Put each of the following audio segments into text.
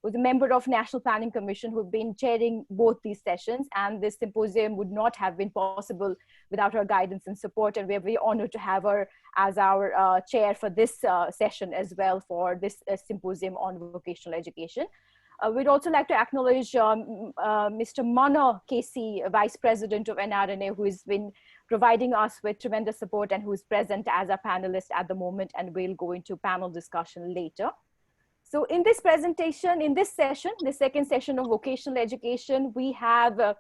who's a member of National Planning Commission, who've been chairing both these sessions. And this symposium would not have been possible without her guidance and support. And we're very honored to have her as our chair for this session as well, for this symposium on vocational education. We'd also like to acknowledge Mr. Mana Casey, Vice President of NRN, who has been providing us with tremendous support and who is present as a panelist at the moment, and we'll go into panel discussion later. So in this presentation, in this session, the second session of vocational education, we have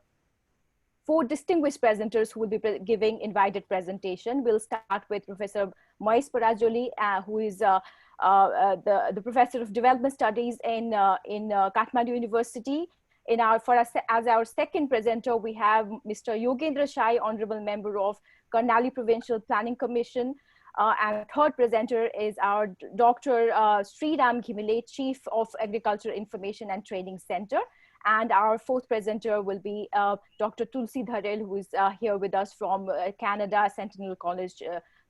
4 distinguished presenters who will be giving invited presentation. We'll start with Professor Mahesh Parajoli, who is the Professor of Development Studies in Kathmandu University. As our second presenter, we have Mr. Yogendra Shai, Honorable Member of Karnali Provincial Planning Commission. And third presenter is our Dr. Sriram Ghimile, Chief of Agriculture Information and Training Center. And our fourth presenter will be Dr. Tulsi Dharel, who is here with us from Canada, Sentinel College,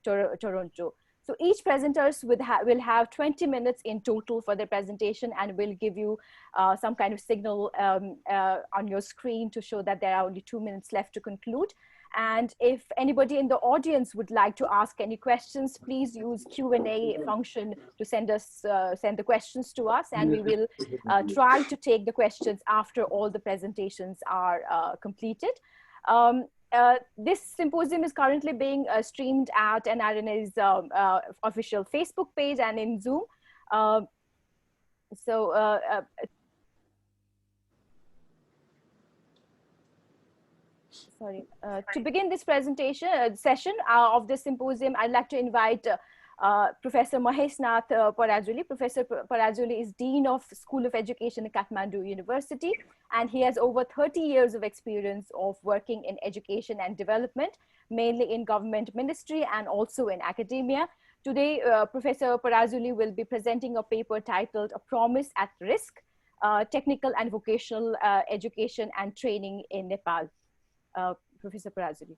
Toronto. So each presenters will have 20 minutes in total for their presentation, and will give you some kind of signal on your screen to show that there are only 2 minutes left to conclude. And if anybody in the audience would like to ask any questions, please use Q&A function to send the questions to us, and we will try to take the questions after all the presentations are completed. This symposium is currently being streamed at NRN's official Facebook page and in Zoom. To begin this presentation session of this symposium, I'd like to invite Professor Mahesh Nath Parajoli. Professor Parajoli is Dean of School of Education at Kathmandu University, and he has over 30 years of experience of working in education and development, mainly in government ministry and also in academia. Today, Professor Parajoli will be presenting a paper titled "A Promise at Risk, Technical and Vocational Education and Training in Nepal." Professor Parajoli.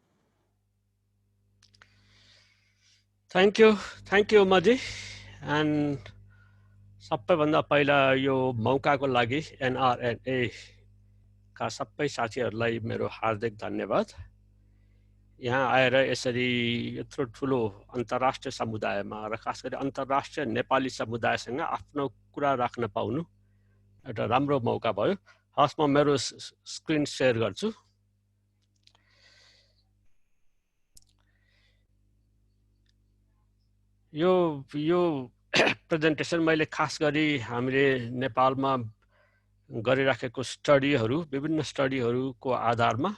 Thank you, Maji. And सबैभन्दा पहिला यो मौकाको लागि NRNA का सबै साथीहरूलाई मेरो हार्दिक धन्यवाद। यहाँ आएर यसरी यत्रो ठुलो अन्तर्राष्ट्रिय समुदायमा र खास गरी अन्तर्राष्ट्रिय नेपाली समुदायसँग आफ्नो कुरा राख्न पाउनु एउटा राम्रो मौका भयो। हस्, म मेरो स्क्रिन शेयर गर्छु। यो प्रेजेन्टेसन मैले खास गरी हामीले नेपालमा गरिराखेको स्टडीहरू, विभिन्न स्टडीहरूको आधारमा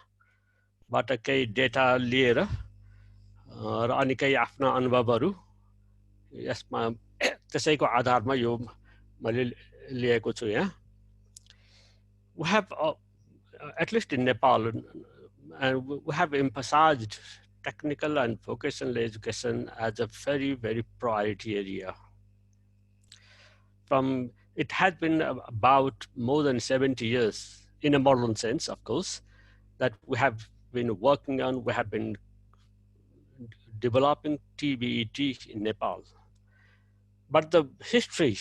बाट केही डेटा लिएर र अनि केही आफ्ना अनुभवहरू यसमा त्यसैको आधारमा यो मैले लिएको छु यहाँ। We have at least in Nepal, and we have emphasized technical and vocational education as a very, very priority area. It has been about more than 70 years, in a modern sense, of course, that we have been working on, we have been developing TVET in Nepal. But the history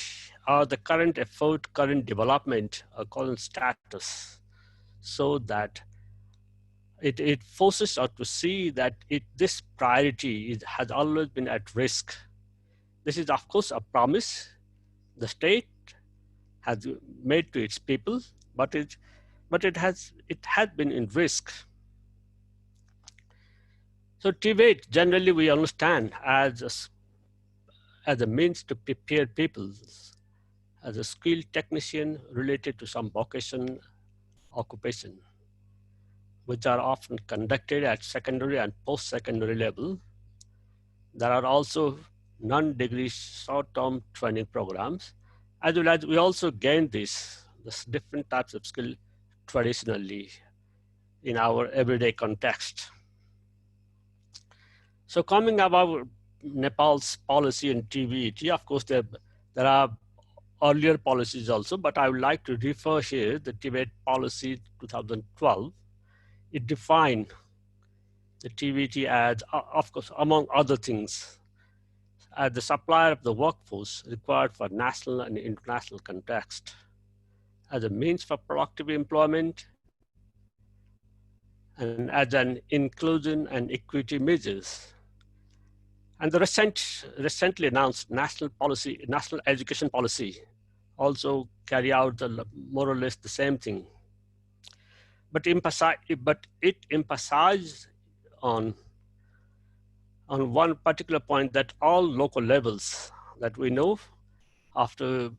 or the current effort, current development, or current status, so that it forces us to see that this priority has always been at risk. This is, of course, a promise the state has made to its people, but it has been in risk. So TVET generally we understand as a means to prepare people as a skilled technician related to some vocation occupation, which are often conducted at secondary and post-secondary level. There are also non-degree short-term training programs, as well as we also gain this different types of skill traditionally in our everyday context. So coming about Nepal's policy in TVET, of course, there are earlier policies also, but I would like to refer here the TVET policy 2012. It defined the TVET as, of course, among other things, as the supplier of the workforce required for national and international context. as a means for productive employment and as an inclusion and equity measures. And the recently announced national education policy also carry out more or less the same thing. But, it emphasized on, on one particular point, that all local levels that we know after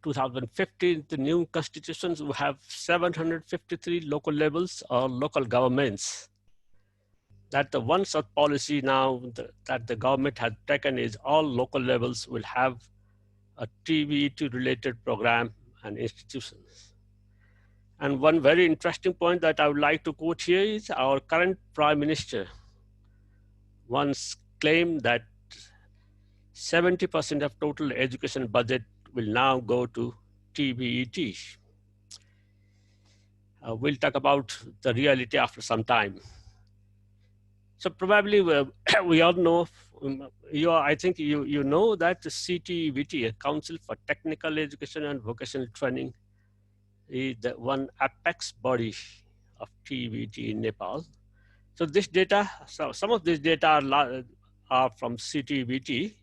2015, the new constitutions will have 753 local levels or local governments. That the one such policy now that the government has taken is all local levels will have a TVET related program and institutions. And one very interesting point that I would like to quote here is our current Prime Minister once claimed that 70% of total education budget will now go to TVET. We'll talk about the reality after some time. So probably we all know, I think you know that the CTVT, Council for Technical Education and Vocational Training, is the one apex body of TVT in Nepal. So this data, so some of this data are from CTVT,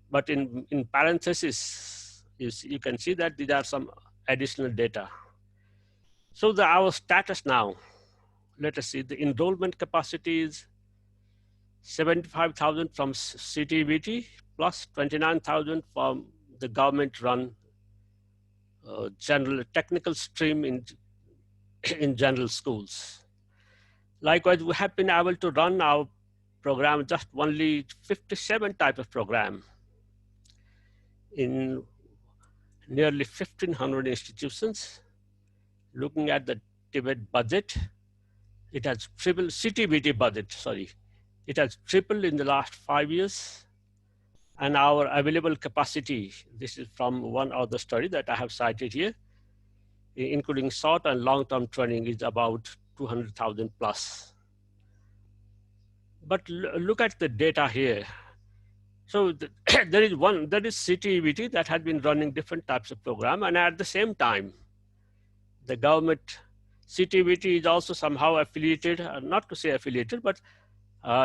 but in parentheses, you can see that these are some additional data. So our status now, let us see, the enrollment capacity is 75,000 from CTVT plus 29,000 from the government-run general technical stream in general schools. Likewise, we have been able to run our program, just only 57 type of program in nearly 1,500 institutions. Looking at the Tibet budget, it has tripled, CTBT budget, sorry. It has tripled in the last 5 years. And our available capacity, this is from one other study that I have cited here, including short and long-term training, is about 200,000 plus. But look at the data here. So there is CTVT that had been running different types of program, and at the same time, the government, CTVT is also somehow affiliated, not to say affiliated, but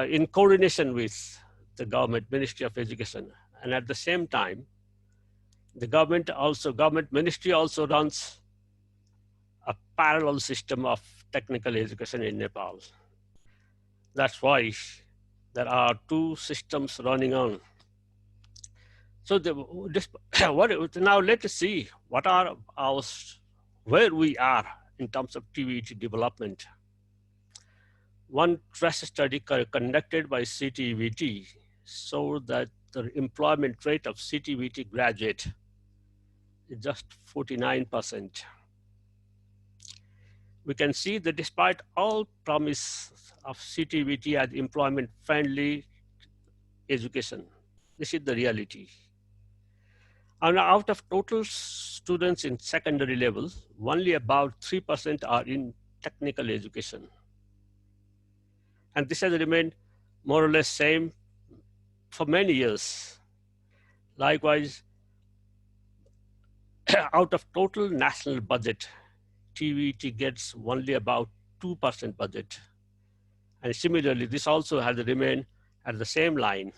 in coordination with the government Ministry of Education. And at the same time, the government ministry also runs a parallel system of technical education in Nepal. That's why there are two systems running on. So now let us see what are where we are in terms of TVET development. One trace study conducted by CTVT showed that the employment rate of CTVT graduate is just 49%. We can see that despite all promise of CTVT as employment-friendly education, this is the reality. And out of total students in secondary level, only about 3% are in technical education. And this has remained more or less same for many years. Likewise, out of total national budget, TVET gets only about 2% budget. And similarly, this also has remained at the same line,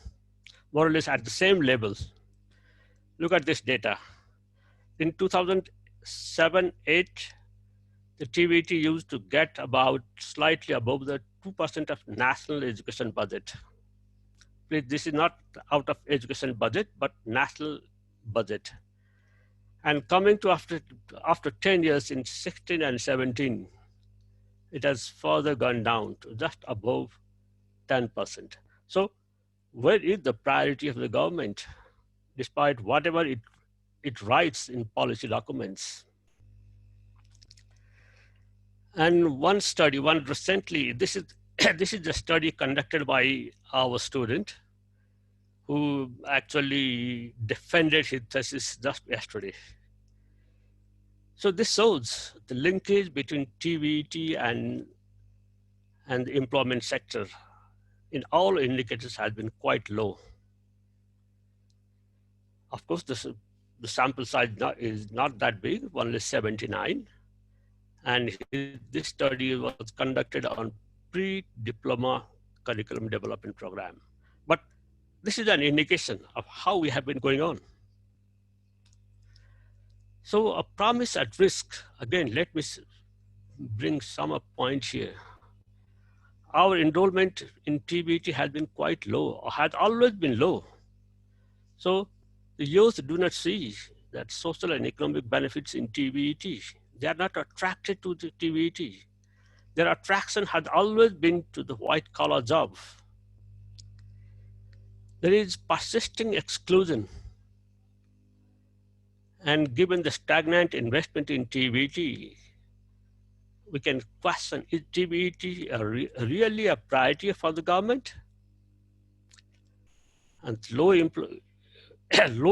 more or less at the same level. Look at this data. In 2007-8, the TVET used to get about slightly above the 2% of national education budget. Please, this is not out of education budget, but national budget. And coming to after 10 years in 16 and 17, it has further gone down to just above 10%. So where is the priority of the government, despite whatever it writes in policy documents? And one recently, this is this is a study conducted by our student who actually defended his thesis just yesterday. So this shows the linkage between TVET and the employment sector in all indicators has been quite low. Of course, the sample size is not that big, only 79. And this study was conducted on pre-diploma curriculum development program. But this is an indication of how we have been going on. So a promise at risk, again, let me bring some up points here. Our enrollment in TBT has been quite low, or has always been low. So the youth do not see that social and economic benefits in TBT. They are not attracted to the TBT. Their attraction has always been to the white collar job. There is persisting exclusion. And given the stagnant investment in TBT, we can question, is TBT really a priority for the government? And low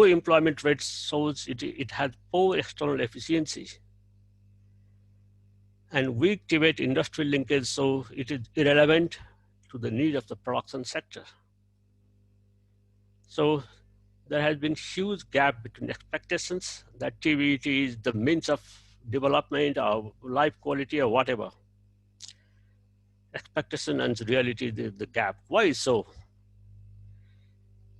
employment rates shows it has poor external efficiency. And weak Tibet industrial linkage, so it is irrelevant to the need of the production sector. So there has been huge gap between expectations that TBT is the means of development or life quality or whatever. Expectation and reality, the gap. Why so?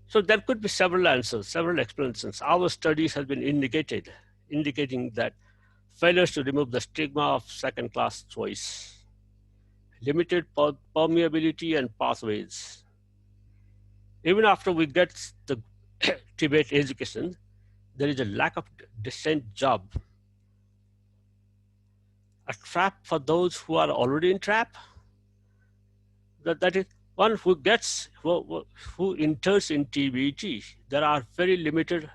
So there could be several answers, several explanations. Our studies have been indicating that failures to remove the stigma of second-class choice, limited permeability and pathways. Even after we get the Tibet education, there is a lack of decent job. A trap for those who are already in trap. That is, one who gets, who enters in TBT, there are very limited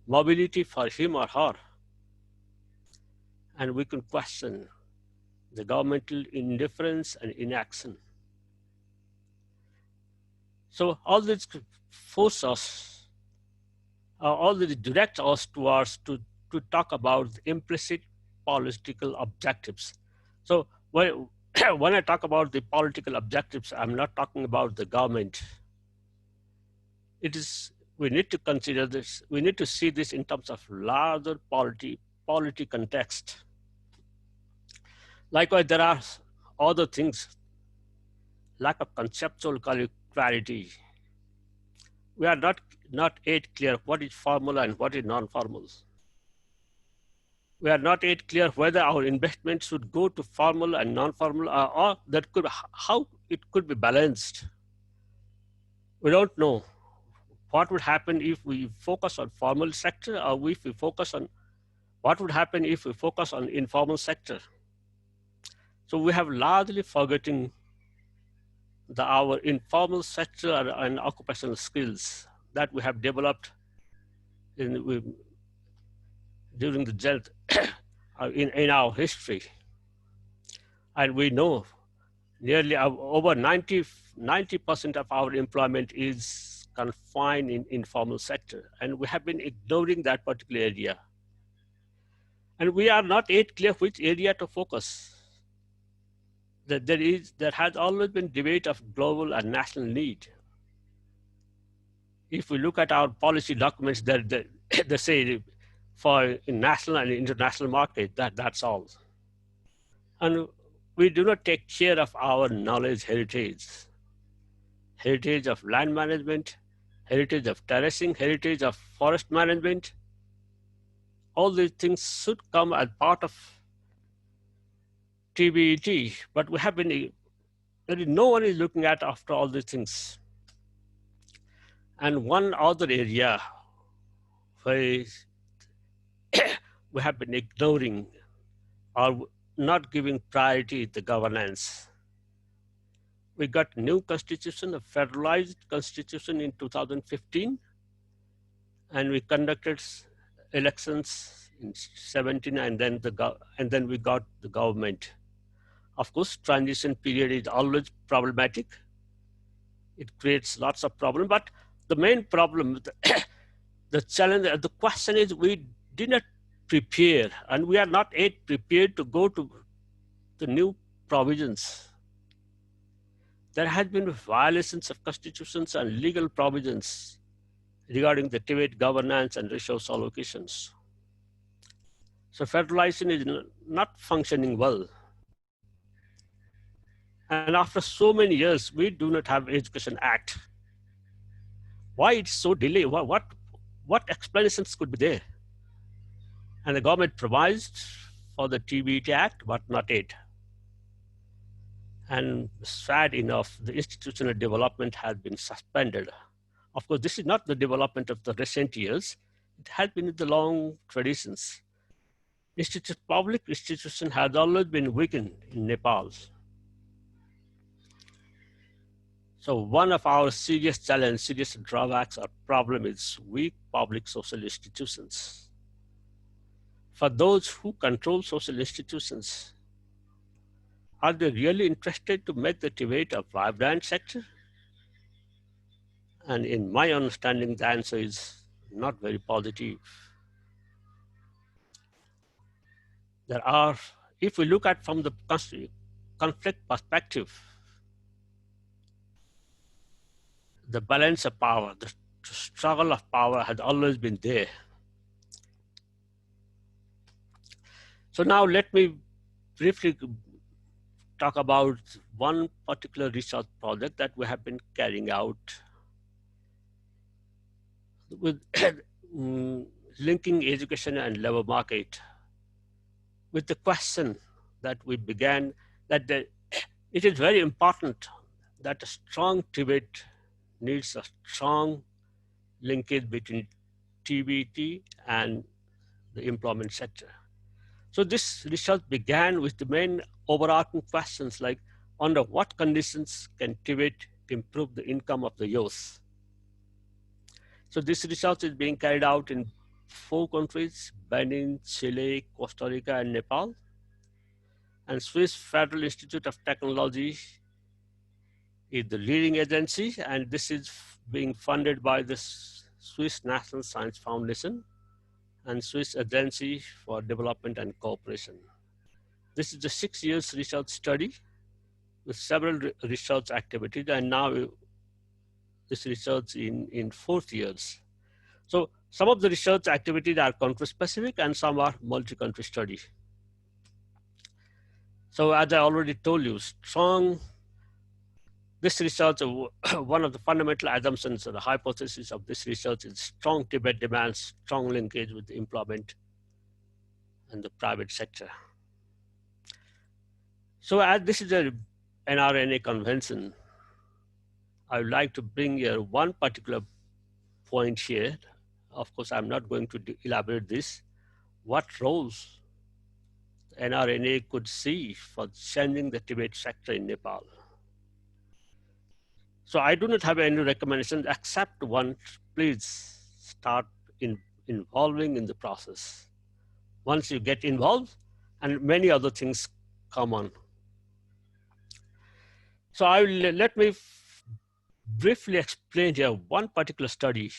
mobility for him or her. And we can question the governmental indifference and inaction. So all this force us, all this direct us towards to talk about implicit political objectives. So when I talk about the political objectives, I'm not talking about the government. It is, we need to consider this, we need to see this in terms of larger polity context. Likewise, there are other things, lack of conceptual clarity. We are not yet clear what is formal and what is non-formal. We are not yet clear whether our investment should go to formal and non-formal, or that could, how it could be balanced. We don't know what would happen if we focus on formal sector, or if we focus on what would happen if we focus on informal sector. So we have largely forgotten our informal sector and occupational skills that we have developed during the in our history. And we know nearly over 90% of our employment is confined in informal sector, and we have been ignoring that particular area. And we are not yet clear which area to focus. There has always been debate of global and national need. If we look at our policy documents, they say for national and international market, that's all. And we do not take care of our knowledge heritage of land management, heritage of terracing, heritage of forest management. All these things should come as part of TBET, but we have been, no one is looking at after all these things. And one other area where we have been ignoring or not giving priority to governance. We got new constitution, a federalized constitution in 2015, and we conducted elections in 17, and then we got the government. Of course, transition period is always problematic. It creates lots of problems, but the main problem, the challenge, the question is we did not prepare, and we are not yet prepared to go to the new provisions. There has been violations of constitutions and legal provisions regarding the Tibet governance and resource allocations. So federalization is not functioning well. And after so many years, we do not have Education Act. Why it's so delayed? What explanations could be there? And the government provides for the TBT Act, but not it. And sad enough, the institutional development has been suspended. Of course, this is not the development of the recent years. It has been in the long traditions. Public institution has always been weakened in Nepal. So one of our serious challenges, serious drawbacks or problem is weak public social institutions. For those who control social institutions, are they really interested to make the Tibet a vibrant sector? And in my understanding, the answer is not very positive. There are, if we look at from the conflict perspective, the balance of power, the struggle of power has always been there. So now let me briefly talk about one particular research project that we have been carrying out with linking education and labor market with the question that we began that it is very important that a strong Tibet needs a strong linkage between TBT and the employment sector. So this research began with the main overarching questions like under what conditions can Tibet improve the income of the youth? So this research is being carried out in 4 countries, Benin, Chile, Costa Rica, and Nepal. And Swiss Federal Institute of Technology is the leading agency, and this is being funded by the Swiss National Science Foundation and Swiss Agency for Development and Cooperation. This is a 6 years research study with several research activities, and now this research in 4th years. So some of the research activities are country specific and some are multi-country study. So as I already told you, this research, one of the fundamental assumptions or the hypothesis of this research is strong Tibet demands strong linkage with the employment and the private sector. So as this is a NRNA convention, I would like to bring here one particular point here. Of course, I'm not going to elaborate this. What roles NRNA could see for changing the Tibet sector in Nepal? So I do not have any recommendations except one, please start involving in the process. Once you get involved, and many other things come on. So let me briefly explain here one particular study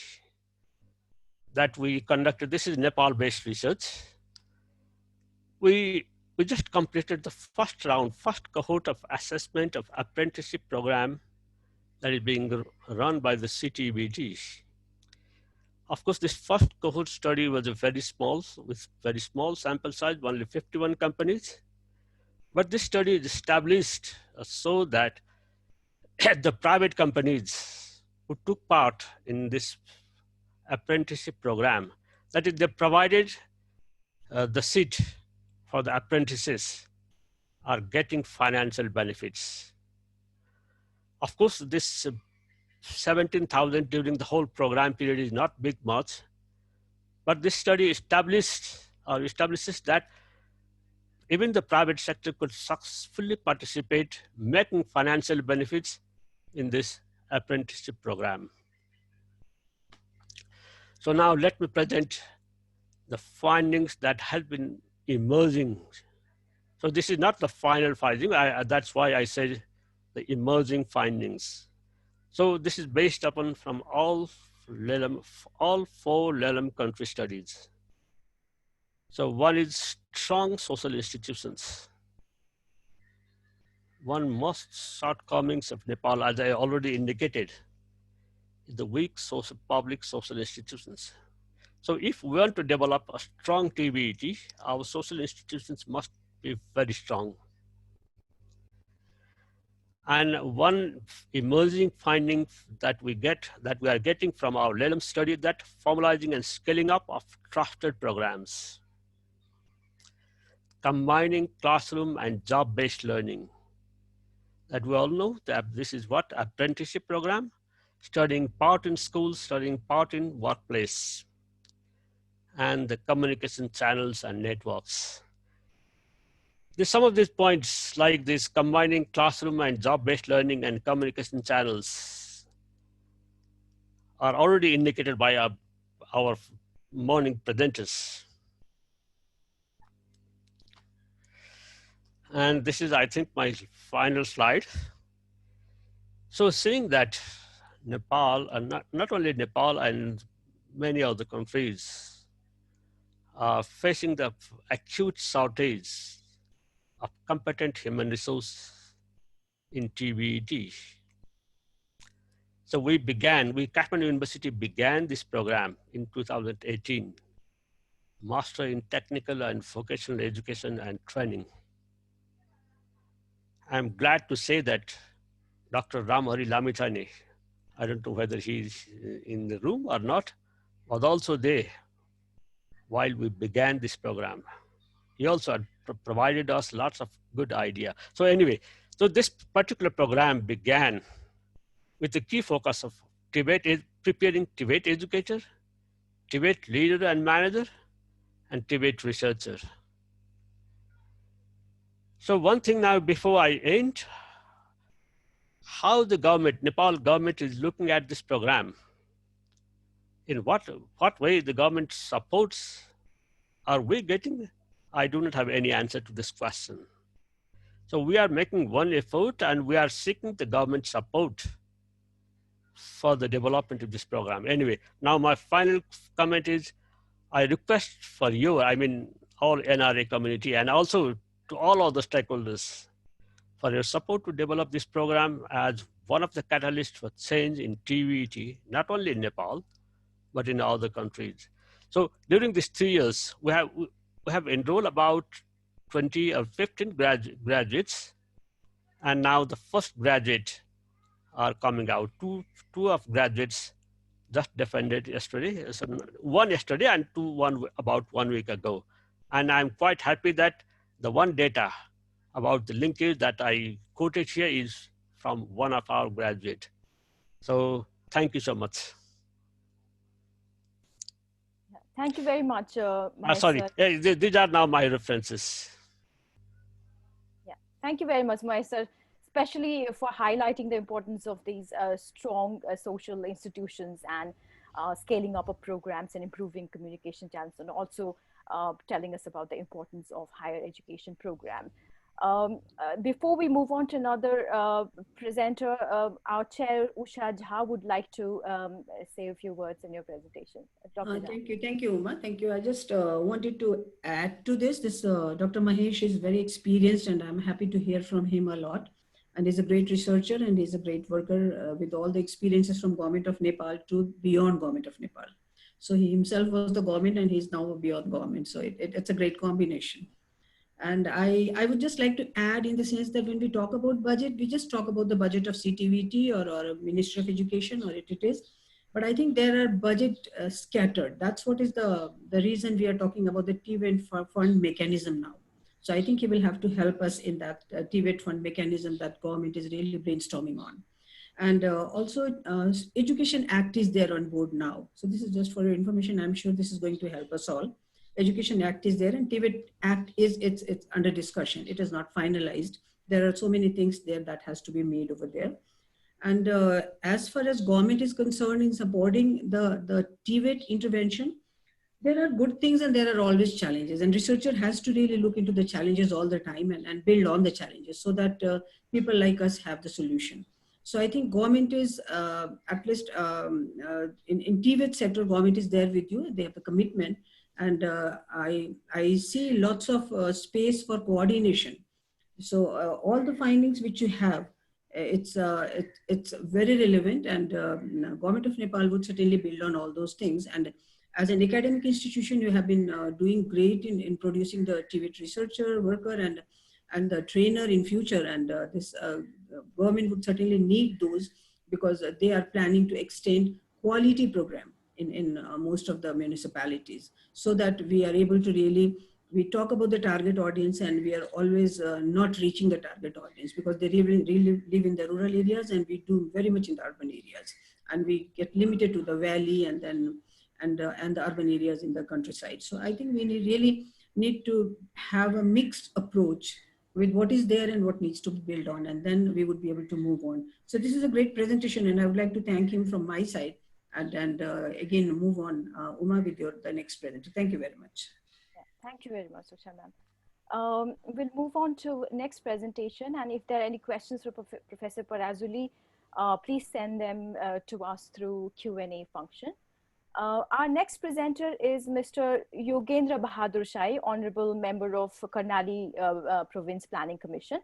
that we conducted. This is Nepal-based research. We just completed the first round, first cohort of assessment of apprenticeship program that is being run by the CTBT. Of course, this first cohort study was with very small sample size, only 51 companies. But this study is established so that the private companies who took part in this apprenticeship program, that is, they provided the seat for the apprentices, are getting financial benefits. Of course, this 17,000 during the whole program period is not big much, but this study establishes that even the private sector could successfully participate, making financial benefits in this apprenticeship program. So now let me present the findings that have been emerging. So this is not the final finding. That's why I said the emerging findings. So this is based upon from all 4 LELM country studies. So one is strong social institutions. One most shortcomings of Nepal, as I already indicated, the weak public social institutions. So if we want to develop a strong TBET, our social institutions must be very strong. And one emerging finding that we are getting from our LELM study, that formalizing and scaling up of trusted programs, combining classroom and job-based learning. That we all know that this is what apprenticeship program, studying part in schools, studying part in workplace, and the communication channels and networks. Some of these points, like this combining classroom and job-based learning and communication channels, are already indicated by our morning presenters. And this is, I think, my final slide. So seeing that Nepal, and not only Nepal and many other countries, are facing the acute shortage of competent human resource in TBET. So Kathmandu University began this program in 2018, Master in Technical and Vocational Education and Training. I'm glad to say that Dr. Ramhari Lamithani, I don't know whether he's in the room or not, was also there while we began this program. He also had provided us lots of good idea. So anyway, so this particular program began with the key focus of preparing Tibet educator, Tibet leader and manager, and Tibet researcher. So one thing now before I end, how the government, Nepal government, is looking at this program. In what way the government supports are we getting? I do not have any answer to this question. So we are making one effort and we are seeking the government support for the development of this program. Anyway, now my final comment is I request for you, I mean, all NRA community and also to all other stakeholders for your support to develop this program as one of the catalysts for change in TBET, not only in Nepal, but in other countries. So during these 3 years, we have enrolled about 20 or 15 graduates, and now the first graduate are coming out. Two of graduates just defended yesterday, so one yesterday and one about 1 week ago. And I'm quite happy that the one data about the linkage that I quoted here is from one of our graduates. So thank you so much. Thank you very much, Mahesh. Sorry, these are now my references. Yeah, thank you very much, Mahesh sir, especially for highlighting the importance of these strong social institutions and scaling up of programs and improving communication channels, and also telling us about the importance of higher education program. Before we move on to another presenter, our chair, Usha Jha, would like to say a few words in your presentation. Thank you, Uma. Thank you. I just wanted to add to this. Dr. Mahesh is very experienced, and I'm happy to hear from him a lot. And he's a great researcher, and he's a great worker with all the experiences from Government of Nepal to beyond Government of Nepal. So he himself was the government, and he's now beyond government. So it's a great combination. And I would just like to add in the sense that when we talk about budget, we just talk about the budget of CTVT or Ministry of Education, or it is. But I think there are budget scattered. That's what is the reason we are talking about the TVET fund mechanism now. So I think he will have to help us in that TVET fund mechanism that government is really brainstorming on. And also Education Act is there on board now. So this is just for your information. I'm sure this is going to help us all. Education Act is there, and TVET Act it's under discussion. It is not finalized. There are so many things there that has to be made over there. And as far as government is concerned in supporting the TVET intervention, there are good things and there are always challenges. And researcher has to really look into the challenges all the time and build on the challenges so that people like us have the solution. So I think government is, at least in TVET sector, government is there with you. They have a commitment. And I see lots of space for coordination. So all the findings which you have, it's very relevant, and government of Nepal would certainly build on all those things. And as an academic institution, you have been doing great in producing the TVET researcher, worker, and the trainer in future. And this government would certainly need those, because they are planning to extend quality program in most of the municipalities, so that we are able to really, we talk about the target audience, and we are always not reaching the target audience, because they really live in the rural areas, and we do very much in the urban areas, and we get limited to the valley and then and the urban areas in the countryside. So I think we really need to have a mixed approach with what is there and what needs to be built on, and then we would be able to move on. So this is a great presentation, and I would like to thank him from my side, and again move on, Uma, with the next presenter. Thank you very much. Thank you very much, Usha ma'am. We'll move on to next presentation, and if there are any questions for Professor Parazuli, please send them to us through Q&A function. Our next presenter is Mr. Yogendra Bahadur Shai, Honorable Member of Karnali Province Planning Commission.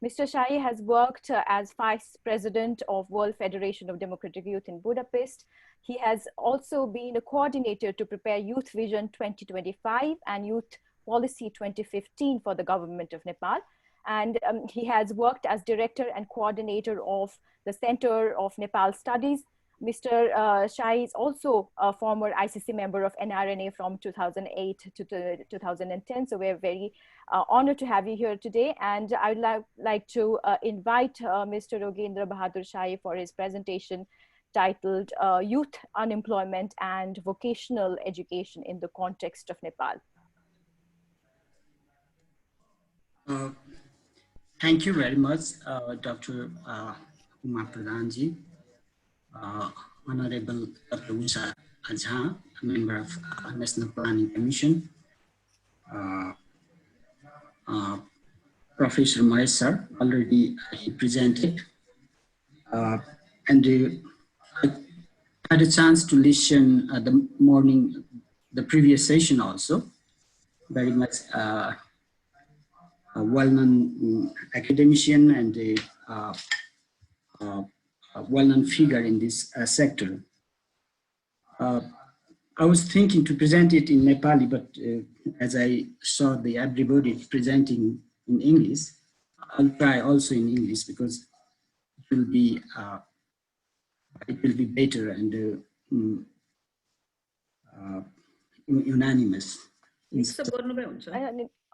Mr. Shai has worked as Vice President of World Federation of Democratic Youth in Budapest. He has also been a coordinator to prepare Youth Vision 2025 and Youth Policy 2015 for the Government of Nepal. And he has worked as Director and Coordinator of the Center of Nepal Studies. Mr. Shai is also a former ICC member of NRN from 2008 to 2010. So we're very honored to have you here today. And I would like to invite Mr. Yogendra Bahadur Shai for his presentation titled Youth Unemployment and Vocational Education in the Context of Nepal. Thank you very much, Dr. Uma Pradhanji. Honorable Dr. Usha Jha, a member of National Planning Commission, Professor Mahesh sir, already he presented, and I had a chance to listen the previous session also, very much a well-known academician and a well-known figure in this sector. I was thinking to present it in Nepali, but as I saw everybody presenting in English, I'll try also in English, because it will be better and unanimous.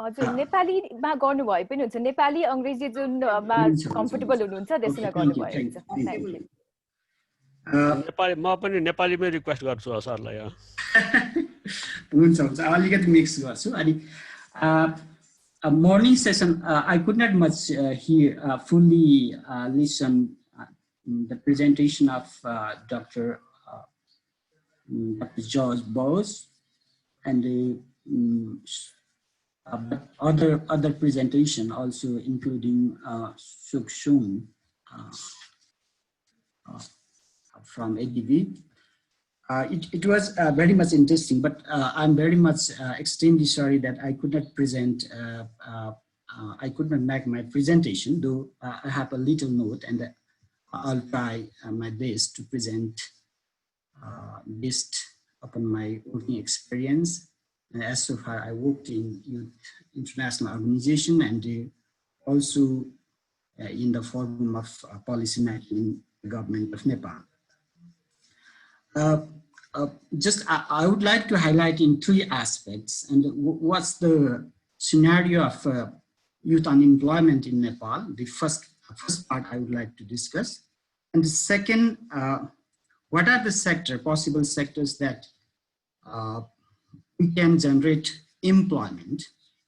हजुर नेपालीमा गर्नु भए पनि हुन्छ नेपाली अंग्रेजी जुनमा comfortable हुनुहुन्छ त्यसैमा गर्नु भए हुन्छ थ्यांक यू नेपाली म पनि नेपालीमै रिक्वेस्ट गर्छु सरलाई हुन्छ हुन्छ अलिकति मिक्स गर्छु अनि morning session I could not much fully listen the presentation of Dr. George Bose and other presentation also including Sukshung from ADB. It was very much interesting, but I'm very much extremely sorry that I could not present, I could not make my presentation, though I have a little note and I'll try my best to present based upon my working experience. And as so far, I worked in Youth International Organization and also in the forum of policy making in the government of Nepal. I would like to highlight in three aspects and what's the scenario of youth unemployment in Nepal. The first part I would like to discuss, and the second, what are the possible sectors that we can generate employment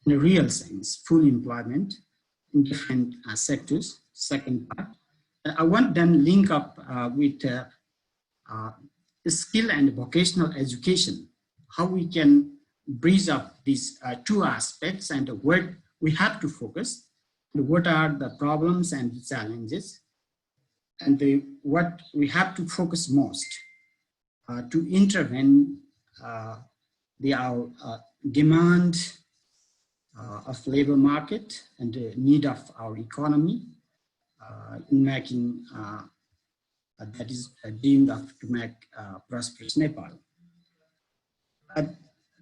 in a real sense, full employment in different sectors. Second part, I want then link up with skill and vocational education, how we can bridge up these two aspects and where we have to focus, and what are the problems and the challenges, and what we have to focus most to intervene our demand of labor market and the need of our economy in making that is deemed to make prosperous Nepal.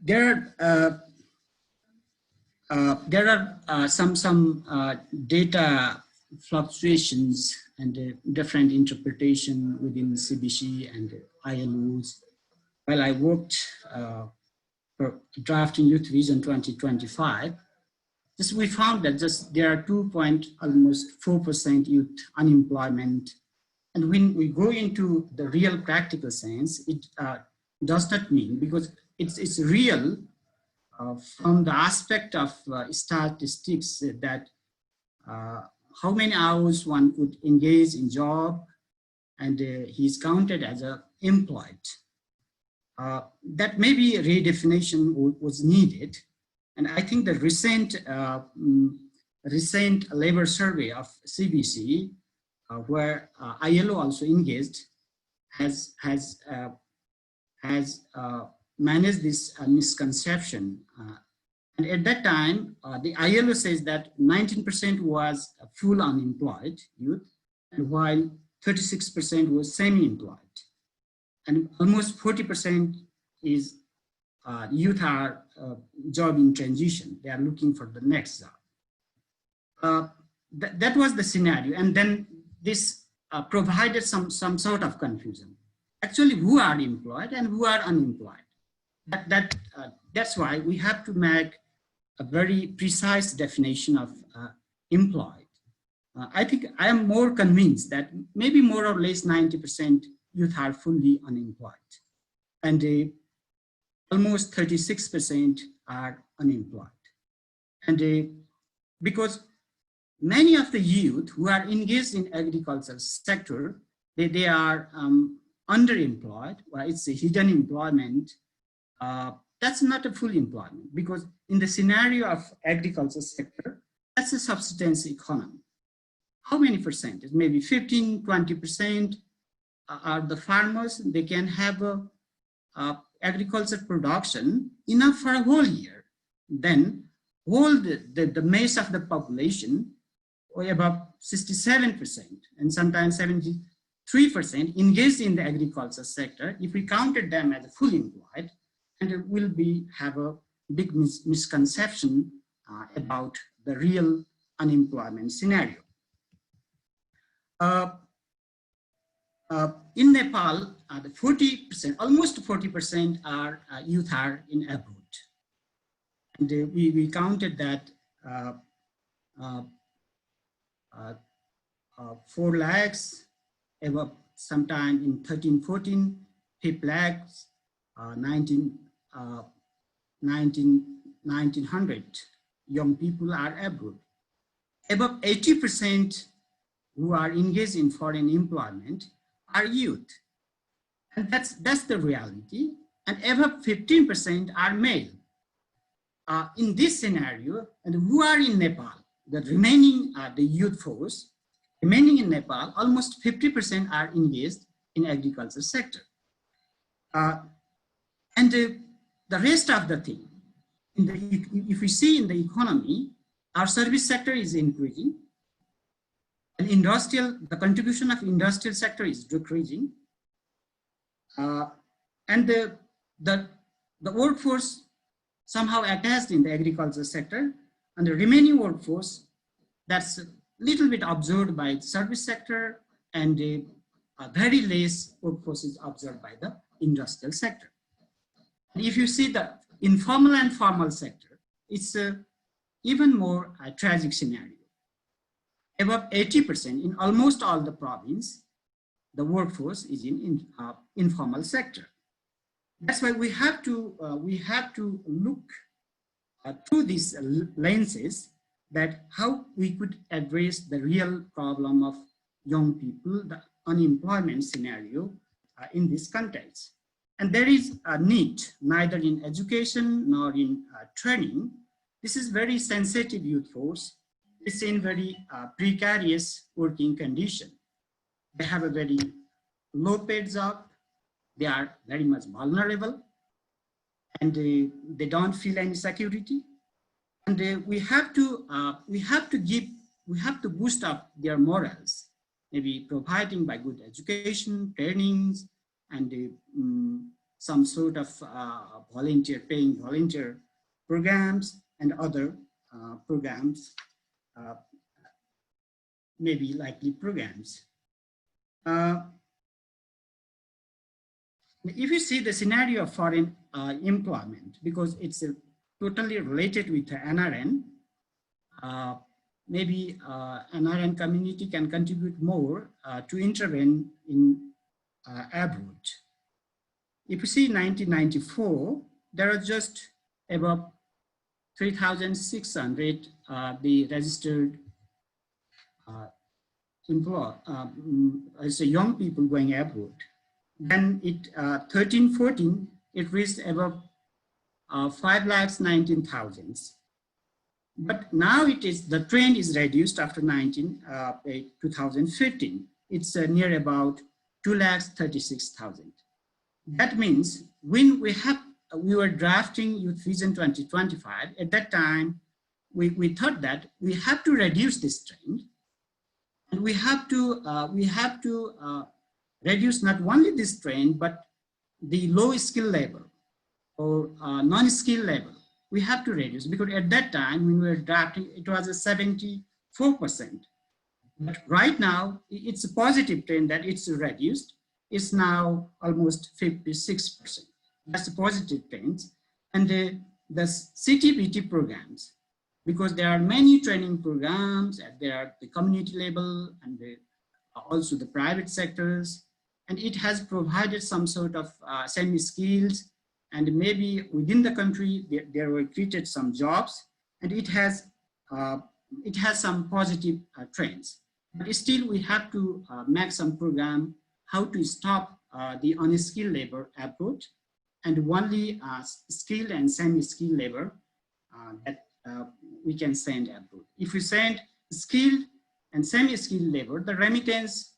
There are some data fluctuations and different interpretation within CBC and ILOs. While I worked for drafting Youth Vision 2025, we found that there are almost 4% youth unemployment. And when we go into the real practical sense, it does not mean, because it's real from the aspect of statistics that how many hours one could engage in job and he's counted as employed. That maybe a redefinition was needed. And I think the recent labor survey of CBC, where ILO also engaged, has managed this misconception. And at that time, the ILO says that 19% was full unemployed youth, and while 36% was semi-employed. And almost 40% is youth are job in transition. They are looking for the next job. That was the scenario. And then this provided some sort of confusion. Actually, who are employed and who are unemployed? That's why we have to make a very precise definition of employed. I think I am more convinced that maybe more or less 90% youth are fully unemployed. And almost 36% are unemployed. And because many of the youth who are engaged in agricultural sector, they are underemployed, or it's a hidden employment. That's not a full employment, because in the scenario of agriculture sector, that's a subsistence economy. How many percentage? Maybe 15, 20% are the farmers. They can have a agriculture production enough for a whole year. Then whole the mass of the population, or about 67% and sometimes 73% engaged in the agriculture sector. If we counted them as fully employed, and it will have a big misconception about the real unemployment scenario. In Nepal, the 40%, almost 40% are youth are in abroad. And we counted that 4 lakhs, about sometime in 13, 14, 5 lakhs, 1900 young people are abroad. About 80% who are engaged in foreign employment are youth. And that's the reality. And above 15% are male. In this scenario, and who are in Nepal, the remaining, the youth force, remaining in Nepal, almost 50% are engaged in agriculture sector. And the rest of the thing, if we see in the economy, our service sector is increasing, and the contribution of industrial sector is decreasing, and the workforce somehow attached in the agriculture sector, and the remaining workforce that's a little bit observed by the service sector, and a very less workforce is observed by the industrial sector. And if you see the informal and formal sector, it's even more a tragic scenario. Above 80% in almost all the province, the workforce is in informal sector. That's why we have to look through these lenses, that how we could address the real problem of young people, the unemployment scenario in this context. And there is a need, neither in education nor in training. This is very sensitive youth force. It's in very precarious working condition. They have a very low paid job. They are very much vulnerable, and they don't feel any security. And we have to give we have to boost up their morals, maybe providing by good education, trainings, and some sort of paying volunteer programs and other programs, maybe likely programs. If you see the scenario of foreign employment, because it's totally related with the NRN, maybe NRN community can contribute more to intervene in abroad. If you see 1994, there are just about 3,600 the registered as a young people going abroad. Then it 13, 14, it reached about 5,19,000. But now it is, the trend is reduced after 2015. It's near about 2,36,000. That means when we were drafting Youth Vision 2025, at that time, we thought that we have to reduce this trend, and we have to reduce not only this trend, but the low skill level or non-skill level. We have to reduce, because at that time when we were drafting, it was a 74%. But right now, it's a positive trend that it's reduced. It's now almost 56%. That's a positive trend. And the CTBT programs, because there are many training programs, and there are the community level and also the private sectors, and it has provided some sort of semi-skills, and maybe within the country there were created some jobs, and it has some positive trends. But still we have to make some program how to stop the unskilled labor approach, and only skilled and semi-skilled labor that we can send abroad. If we send skilled and semi-skilled labor, the remittance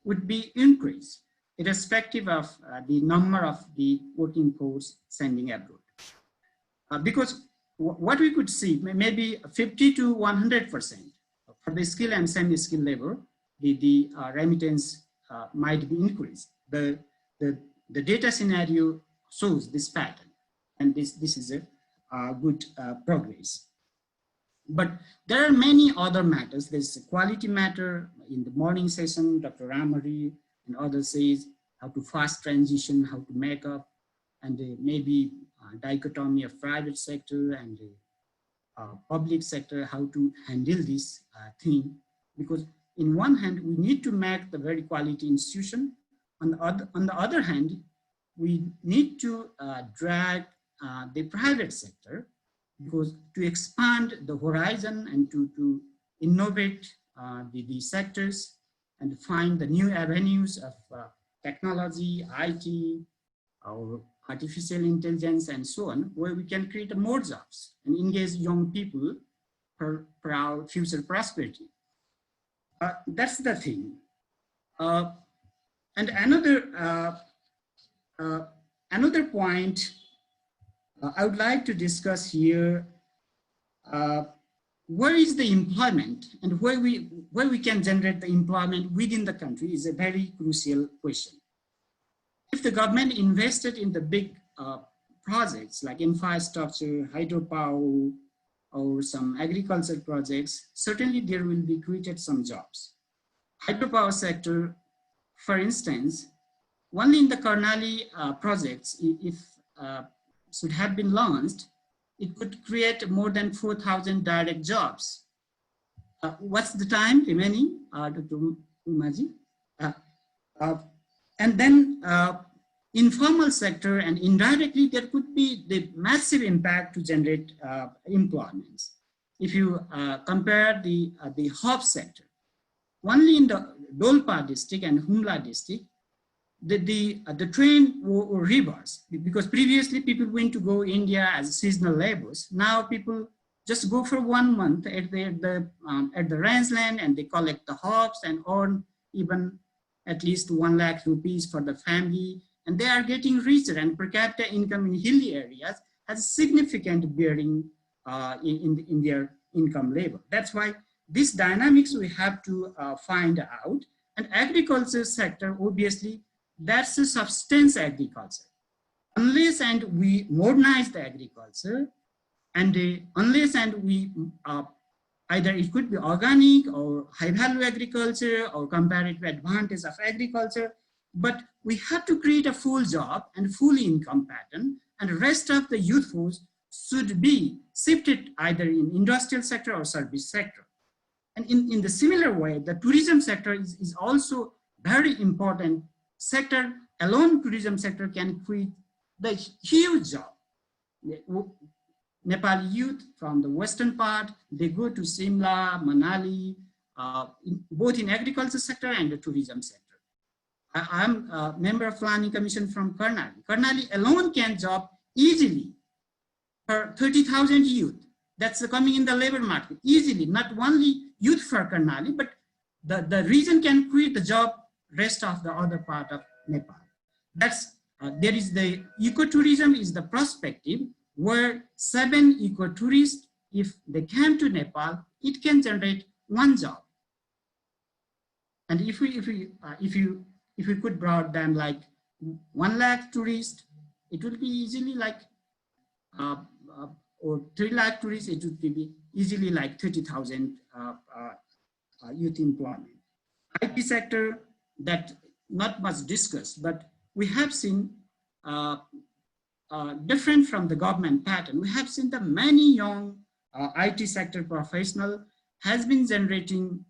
would be increased, irrespective of the number of the working force sending abroad. Because what we could see, maybe 50 to 100% for the skilled and semi-skilled labor, the remittance might be increased. The data scenario shows this pattern, and this is a good progress. But there are many other matters. There's a quality matter. In the morning session, Dr. Ramari and others says how to fast transition, how to make up, and maybe dichotomy of private sector and public sector, how to handle this thing. Because in one hand, we need to make the very quality institution. On the other hand, we need to drag the private sector, because to expand the horizon and to innovate the sectors and find the new avenues of technology, IT, or artificial intelligence, and so on, where we can create more jobs and engage young people for our future prosperity. That's the thing. And another point I would like to discuss here, where is the employment and where we can generate the employment within the country is a very crucial question. If the government invested in the big projects like infrastructure, hydropower, or some agriculture projects, certainly there will be created some jobs. Hydropower sector, for instance, only in the Karnali projects, if should have been launched, it could create more than 4,000 direct jobs. What's the time remaining, Dr. Umaji? And then informal sector, and indirectly there could be the massive impact to generate employments. If you compare the hub sector, only in the Dolpa district and Humla district, the trend were reversed, because previously people went to go India as seasonal laborers. Now people just go for 1 month at the rangeland, and they collect the hops and earn even at least 1 lakh rupees for the family, and they are getting richer, and per capita income in hilly areas has significant bearing in income level. That's why this dynamics we have to find out. And agriculture sector, obviously, that's a substance agriculture. Unless and we modernize the agriculture, and unless and we either it could be organic or high value agriculture or comparative advantage of agriculture, but we have to create a full job and full income pattern, and the rest of the youth force should be shifted either in industrial sector or service sector. And in the similar way, the tourism sector is also very important sector. Alone tourism sector can create the huge job. Nepali youth from the western part, they go to Simla, Manali, both in agriculture sector and the tourism sector. I'm a member of planning commission from Karnali. Karnali alone can job easily for 30,000 youth. That's coming in the labor market easily, not only youth for Karnali, but the region can create the job rest of the other part of Nepal. That's there is the ecotourism is the perspective where 7 ecotourists, if they came to Nepal, it can generate 1 job. And if we could brought them like 1 lakh tourists, it would be easily like or 3 lakh tourists, it would be easily like 30,000 youth employment. IT sector, that not much discussed, but we have seen different from the government pattern. We have seen that many young IT sector professional has been generating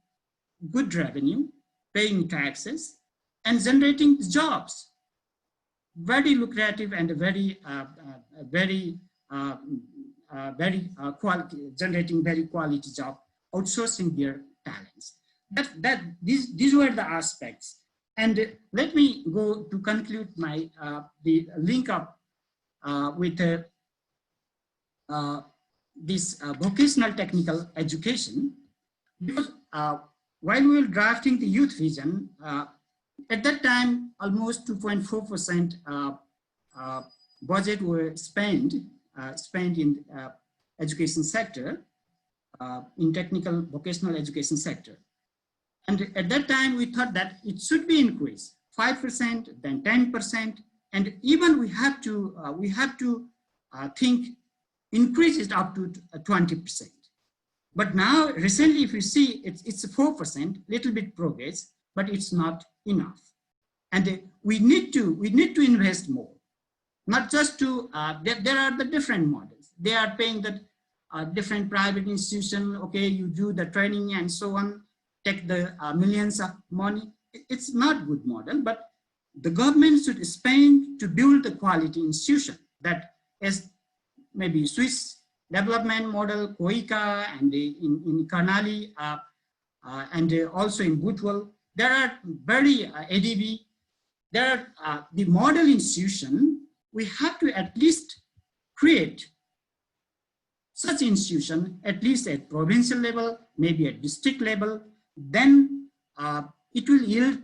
good revenue, paying taxes, and generating jobs. Very lucrative and very generating very quality job, outsourcing their talents. These were the aspects. And let me go to conclude my the link up with this vocational technical education, because while we were drafting the youth vision, at that time almost 2.4% budget were spent in education sector, in technical vocational education sector. And at that time, we thought that it should be increased 5%, then 10%, and even we have to think increase it up to 20%. But now, recently, if you see, it's 4%, little bit progress, but it's not enough, and we need to invest more. Not just to there are the different models. They are paying the different private institution. Okay, you do the training and so on. Take the millions of money. It's not good model, but the government should spend to build the quality institution that is maybe Swiss development model, Koika, and in Karnali, and also in Butwal. There are very ADB. There are the model institution. We have to at least create such institution, at least at provincial level, maybe at district level. Then it will yield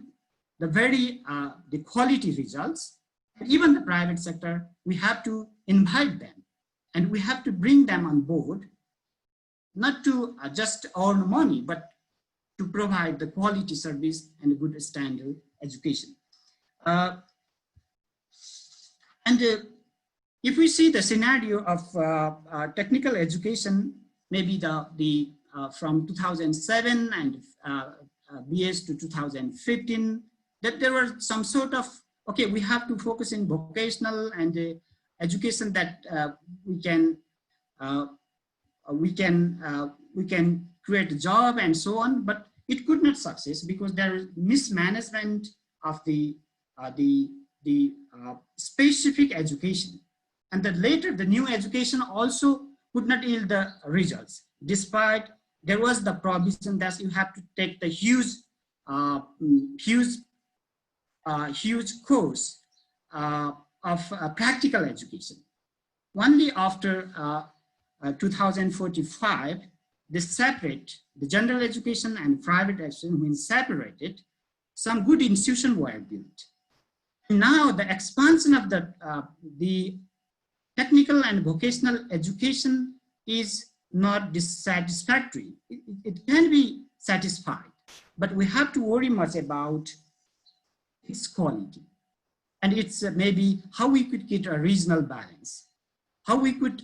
the very the quality results. And even the private sector, we have to invite them, and we have to bring them on board, not to just earn money, but to provide the quality service and a good standard education. If we see the scenario of technical education, maybe from 2007 and BS to 2015, that there were some sort of, okay, we have to focus in vocational and education that we can create a job and so on, but it could not success because there is mismanagement of the specific education. And then later the new education also could not yield the results, despite there was the provision that you have to take the huge course of practical education. Only after 2045, they separate the general education and private education. When separated, some good institutions were built. Now the expansion of the technical and vocational education is not dissatisfactory. It can be satisfied, but we have to worry much about its quality. And it's maybe how we could get a regional balance, how we could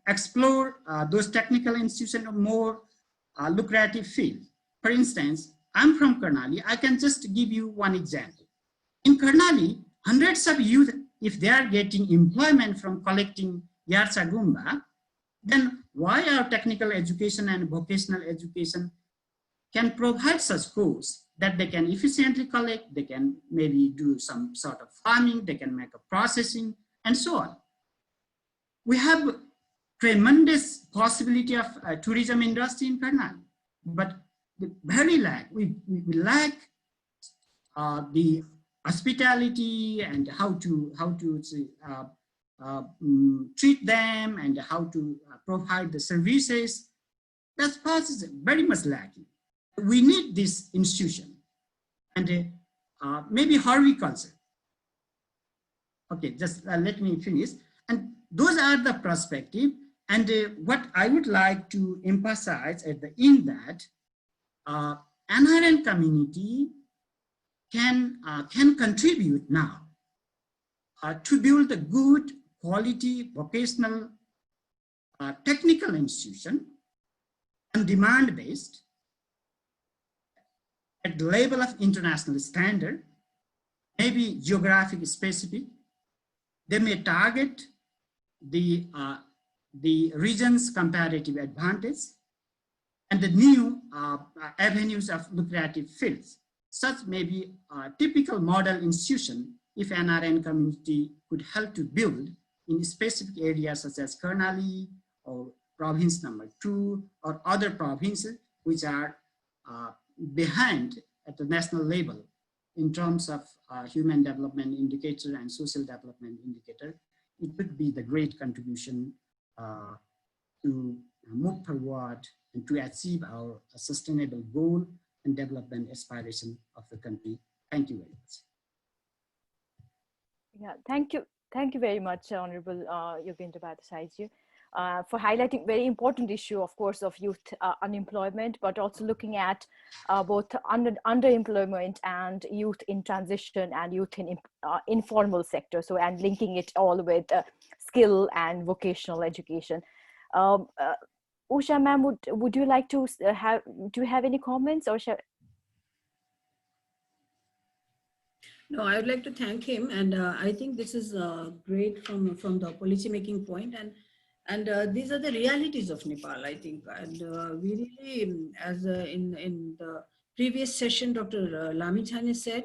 explore those technical institutions of more lucrative field. For instance, I'm from Karnali. I can just give you one example. In Karnali, hundreds of youth, if they are getting employment from collecting Yarsa Gumba, then why our technical education and vocational education can provide such course that they can efficiently collect, they can maybe do some sort of farming, they can make a processing, and so on. We have tremendous possibility of tourism industry in Karnal, but we lack the hospitality and how to treat them and how to provide the services. That part is very much lacking. We need this institution and maybe horticulture. Okay, just let me finish. And those are the perspective. And what I would like to emphasize at the end that NRN community can contribute now to build a good quality vocational technical institution and demand-based at the level of international standard, maybe geographic specific. They may target the region's comparative advantage and the new avenues of lucrative fields. Such may be a typical model institution if NRN community could help to build in specific areas such as Karnali or province number 2 or other provinces which are behind at the national level in terms of human development indicator and social development indicator. It would be the great contribution to move forward and to achieve our sustainable goal and development aspiration of the country. Thank you very much. Yeah, thank you. Thank you very much, Honorable Yogendra Bhattacharjee, for highlighting very important issue, of course, of youth unemployment, but also looking at both underemployment and youth in transition and youth in informal sector. So, and linking it all with skill and vocational education. Usha ma'am, would you like to do you have any comments or shall? No, I would like to thank him, and I think this is great from the policy making point, and these are the realities of Nepal, I think, and we really, as in the previous session, Dr. Lami Chhane said,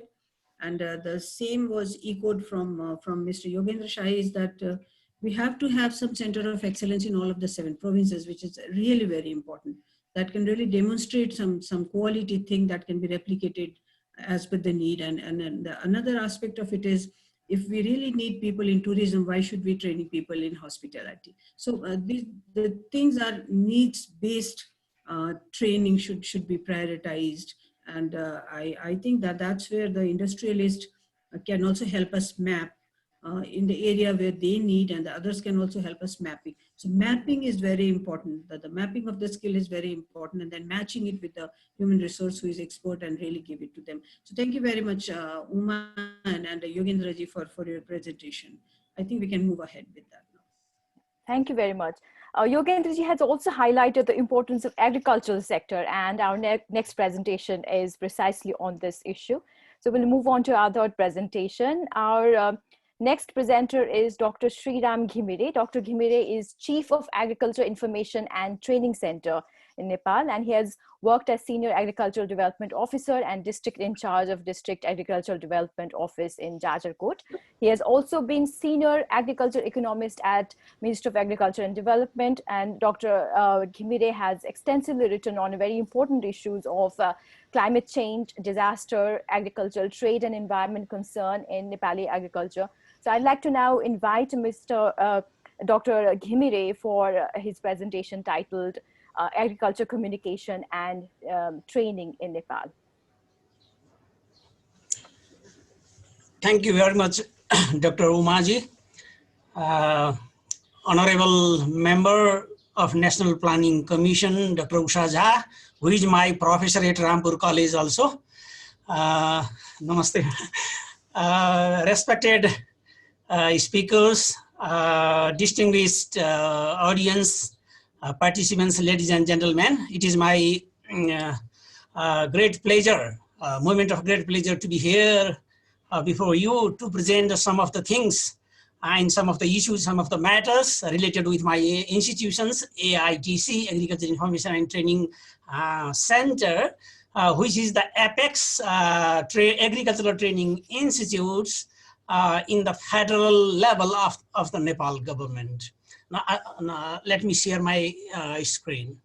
and the same was echoed from Mr. Yogendra Shahi, is that we have to have some center of excellence in all of the 7 provinces, which is really very important. That can really demonstrate some quality thing that can be replicated as per the need. And another aspect of it is, if we really need people in tourism, why should we train people in hospitality? So the things are needs-based training should be prioritized. And I think that's where the industrialist can also help us map in the area where they need, and the others can also help us mapping. So mapping is very important. The mapping of the skill is very important, and then matching it with the human resource who is expert and really give it to them. So thank you very much, Uma and Yogendra ji for your presentation. I think we can move ahead with that now. Thank you very much. Yogendra ji has also highlighted the importance of agricultural sector, and our next presentation is precisely on this issue. So we'll move on to our third presentation. Our next presenter is Dr. Sriram Ghimire. Dr. Ghimire is Chief of Agriculture Information and Training Center in Nepal, and he has worked as Senior Agricultural Development Officer and District in charge of District Agricultural Development Office in Jajarkot. He has also been Senior Agriculture Economist at Ministry of Agriculture and Development, and Dr. Ghimire has extensively written on very important issues of climate change, disaster, agricultural trade and environment concern in Nepali agriculture. So I'd like to now invite Mr. Dr. Ghimire for his presentation titled Agriculture Communication and Training in Nepal. Thank you very much, Dr. Umaji. Honorable member of National Planning Commission, Dr. Usha Jha, who is my professor at Rampur College also. Namaste. Respected speakers, distinguished audience, participants, ladies and gentlemen, it is my great pleasure, moment of great pleasure to be here before you to present some of the things and some of the issues, some of the matters related with my institutions, AITC, Agriculture Information and Training Center, which is the apex agricultural training institutes in the federal level of the Nepal government. Now, let me share my screen.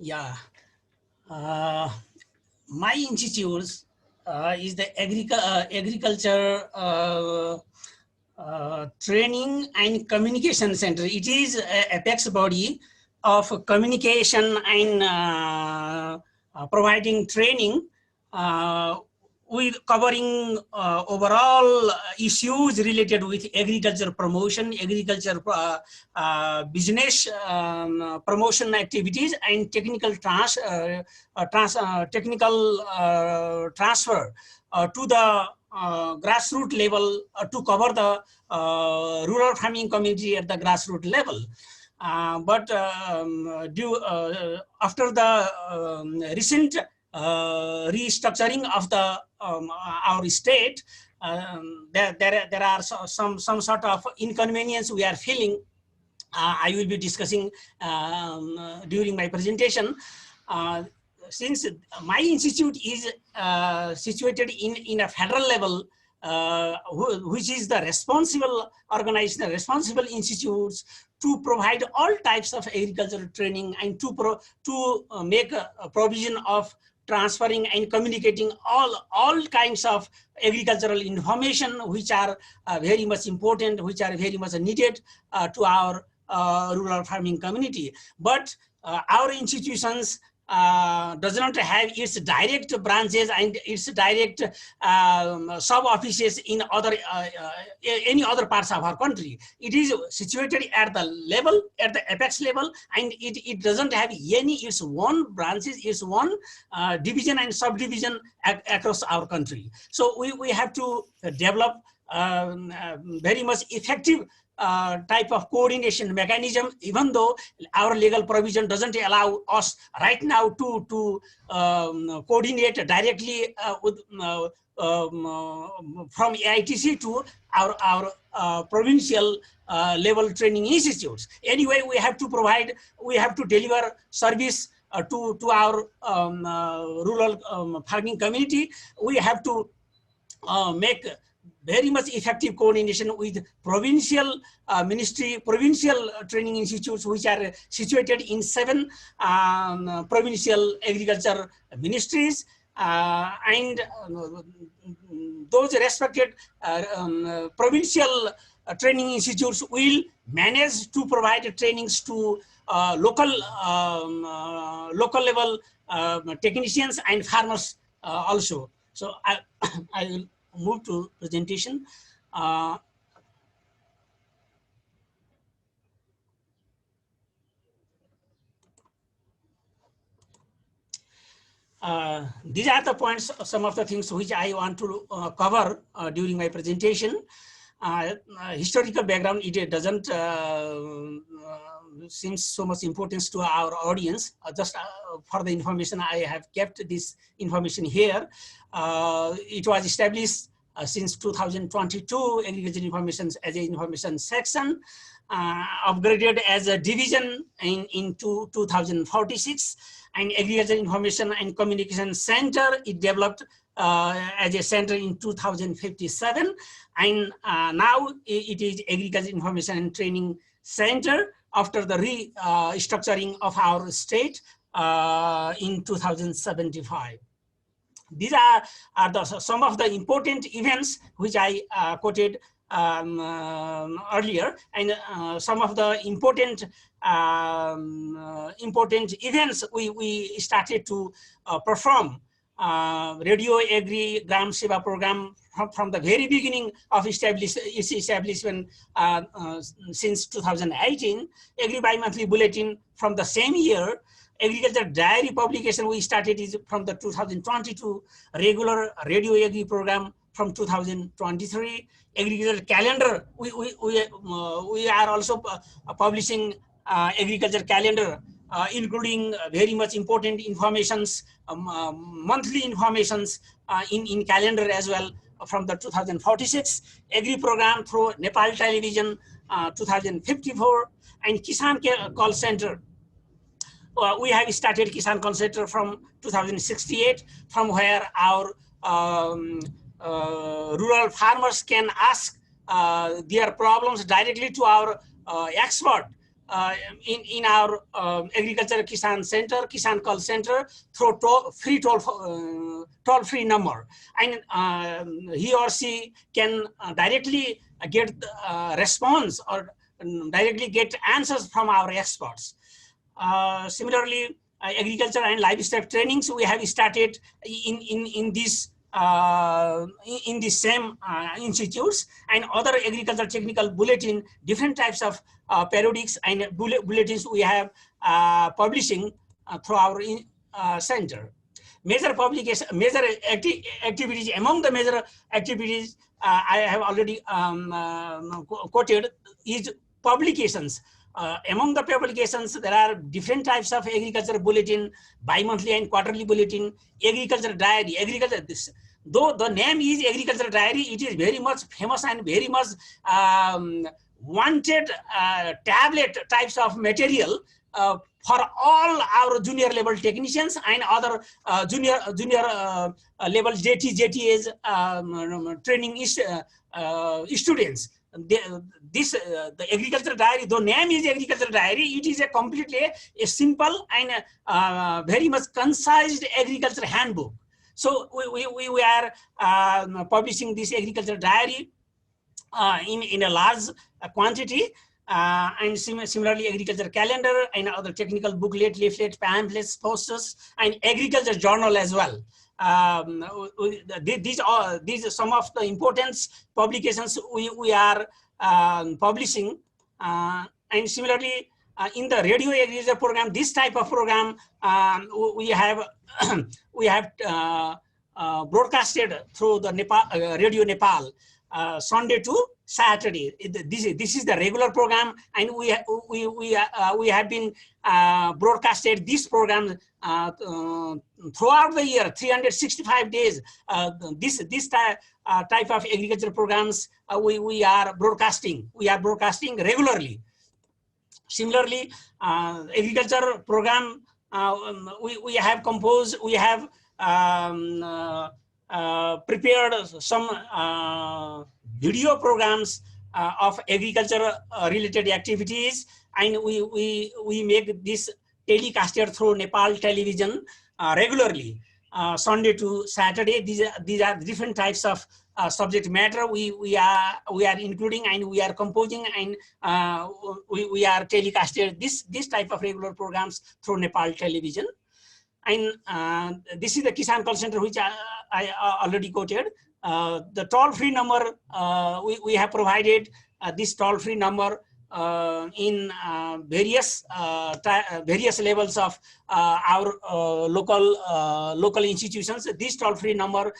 Yeah, my institute is the agriculture training and communication center. It is a apex body of communication and providing training with covering overall issues related with agriculture promotion, agriculture business promotion activities, and technical transfer to the grassroots level to cover the rural farming community at the grassroots level. After the recent restructuring of the our state, there are some sort of inconvenience we are feeling. I will be discussing during my presentation. Since my institute is situated in a federal level, which is the responsible organization, responsible institutes to provide all types of agricultural training and to make a provision of transferring and communicating all kinds of agricultural information, which are very much important, which are very much needed to our rural farming community. But our institutions does not have its direct branches and its direct sub offices in other any other parts of our country. It is situated at the level, at the apex level, and it doesn't have any its own branches, its own division and subdivision across our country. So we have to develop very much effective type of coordination mechanism, even though our legal provision doesn't allow us right now to coordinate directly with from AITC to our provincial level training institutes. Anyway, we have to deliver service to our rural farming community. We have to make very much effective coordination with provincial provincial training institutes, which are situated in 7 provincial agriculture ministries, and those respected provincial training institutes will manage to provide trainings to local level technicians and farmers also. So I will move to presentation. These are the points, some of the things which I want to cover during my presentation. Historical background, it doesn't seem so much importance to our audience. Just for the information, I have kept this information here. It was established since 2022, agriculture information as an information section, upgraded as a division in 2046, and agriculture information and communication center, it developed as a center in 2057, and now it is agriculture information and training center after the restructuring of our state in 2075. These are some of the important events which I quoted earlier, and some of the important important events we started to perform. Radio Agri Gram Seva program from the very beginning of its establishment since 2018. Agri bi-monthly bulletin from the same year. Agriculture diary publication we started is from the 2022. Regular Radio Agri program from 2023. Agriculture calendar, we are also publishing agriculture calendar, including very much important informations, monthly informations in calendar as well from the 2046. Agri program through Nepal television 2054, and Kisan call center. We have started Kisan call center from 2068, from where our rural farmers can ask their problems directly to our expert in our agriculture Kisan center, Kisan call center, through toll-free number, and he or she can directly get response or directly get answers from our experts. Similarly, agriculture and livestock trainings we have started in these same institutes, and other agriculture technical bulletin, different types of periodics and bulletins we have publishing through our center. Major publication, major activities, among the major activities I have already quoted is publications. Among the publications, there are different types of agriculture bulletin, bi-monthly and quarterly bulletin, agriculture diary, though the name is agriculture diary, it is very much famous and very much wanted tablet types of material for all our junior level technicians and other junior level JTAs training students. The agriculture diary, though name is agriculture diary, it is a completely a simple and very much concise agriculture handbook. So we are publishing this agriculture diary in a large quantity, and similarly agriculture calendar and other technical booklet, leaflet, pamphlets, posters, and agriculture journal as well. These are some of the important publications we are publishing, and similarly in the radio agriculture program, this type of program we have broadcasted through the Radio Nepal Sunday to Saturday. This is the regular program, and we have been broadcasted this program throughout the year, 365 days. This type of agriculture programs we are broadcasting. We are broadcasting regularly. Similarly, agriculture program we have composed. We have prepared some video programs of agriculture related activities, and we make this telecasted through Nepal television regularly, Sunday to Saturday. These are different types of subject matter we are including, and we are composing, and we are telecasted this type of regular programs through Nepal television. And this is the Kisan call center, which I already quoted. The toll-free number, we have provided this toll-free number in various levels of our local institutions. This toll-free number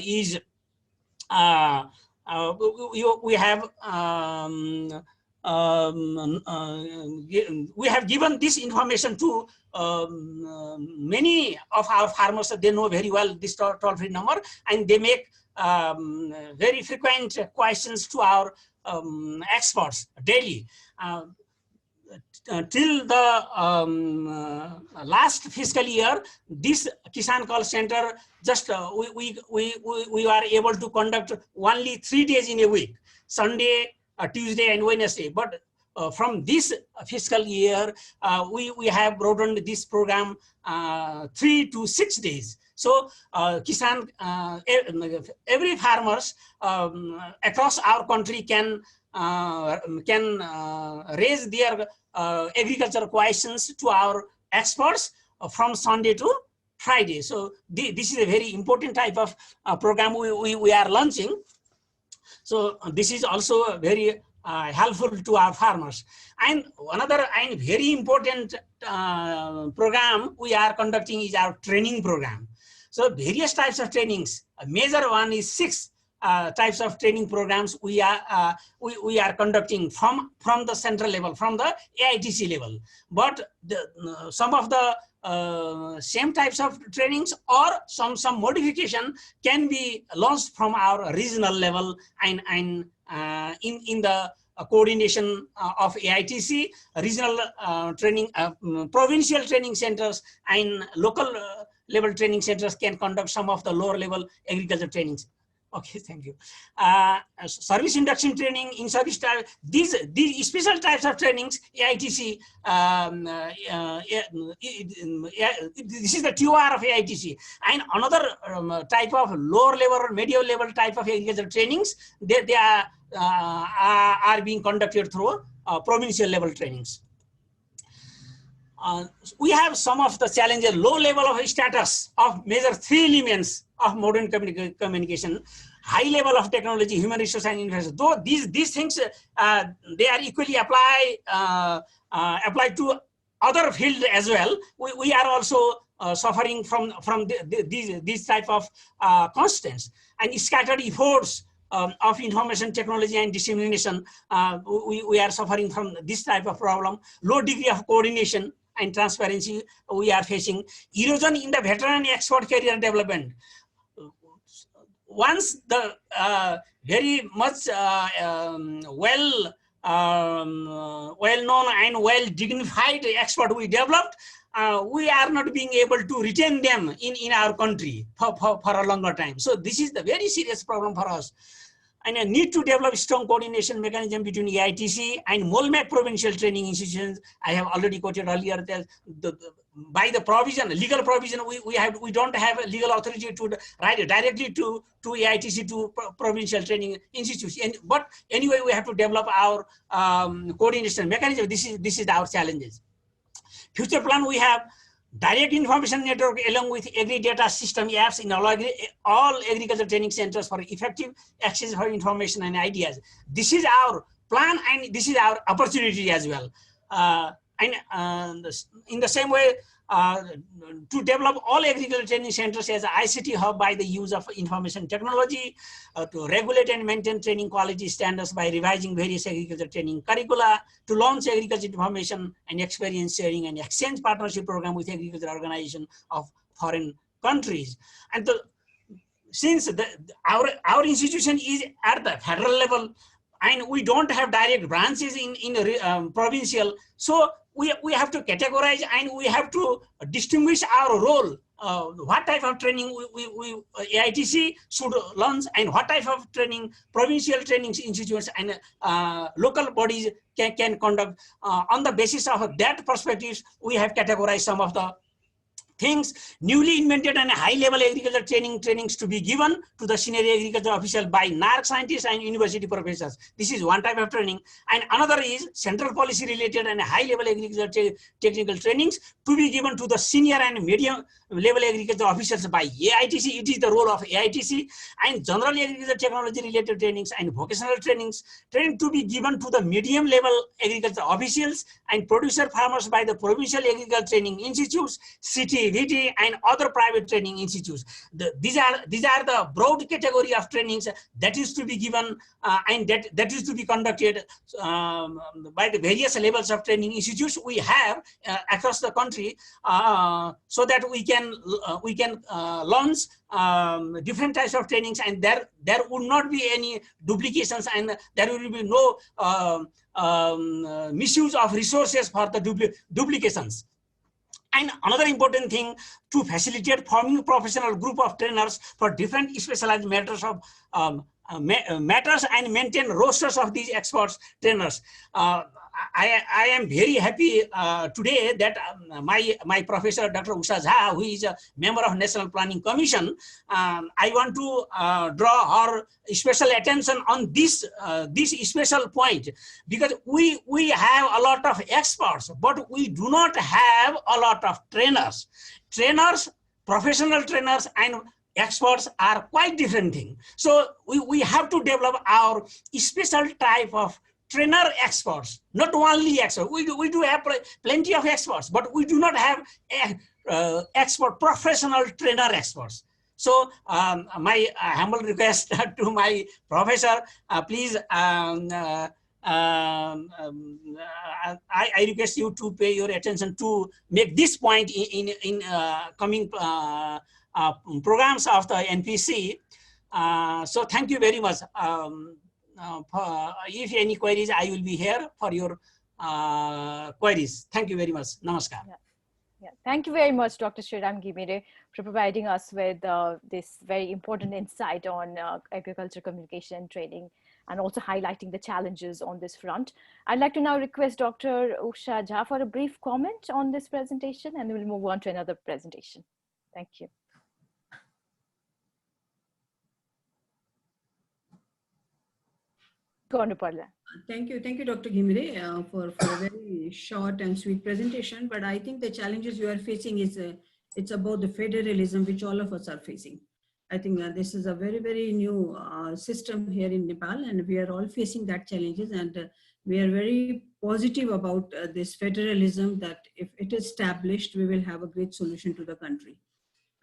is we have given this information to many of our farmers. They know very well this toll-free number, and they make very frequent questions to our experts daily. Till the last fiscal year, this Kisan call center just we are able to conduct only 3 days in a week, Sunday, Tuesday, and Wednesday. But from this fiscal year, we have broadened this program 3 to 6 days. So Kisan, every farmers across our country can raise their agricultural questions to our experts from Sunday to Friday. So this is a very important type of program we are launching. So this is also very helpful to our farmers. And another and very important program we are conducting is our training program. So various types of trainings. A major one is 6 types of training programs we are conducting from the central level, from the AITC level. But some of the same types of trainings or some modification can be launched from our regional level and in the coordination of AITC, regional training, provincial training centers and local level training centers can conduct some of the lower level agriculture trainings. Okay, thank you. Service induction training, in service type, these special types of trainings, AITC, this is the TOR of AITC. And another type of lower level or medium level type of agricultural trainings, they are being conducted through provincial level trainings. We have some of the challenges, low level of status of major 3 elements of modern communication, high level of technology, human resource and infrastructure. Though these things, they are equally applied to other fields as well. We are also suffering from these type of constants and scattered efforts of information technology and dissemination. We are suffering from this type of problem. Low degree of coordination and transparency we are facing. Erosion in the veteran expert career development. Once the very much well-known and well-dignified expert we developed, we are not being able to retain them in our country for a longer time. So this is the very serious problem for us. And a need to develop strong coordination mechanism between AITC and MOLMAC provincial training institutions. I have already quoted earlier that by the provision, legal provision, we don't have a legal authority to write directly to AITC to provincial training institutes. But anyway, we have to develop our coordination mechanism. This is our challenges. Future plan, we have direct information network along with agri data system apps in all agriculture training centers for effective access for information and ideas. This is our plan and this is our opportunity as well. In the same way, to develop all agriculture training centers as an ICT hub by the use of information technology, to regulate and maintain training quality standards by revising various agriculture training curricula, to launch agriculture information and experience sharing and exchange partnership program with agriculture organization of foreign countries. And since our institution is at the federal level and we don't have direct branches in provincial, so we have to categorize and we have to distinguish our role. What type of training AITC should launch and what type of training provincial training institutes and local bodies can conduct. On the basis of that perspective, we have categorized some of the things. Newly invented and high-level agriculture trainings to be given to the senior agriculture official by NARC scientists and university professors. This is one type of training. And another is central policy related and high-level agriculture technical trainings to be given to the senior and medium level agriculture officials by AITC. It is the role of AITC. And general agriculture technology related trainings and vocational trainings to be given to the medium level agriculture officials and producer farmers by the provincial agriculture training institutes, VT, and other private training institutes. These are the broad category of trainings that is to be given and that is to be conducted by the various levels of training institutes we have across the country, so that we can launch different types of trainings, and there would not be any duplications and there will be no misuse of resources for the duplications. And another important thing, to facilitate forming professional group of trainers for different specialized matters of matters and maintain rosters of these experts trainers. I am very happy today that my professor Dr. Usha Jha, who is a member of National Planning Commission, I want to draw her special attention on this special point, because we have a lot of experts, but we do not have a lot of trainers. Professional trainers and experts are quite different things. So we have to develop our special type of trainer experts, not only experts. We do have plenty of experts, but we do not have expert professional trainer experts. So my humble request to my professor, please, I request you to pay your attention to make this point in coming programs of the NPC. So thank you very much. If any queries, I will be here for your queries. Thank you very much. Namaskar. Yeah. Thank you very much, Dr. Sriram Gimire, for providing us with this very important insight on agriculture communication and training, and also highlighting the challenges on this front. I'd like to now request Dr. Usha Jha for a brief comment on this presentation, and we'll move on to another presentation. Thank you. Thank you, Dr. Gimire, for a very short and sweet presentation. But I think the challenges you are facing is it's about the federalism which all of us are facing. I think this is a very, very new system here in Nepal, and we are all facing that challenges. And we are very positive about this federalism, that if it is established, we will have a great solution to the country.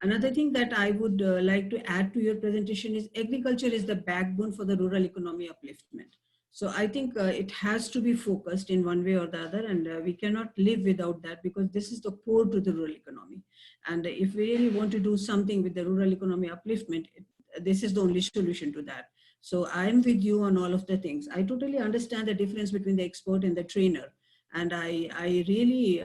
Another thing that I would like to add to your presentation is agriculture is the backbone for the rural economy upliftment. So I think it has to be focused in one way or the other, and we cannot live without that, because this is the core to the rural economy. And if we really want to do something with the rural economy upliftment, this is the only solution to that. So I'm with you on all of the things. I totally understand the difference between the expert and the trainer. And I really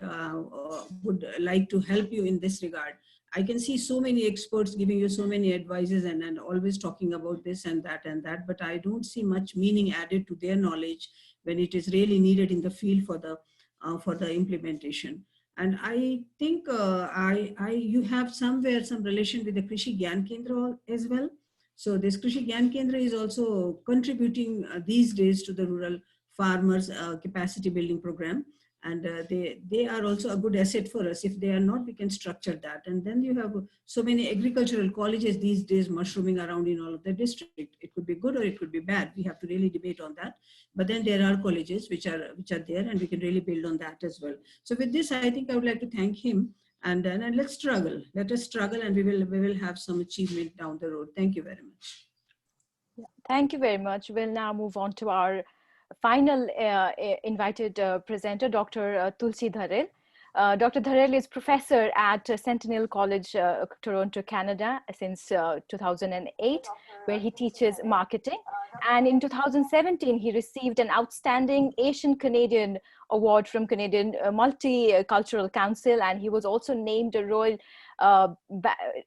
would like to help you in this regard. I can see so many experts giving you so many advices and always talking about this and that, but I don't see much meaning added to their knowledge when it is really needed in the field for the implementation. And I think you have somewhere some relation with the Krishi Gyan Kendra as well. So this Krishi Gyan Kendra is also contributing these days to the rural farmers capacity building program. And they are also a good asset for us. If they are not, we can structure that. And then you have so many agricultural colleges these days mushrooming around in all of the district. It could be good or it could be bad. We have to really debate on that. But then there are colleges which are there, and we can really build on that as well. So with this, I think I would like to thank him. And let's struggle. Let us struggle, and we will have some achievement down the road. Thank you very much. Yeah, thank you very much. We'll now move on to our final invited presenter, Dr. Tulsi Dharel. Dr. Dharel is professor at Sentinel College, Toronto, Canada since 2008, where he teaches marketing. And in 2017, he received an outstanding Asian Canadian award from Canadian Multicultural Council, and he was also named a Royal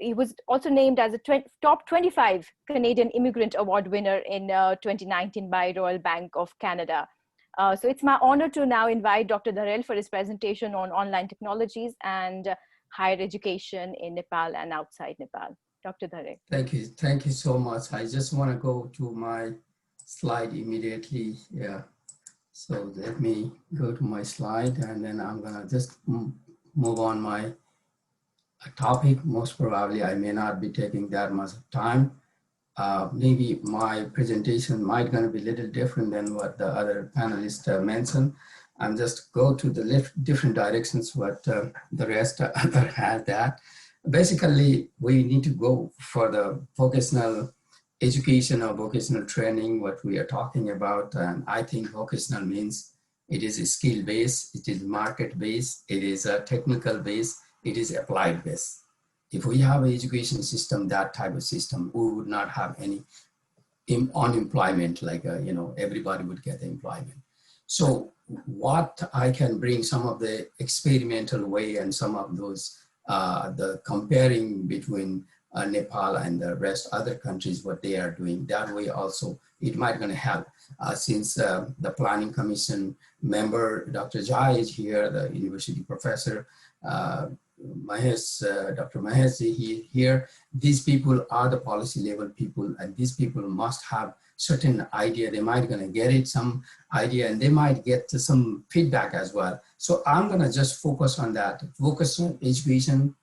he was also named as a top 25 Canadian Immigrant Award winner in 2019 by Royal Bank of Canada. So it's my honor to now invite Dr. Dharel for his presentation on online technologies and higher education in Nepal and outside Nepal. Dr. Dharel. Thank you so much. I just want to go to my slide immediately. Yeah. So let me go to my slide, and then I'm gonna just move on my topic. Most probably I may not be taking that much time. Maybe my presentation might gonna be a little different than what the other panelists mentioned. I'm just go to the different directions what the rest other has that. Basically, we need to go for the vocational education or vocational training, what we are talking about. And I think vocational means it is a skill base, it is market base, it is a technical base, it is applied base. If we have an education system, that type of system, we would not have any unemployment, like, everybody would get employment. So what I can bring some of the experimental way and some of those, the comparing between Nepal and the rest other countries, what they are doing. That way also, it might gonna help. Since the Planning Commission member, Dr. Jai is here, the university professor, Dr. Mahesh, he here. These people are the policy level people, and these people must have certain idea. They might gonna get it, some idea, and they might get some feedback as well. So I'm gonna just focus on that. Vocational education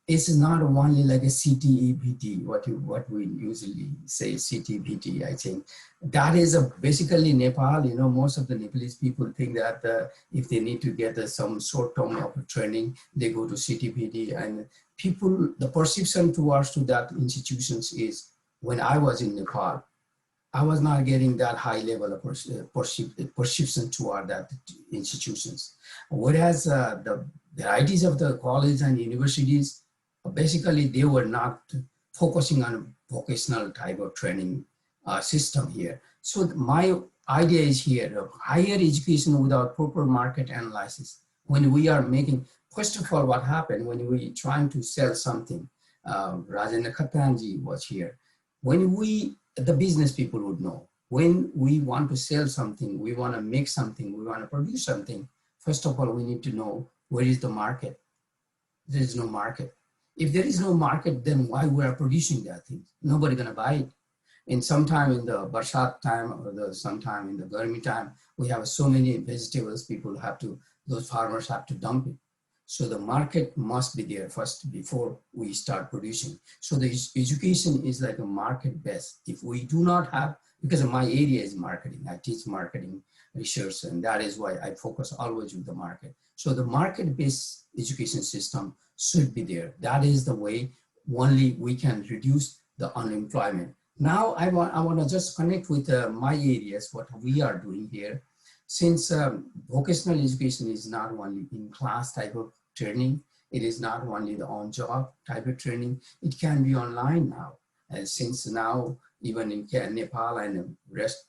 is not only like a CTE-PT, what we usually say CTE-PT, I think. That is basically Nepal, most of the Nepalese people think that if they need to get some short-term of training, they go to CTE-PT, and people, the perception towards to that institutions is, when I was in Nepal, I was not getting that high level of perception toward that institutions. Whereas the varieties of the college and universities, basically they were not focusing on vocational type of training system here. So my idea is here, higher education without proper market analysis. When we are making, first of all, what happened when we trying to sell something, Rajendra Khattanji was here. When the business people would know, when we want to sell something, we want to make something, we want to produce something, first of all, we need to know where is the market. There is no market. If there is no market, then why we are producing that thing? Nobody gonna buy it. And sometime in the Barsat time or sometime in the Garmi time, we have so many vegetables, those farmers have to dump it. So the market must be there first before we start producing. So the education is like a market based. If we do not have, because my area is marketing, I teach marketing research, and that is why I focus always with the market. So the market-based education system should be there. That is the way only we can reduce the unemployment. Now I want to just connect with my areas, what we are doing here. Since vocational education is not only in class type of training, it is not only the on-job type of training, it can be online now. And since now, even in Nepal and the rest,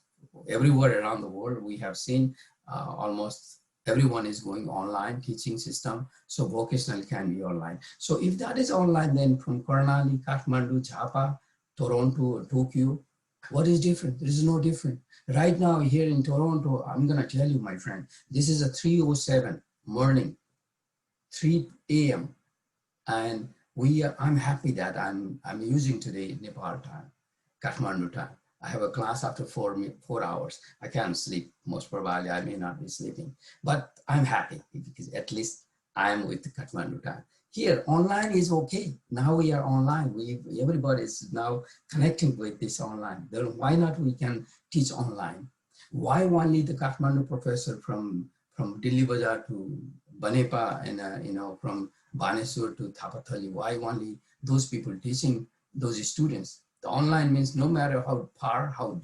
everywhere around the world, we have seen almost everyone is going online teaching system, so vocational can be online. So if that is online, then from Karnali, Kathmandu, Jhapa, Toronto, Tokyo, what is different? There is no different. Right now here in Toronto, I'm gonna tell you, my friend, this is a 3:07 morning, 3 a.m. And I'm happy that I'm using today Nepal time, Kathmandu time. I have a class after 4 hours. I can't sleep. Most probably I may not be sleeping, but I'm happy because at least I'm with the Kathmandu time. Here, online is okay. Now we are online. Everybody is now connecting with this online. Then why not we can teach online? Why only the Kathmandu professor from Delhi Bazaar to Banepa and from Banesur to Thapathali? Why only those people teaching those students? The online means no matter how far, how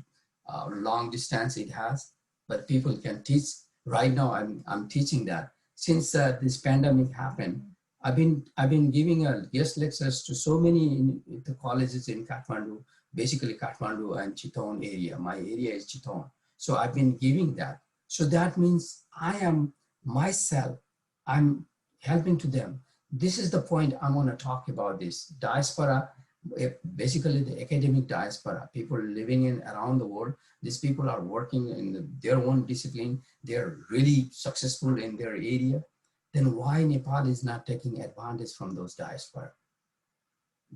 long distance it has, but people can teach. Right now, I'm teaching that. Since this pandemic happened, I've been giving guest lectures to so many in the colleges in Kathmandu, basically Kathmandu and Chittagong area. My area is Chittagong. So I've been giving that. So that means I am myself, I'm helping to them. This is the point I want to talk about this. Diaspora, basically the academic diaspora, people living in around the world. These people are working in their own discipline. They're really successful in their area. Then why Nepal is not taking advantage from those diaspora?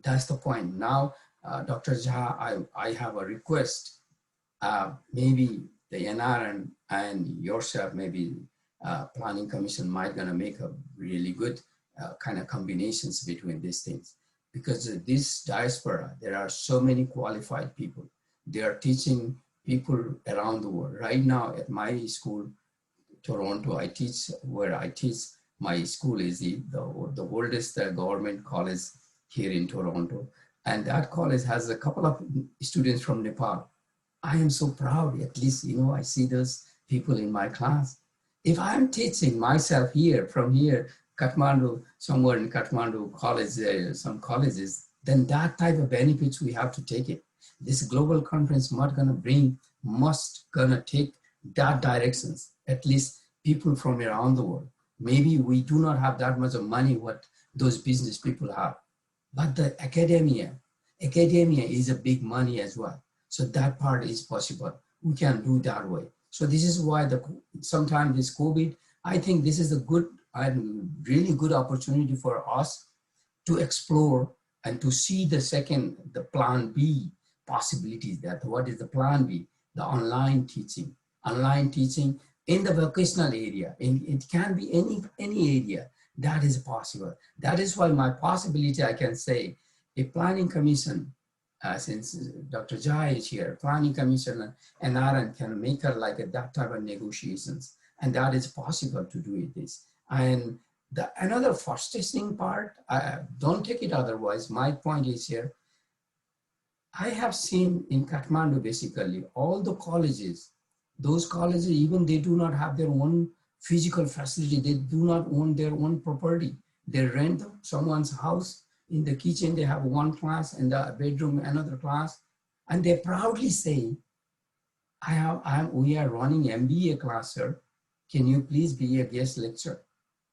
That's the point. Now, Dr. Jha, I have a request. Maybe the NRN and yourself, maybe Planning Commission might gonna make a really good kind of combinations between these things. Because this diaspora, there are so many qualified people. They are teaching people around the world. Right now at my school, Toronto, where I teach, my school is the oldest government college here in Toronto. And that college has a couple of students from Nepal. I am so proud, at least, I see those people in my class. If I'm teaching myself here, from here, Kathmandu, somewhere in Kathmandu college, some colleges, then that type of benefits we have to take it. This global conference must gonna take that directions, at least people from around the world. Maybe we do not have that much of money what those business people have, but the academia, academia is a big money as well. So that part is possible. We can do that way. So this is why sometimes this COVID, I think this is a good and really good opportunity for us to explore and to see the plan B possibilities. That what is the plan B? The online teaching. Online teaching in the vocational area. It can be any area that is possible. That is why my possibility, I can say, a planning commission, since Dr. Jai is here, planning commission and NRN can make her like that type of negotiations. And that is possible to do this. And another frustrating part, don't take it otherwise, my point is here, I have seen in Kathmandu basically, all the colleges, those colleges, even they do not have their own physical facility, they do not own their own property. They rent someone's house. In the kitchen, they have one class, in the bedroom, another class. And they proudly say, we are running MBA class, sir. Can you please be a guest lecturer?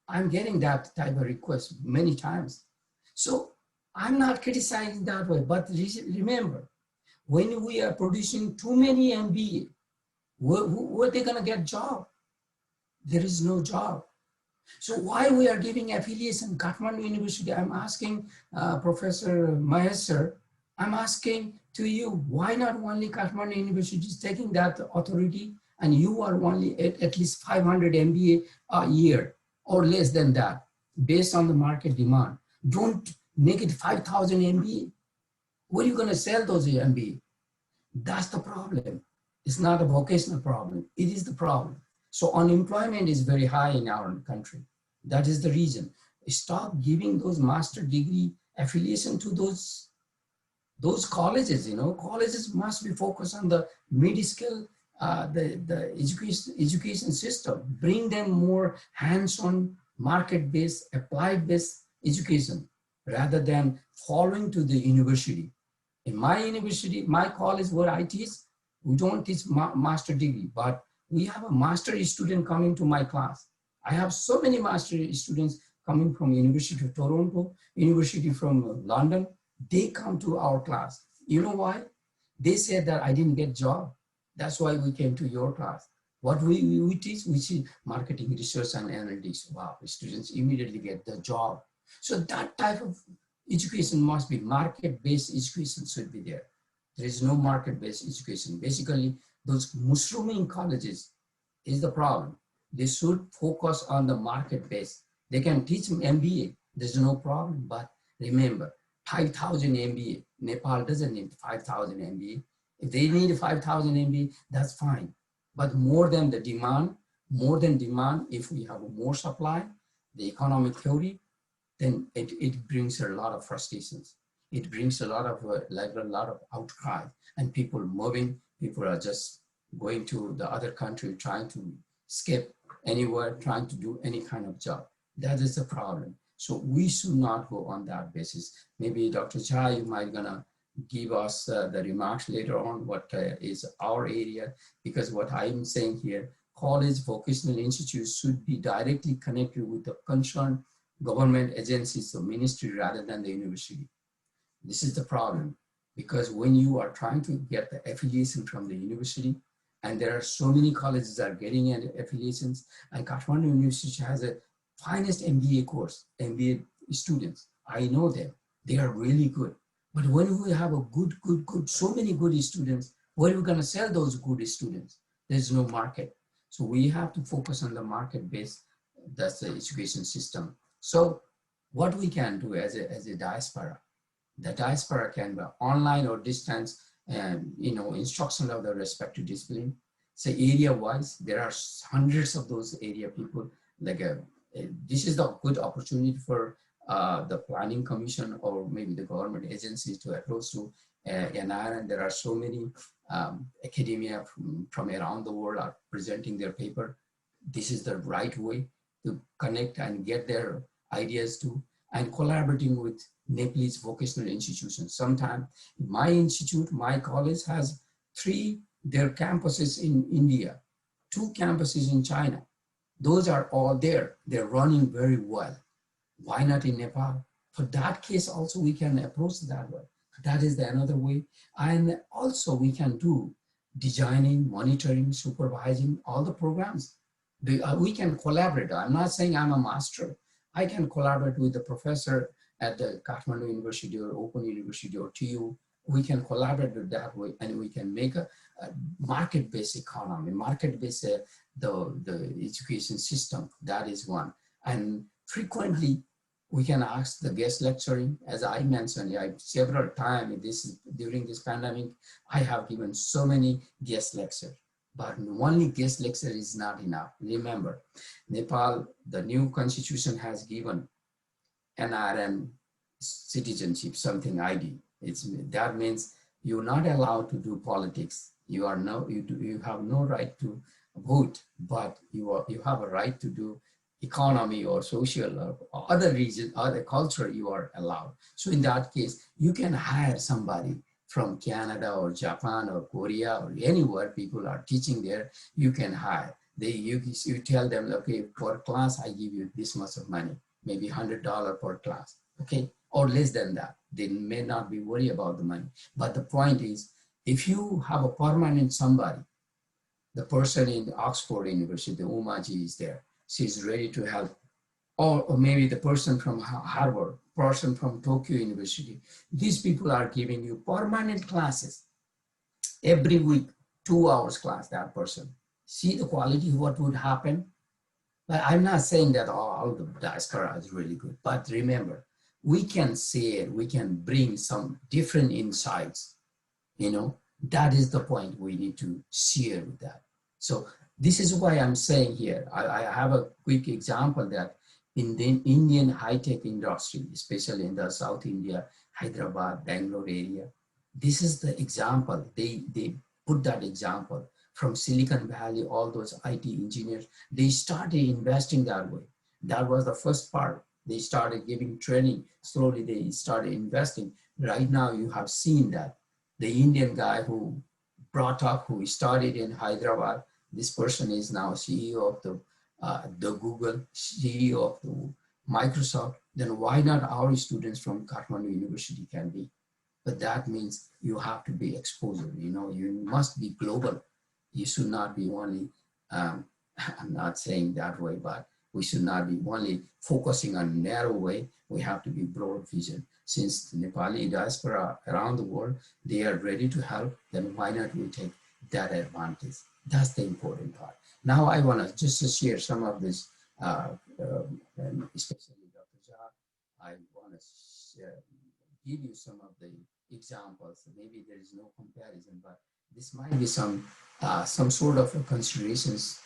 I'm getting that type of request many times. So I'm not criticizing that way, but remember, when we are producing too many MBA, where are they gonna get job? There is no job. So why we are giving affiliation, Kathmandu University, I'm asking Professor Mahesh sir, I'm asking to you, why not only Kathmandu University is taking that authority and you are only at least 500 MBA a year or less than that, based on the market demand. Don't make it 5,000 MBA. Where are you gonna sell those MBA? That's the problem. It's not a vocational problem, it is the problem. So unemployment is very high in our country. That is the reason. Stop giving those master degree affiliation to those colleges. Colleges must be focused on the mid-skill, the education system. Bring them more hands-on, market-based, applied-based education rather than following to the university. In my university, my college where I teach, we don't teach master degree, but we have a master student coming to my class. I have so many master students coming from University of Toronto, University from London. They come to our class. You know why? They said that I didn't get job. That's why we came to your class. What we teach, we see marketing, research, and analytics. Wow, students immediately get the job. So that type of education must be market-based education should be there. There is no market-based education. Basically, those mushrooming colleges is the problem. They should focus on the market base. They can teach them MBA, there's no problem, but remember, 5,000 MBA, Nepal doesn't need 5,000 MBA. If they need 5,000 MBA, that's fine. But more than demand, if we have more supply, the economic theory, then it brings a lot of frustrations. It brings a lot of outcry and people moving. People are just going to the other country, trying to escape anywhere, trying to do any kind of job. That is the problem. So we should not go on that basis. Maybe Dr. Jha, you might gonna give us the remarks later on what is our area, because what I'm saying here, college vocational institutes should be directly connected with the concerned government agencies, so ministry rather than the university. This is the problem, because when you are trying to get the affiliation from the university, and there are so many colleges that are getting affiliations, and Kathmandu University has a finest MBA course, MBA students. I know them, they are really good. But when we have a good, so many good students, where are we gonna sell those good students? There's no market. So we have to focus on the market base, that's the education system. So what we can do as a diaspora, the diaspora can be online or distance, and instruction of the respective discipline. So area-wise, there are hundreds of those area people. This is the good opportunity for the planning commission or maybe the government agencies to approach to NRN. There are so many academia from around the world are presenting their paper. This is the right way to connect and get their ideas to, and collaborating with Nepalese vocational institutions. Sometimes my institute, my college has 3 their campuses in India, 2 campuses in China. Those are all there. They're running very well. Why not in Nepal? For that case also, we can approach that way. That is the another way. And also we can do designing, monitoring, supervising all the programs. We can collaborate. I'm not saying I'm a master. I can collaborate with the professor at the Kathmandu University or Open University or TU. We can collaborate that way, and we can make a market-based economy, market-based the education system. That is one. And frequently we can ask the guest lecturing. As I mentioned, several times during this pandemic, I have given so many guest lectures, but only guest lecture is not enough. Remember, Nepal, the new constitution has given NRN citizenship, something ID. That means you're not allowed to do politics. You have no right to vote, but you have a right to do economy or social or other region, other culture you are allowed. So in that case, you can hire somebody from Canada or Japan or Korea or anywhere people are teaching there. You can hire. You tell them, okay, for class I give you this much of money, maybe $100 per class, okay, or less than that. They may not be worried about the money. But the point is, if you have a permanent somebody, the person in Oxford University, Umaji is there, she's ready to help. Or maybe the person from Harvard, person from Tokyo University. These people are giving you permanent classes every week, 2 hours class, that person. See the quality, what would happen? But I'm not saying that all the diaspora is really good, but remember, we can say it, we can bring some different insights, that is the point we need to share with that. So this is why I'm saying here, I have a quick example that in the Indian high-tech industry, especially in the South India, Hyderabad, Bangalore area, this is the example. They put that example from Silicon Valley, all those IT engineers, they started investing that way. That was the first part. They started giving training. Slowly they started investing. Right now you have seen that. The Indian guy who who started in Hyderabad, this person is now CEO of the Google, CEO of the Microsoft. Then why not our students from Kathmandu University can be? But that means you have to be exposure, you must be global. You should not be only, I'm not saying that way, but we should not be only focusing on narrow way. We have to be broad vision. Since the Nepali diaspora around the world, they are ready to help, then why not we take that advantage? That's the important part. Now I want to just share some of this, especially Dr. Jha, I want to give you some of the examples. Maybe there is no comparison, but this might be some sort of considerations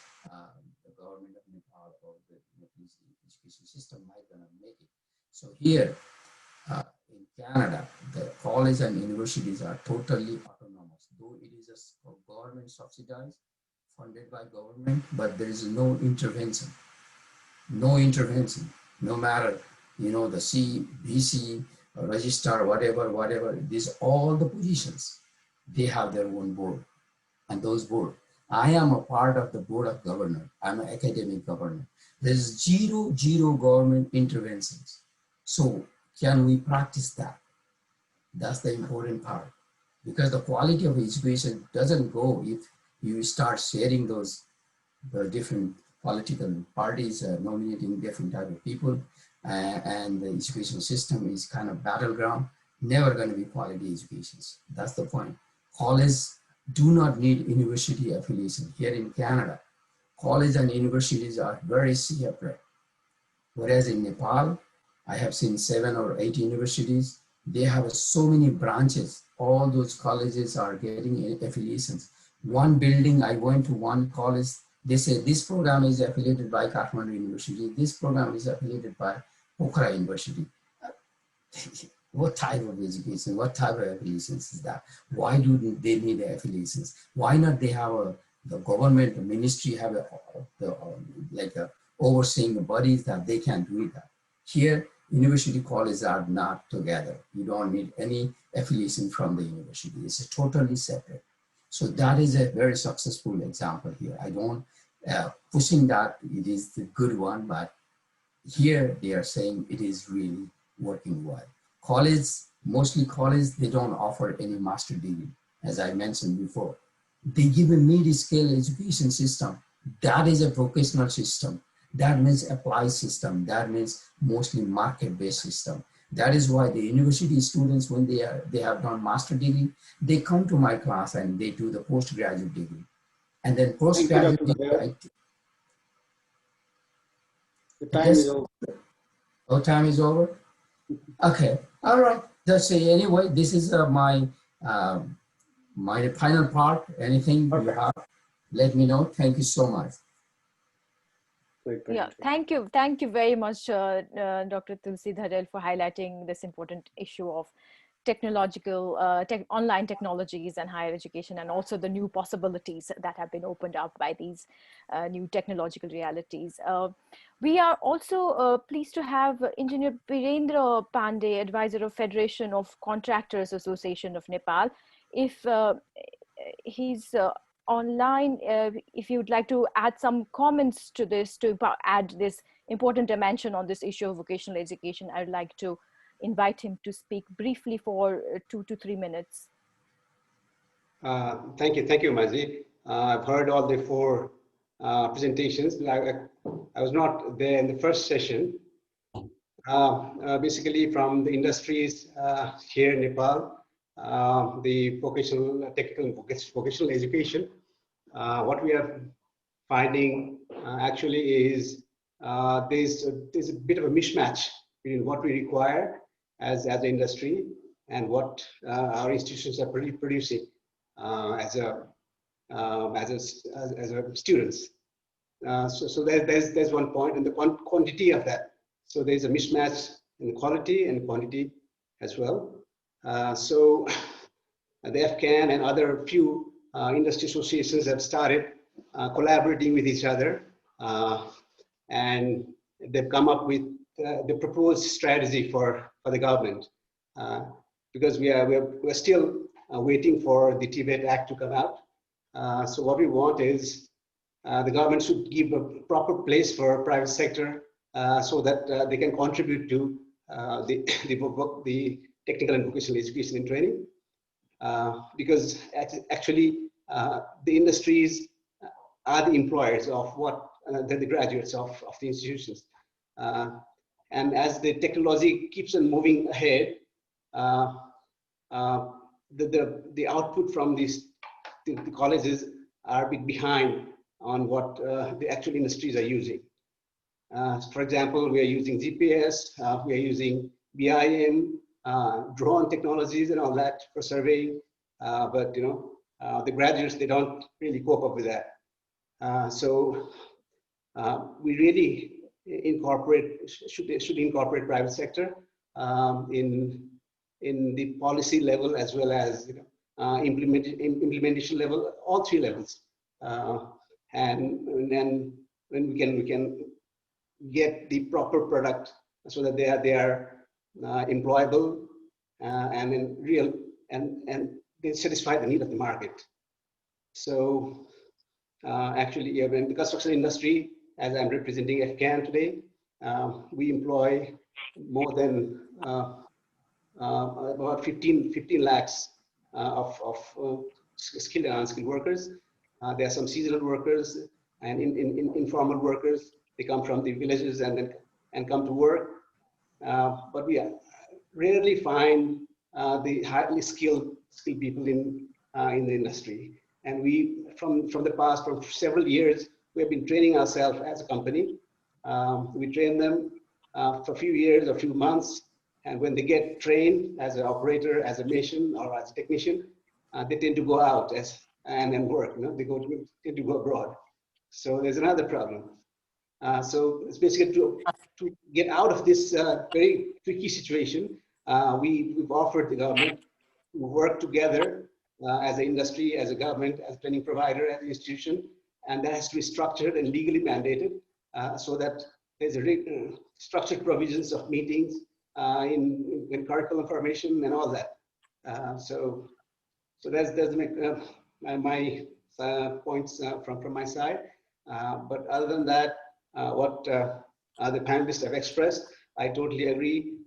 the government of Nepal or the Nepalese education system might gonna make it. So here in Canada, the college and universities are totally autonomous, though it is a government subsidized, funded by government, but there is no intervention, no matter, the C, BC, registrar, whatever, these all the positions, they have their own board. And those board, I am a part of the board of governor. I'm an academic governor. There's zero government interventions. So can we practice that? That's the important part. Because the quality of education doesn't go if you start sharing the different political parties nominating different type of people, and the education system is kind of battleground, never going to be quality educations. That's the point. Colleges do not need university affiliation. Here in Canada, college and universities are very separate. Whereas in Nepal, I have seen 7 or 8 universities. They have so many branches. All those colleges are getting affiliations. One building, I went to one college, they say this program is affiliated by Kathmandu University. This program is affiliated by Pokhara University. What type of education, what type of affiliations is that? Why do they need affiliations? Why not they have the government, the ministry have like overseeing bodies that they can do that? Here, university colleges are not together. You don't need any affiliation from the university. It's totally separate. So that is a very successful example here. I don't pushing that it is the good one, but here they are saying it is really working well. College Mostly colleges, they don't offer any master degree, as I mentioned before. They give a mid-scale education system. That is a vocational system. That means applied system. That means mostly market-based system. That is why the university students, when they have done master degree, they come to my class and they do the postgraduate degree. And then postgraduate Thank you, Dr. degree, the time is over. Oh, time is over? Okay, all right. Just say anyway, this is my final part. Anything you have, let me know. Thank you so much. Yeah, thank you very much, Dr. Tulsi Dharel, for highlighting this important issue of technological, online technologies and higher education, and also the new possibilities that have been opened up by these new technological realities. We are also pleased to have Engineer Birendra Pandey, advisor of Federation of Contractors Association of Nepal. If he's online, if you'd like to add some comments to this, to add this important dimension on this issue of vocational education, I'd like to invite him to speak briefly for 2 to 3 minutes. Thank you, Mazi. I've heard all the 4 presentations. I was not there in the first session. Basically, from the industries here in Nepal, the vocational, technical and vocational education, what we are finding actually is there's a bit of a mismatch between what we require as an industry and what our institutions are producing as a students. So there's one point, and the quantity of that. So there's a mismatch in quality and quantity as well. So the FCAN and other few industry associations have started collaborating with each other, and they've come up with the proposed strategy for the government, because we're still waiting for the Tibet Act to come out. So what we want is the government should give a proper place for private sector so that they can contribute to the technical and vocational education and training. Because actually the industries are the employers of what the graduates of the institutions. And as the technology keeps on moving ahead, the output from the colleges are a bit behind on what the actual industries are using. For example, we are using GPS, we are using BIM, drone technologies and all that for surveying, but the graduates, they don't really cope up with that. So we really should incorporate private sector in the policy level as well as implementation level, all 3 levels, and then when we can get the proper product so that they are employable and in real and they satisfy the need of the market. So actually, in the construction industry, as I'm representing FCAN today, we employ more than about 15 lakhs of skilled and unskilled workers. There are some seasonal workers and informal workers. They come from the villages and come to work, but we rarely find the highly skilled people in the industry. And we, from the past, for several years, we have been training ourselves as a company. We train them for a few years, a few months, and when they get trained as an operator, as a mason, or as a technician, they tend to go out and work. They tend to go abroad. So there's another problem. So it's basically to get out of this very tricky situation. We've offered the government to work together as an industry, as a government, as a training provider, as an institution, and that has to be structured and legally mandated so that there's a structured provisions of meetings in curriculum formation and all that. So that's my points from my side. But other than that, what the panelists have expressed, I totally agree.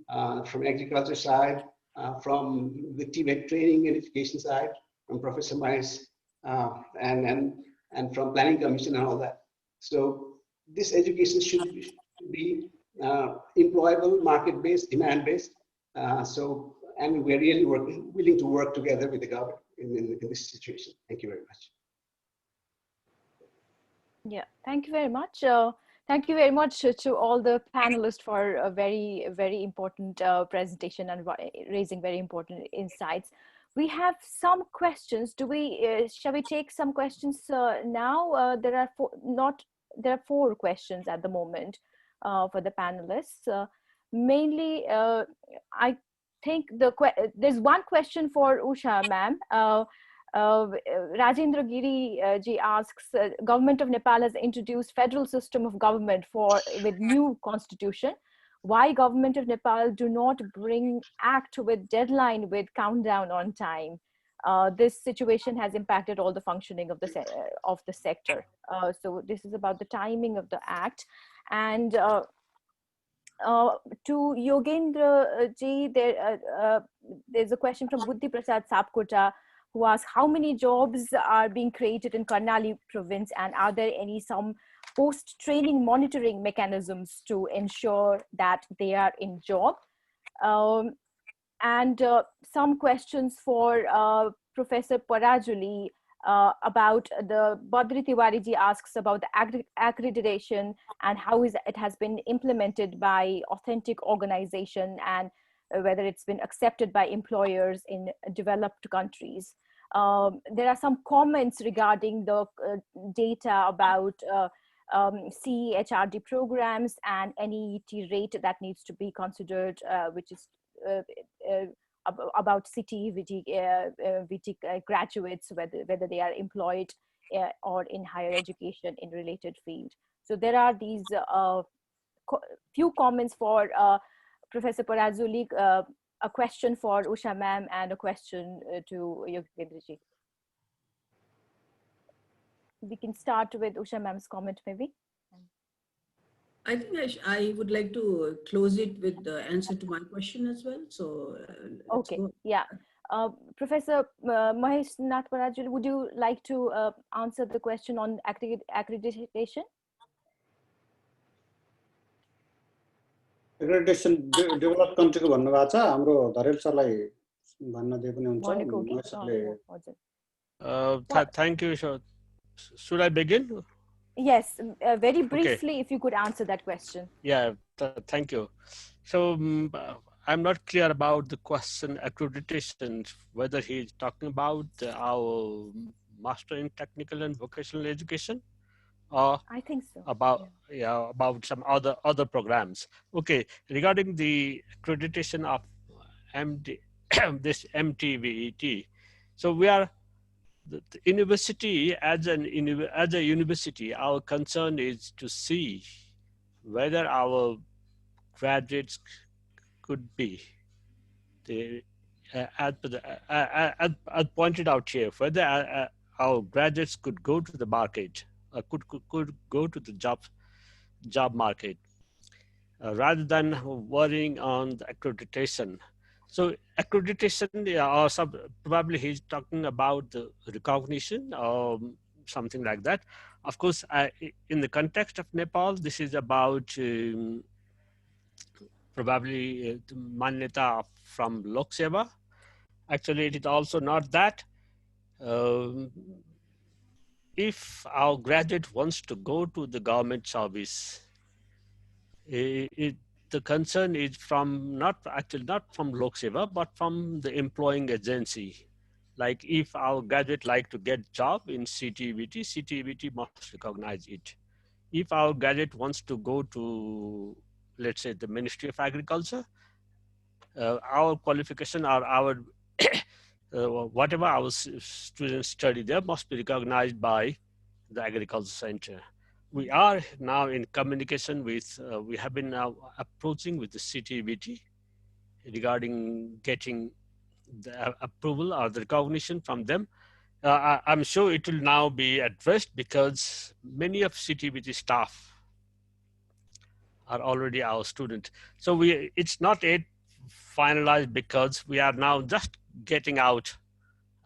From agriculture side, from the TVET training and education side, from Professor Myers, and from Planning Commission and all that. So this education should be employable, market-based, demand-based. And we're really willing to work together with the government in this situation. Thank you very much. Yeah, thank you very much. Thank you very much to all the panelists for a very, very important presentation and raising very important insights. We have some questions. Shall we take some questions now? There are four questions at the moment for the panelists. Mainly, I think there's one question for Usha, ma'am. Rajendra Giri ji asks, Government of Nepal has introduced federal system of government with new constitution. Why Government of Nepal do not bring act with deadline with countdown on time? This situation has impacted all the functioning of the sector. So this is about the timing of the act. And to Yogendra ji, there's a question from Buddhi Prasad Sapkota, who asks how many jobs are being created in Karnali province, and are there some post-training monitoring mechanisms to ensure that they are in job? And some questions for Professor Parajuli about the Badri Tiwari ji asks about the accreditation and how it has been implemented by authentic organization, and whether it's been accepted by employers in developed countries. There are some comments regarding the data about CHRD programs and NEET rate that needs to be considered, which is about VT graduates, whether they are employed or in higher education in related field. So there are these few comments for Professor Parazuli, a question for Usha ma'am, and a question to Yogendra ji. We can start with Usha ma'am's comment maybe. I think I would like to close it with the answer to my question as well. So okay, yeah. Professor Mahesh Nath Parajuli, would you like to answer the question on accreditation? Accreditation developed country को भन्नु भएको छ हाम्रो धरेल सरलाई भन्न दिए पनि हुन्छ Thank you. Should I begin? Yes, very briefly, okay. If you could answer that question. Yeah, thank you. So I'm not clear about the question accreditation, whether he's talking about our Master in Technical and Vocational Education, or I think so. About some other programs. Okay, regarding the accreditation of this MTVET, so we are the university as a university. Our concern is to see whether our graduates could be as pointed out here, whether our graduates could go to the market, could go to the job market, rather than worrying on the accreditation. So accreditation, or probably he's talking about the recognition or something like that. Of course, in the context of Nepal, this is about probably Manyata from Lok Seva. Actually, it is also not that. If our graduate wants to go to the government service, the concern is not from Lok Seva, but from the employing agency. Like if our graduate like to get job in CTVT, CTVT must recognize it. If our graduate wants to go to, let's say, the Ministry of Agriculture, our qualification or our whatever our students study there must be recognized by the Agriculture Center. We are now in communication with, we have been now approaching with the CTVT regarding getting the approval or the recognition from them. I'm sure it will now be addressed because many of CTVT staff are already our students. So it's not yet finalized because we are now just getting out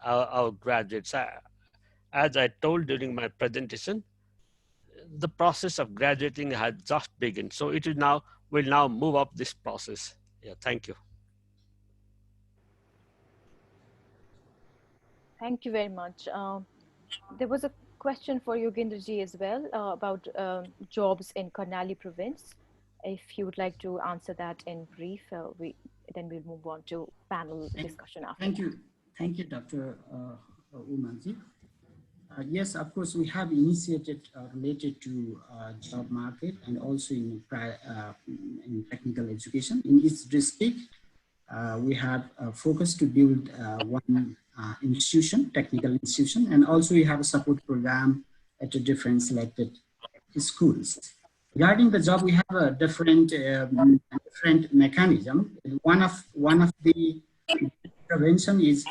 our graduates. As I told during my presentation, the process of graduating has just begun. So it is now, we'll now move up this process. Yeah, thank you. Thank you very much. There was a question for Yogendraji as well about jobs in Karnali province. If you would like to answer that in brief, then we'll move on to panel discussion after. Thank you, Dr. Umanji. Yes, of course, we have initiated related to job market and also in technical education. In each district, we have focused to build one institution, technical institution, and also we have a support program at the different selected schools. Regarding the job, we have a different mechanism. One of the intervention is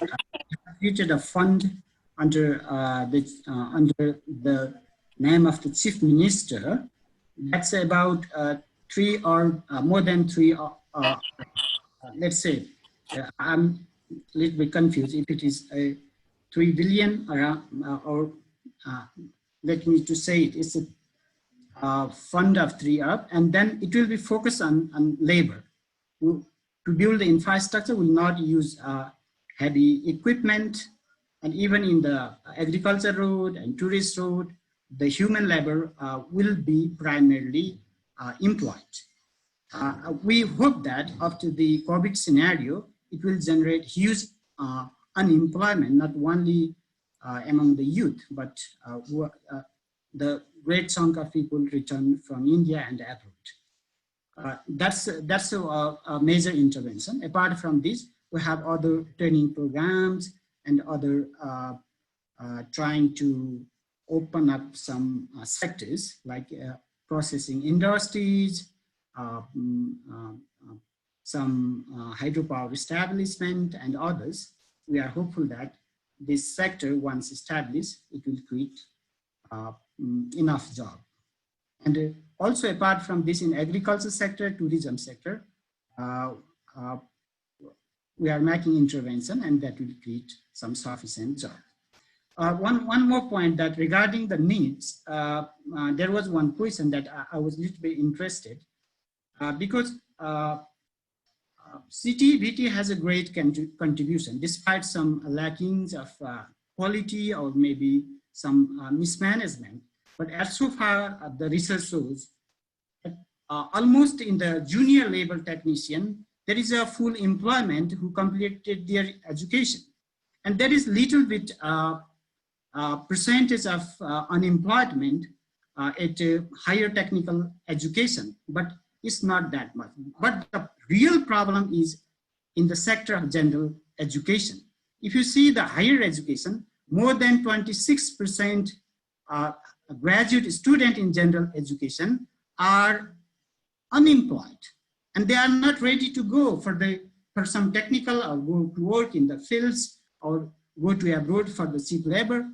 created a fund under the name of the chief minister. That's about three or more than three. Let's say I'm a little bit confused if it is a 3 billion around or let me to say it's a fund of 3 up, and then it will be focused on labor. To build the infrastructure, will not use heavy equipment, and even in the agriculture road and tourist road, the human labor will be primarily employed. We hope that after the COVID scenario, it will generate huge unemployment, not only among the youth, but the great chunk of people return from India and abroad. That's a major intervention. Apart from this, we have other training programs and other trying to open up some sectors like processing industries, some hydropower establishment and others. We are hopeful that this sector, once established, it will create enough job. And also apart from this, in agriculture sector, tourism sector, we are making intervention, and that will create some sufficient job. One more point that regarding the needs, there was one question that I was a little bit interested because CTBT has a great contribution despite some lackings of quality or maybe some mismanagement. But as so far, the research shows that almost in the junior level technician, there is a full employment who completed their education. And there is little bit percentage of unemployment at higher technical education, but it's not that much. But the real problem is in the sector of general education. If you see the higher education, more than 26% graduate student in general education are unemployed, and they are not ready to go for some technical or go to work in the fields or go to abroad for the cheap labor.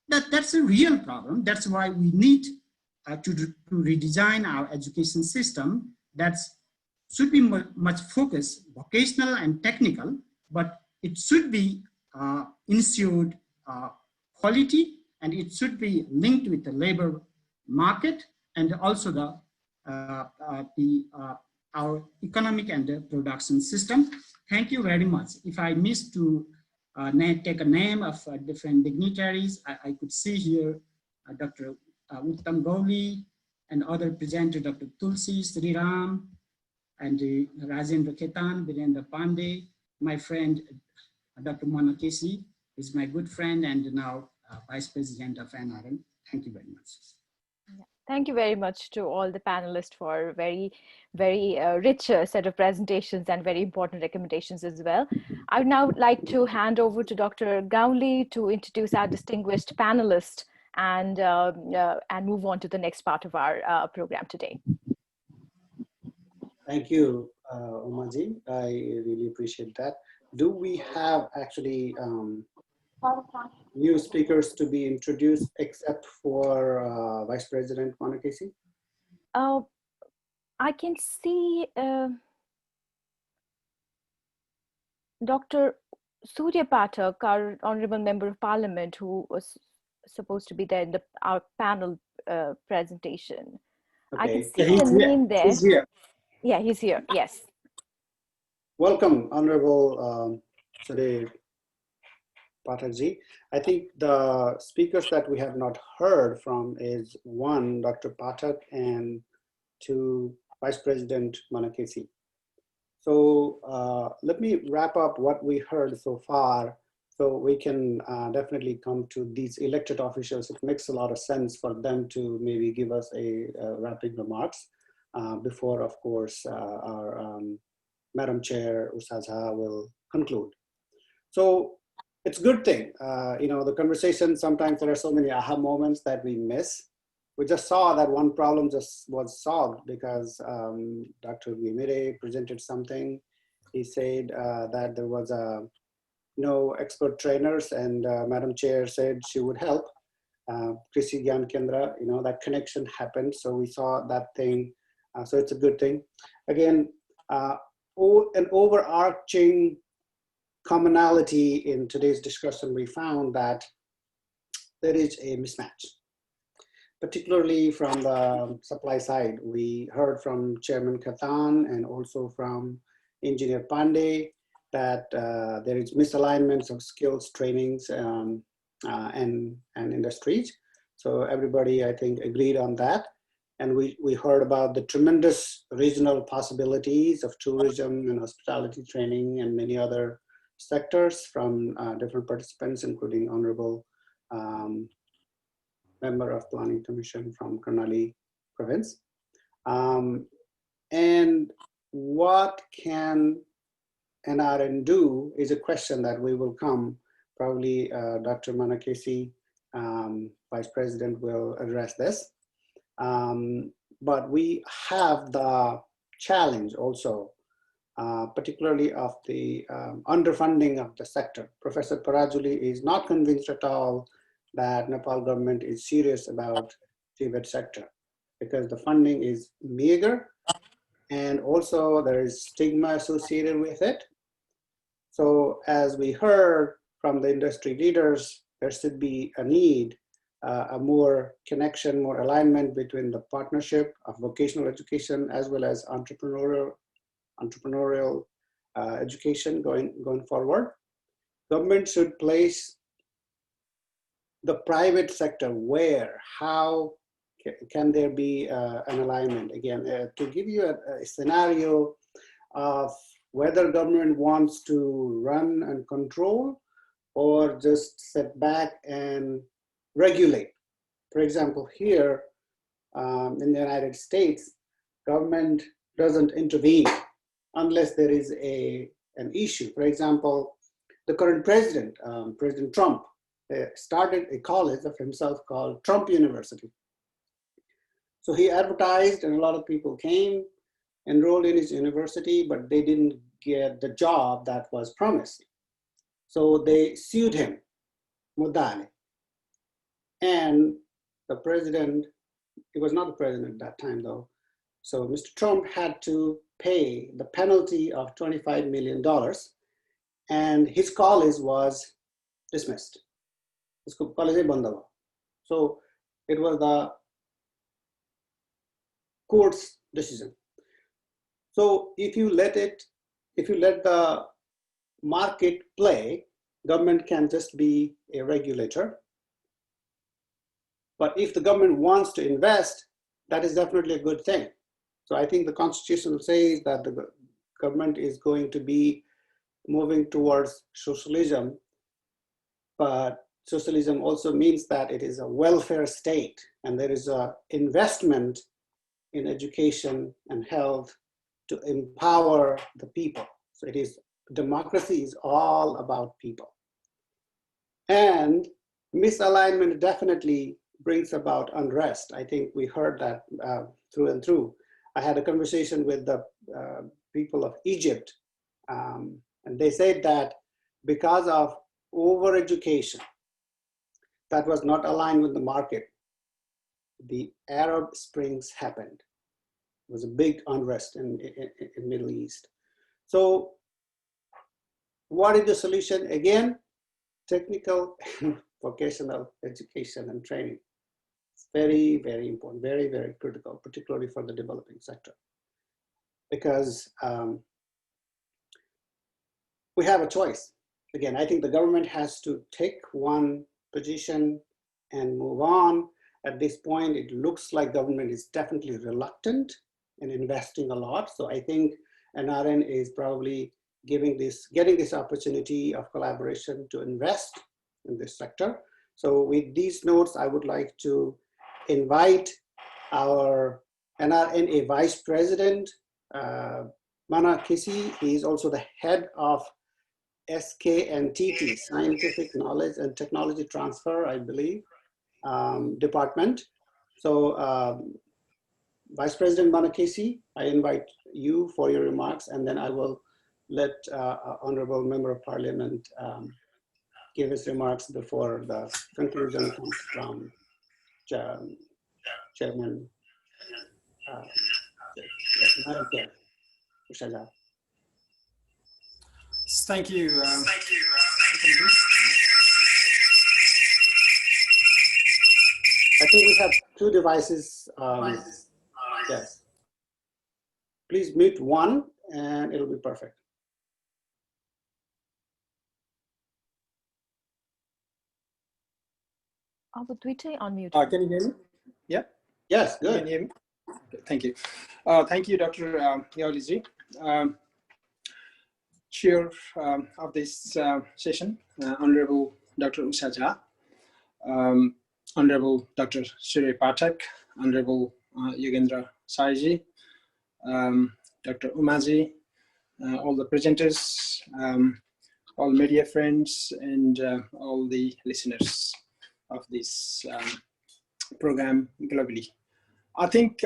That's a real problem. That's why we need to redesign our education system that should be much focused, vocational and technical, but it should be ensured quality, and it should be linked with the labor market and also our economic and the production system. Thank you very much. If I missed to take a name of different dignitaries, I could see here Dr. Uttam Gauli and other presenter, Dr. Tulsi Sriram, and Rajendra Ketan, Virendra Pandey, my friend Dr. Mona Kesi is my good friend and now Vice President of NRN. Thank you very much. Thank you very much to all the panelists for very, very rich set of presentations and very important recommendations as well. I would now like to hand over to Dr. Gauli to introduce our distinguished panelist and move on to the next part of our program today. Thank you, Umaji. I really appreciate that. Do we have actually new speakers to be introduced except for Vice President Mona Kesi? I can see Dr. Surya Pathak, our Honorable Member of Parliament, who was supposed to be there in our panel presentation. Okay. I can Yeah, see the name there. He's here. Yeah, he's here. Yes. Welcome, Honorable Surya Pathakji. I think the speakers that we have not heard from is one, Dr. Pathak, and two, Vice President Manakesi. So let me wrap up what we heard so far so we can definitely come to these elected officials. It makes a lot of sense for them to maybe give us a wrapping remarks before, of course, our Madam Chair Usaja will conclude. So it's a good thing. The conversation, sometimes there are so many aha moments that we miss. We just saw that one problem just was solved because Dr. Guimire presented something. He said that there was no expert trainers, and Madam Chair said she would help. Krishi Gyan Kendra, that connection happened. So we saw that thing. So it's a good thing. Again, an overarching commonality in today's discussion, we found that there is a mismatch, particularly from the supply side. We heard from Chairman Khattan and also from Engineer Pandey that there is misalignments of skills, trainings, and industries. So everybody, I think, agreed on that. And we heard about the tremendous regional possibilities of tourism and hospitality training and many other sectors from different participants, including Honorable Member of Planning Commission from Karnali province. And what can NRN do is a question that we will come, probably Dr. Manakesi, Vice President, will address this. But we have the challenge also, particularly of the underfunding of the sector. Professor Parajuli is not convinced at all that Nepal government is serious about TVET sector because the funding is meager and also there is stigma associated with it. So as we heard from the industry leaders, there should be a need, a more connection, more alignment between the partnership of vocational education as well as entrepreneurial education going forward. Government should place the private sector where, how can there be an alignment? Again, to give you a scenario of whether government wants to run and control or just sit back and regulate. For example, here in the United States, government doesn't intervene unless there is an issue. For example, the current president, President Trump, started a college of himself called Trump University. So he advertised and a lot of people came, enrolled in his university, but they didn't get the job that was promised. So they sued him, Mudale. And the president, he was not the president at that time though. So Mr. Trump had to pay the penalty of $25 million and his college was dismissed. His college band hua. So it was the court's decision. So if you let the market play, government can just be a regulator. But if the government wants to invest, that is definitely a good thing. So I think the Constitution says that the government is going to be moving towards socialism, but socialism also means that it is a welfare state and there is an investment in education and health to empower the people. So it is, democracy is all about people. And misalignment definitely brings about unrest. I think we heard that through and through. I had a conversation with the people of Egypt, and they said that because of overeducation that was not aligned with the market, the Arab Springs happened. It was a big unrest in Middle East. So What is the solution? Again, technical and vocational education and training. It's very, very important, very, very critical, particularly for the developing sector. Because we have a choice. Again, I think the government has to take one position and move on. At this point, it looks like government is definitely reluctant in investing a lot. So I think NRN is probably getting this opportunity of collaboration to invest in this sector. So with these notes, I would like to invite our NRNA Vice President, Mana Kisi. He is also the head of SKNTT, Scientific Knowledge and Technology Transfer, I believe, department. So Vice President Mana Kisi, I invite you for your remarks, and then I will let Honorable Member of Parliament give his remarks before the conclusion comes from Chairman Madam Chair, Ushaja. Thank you. I think we have two devices. Yes. Please mute one and it'll be perfect. Twitter unmute. Can you hear me? Yeah? Yes, good. Can you hear me? Okay, thank you. Thank you, Dr. Yauliji. Chair of this session, Honorable Dr. Ushaja, Honorable Dr. Surya Pathak, Honorable Yogendra Saiji, Dr. Umaji, all the presenters, all media friends, and all the listeners of this program globally. I think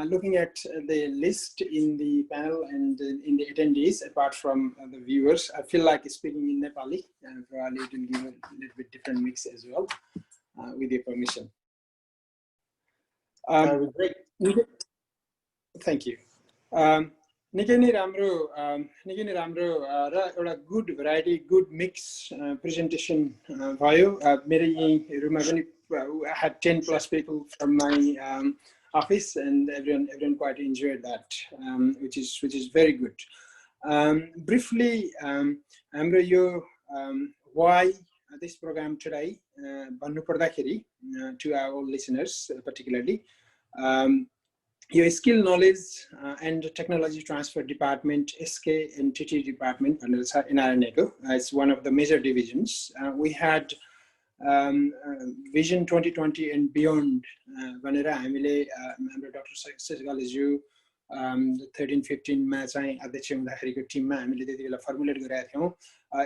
looking at the list in the panel and in the attendees, apart from the viewers, I feel like speaking in Nepali, and probably it will give a little bit different mix as well, with your permission. Great. Thank you. निकै नै राम्रो र एउटा good variety good mix presentation भयो मेरो यहीँहरुमा पनि I had 10 plus people from my office, and everyone quite enjoyed that, which is very good. Briefly, हाम्रो यो why this program today भन्नु पर्दाखेरि to our listeners particularly, your skill knowledge and technology transfer department, SKNTT department, and it's NRN, it's one of the major divisions. We had Vision 2020 and beyond. Vanera हामीले हाम्रो Dr. Sejgalju 13-15 मा चाहिँ अध्यक्ष हुँदाखेरिको टिममा हामीले त्यतिबेला फर्मुलेट गरेका थियौं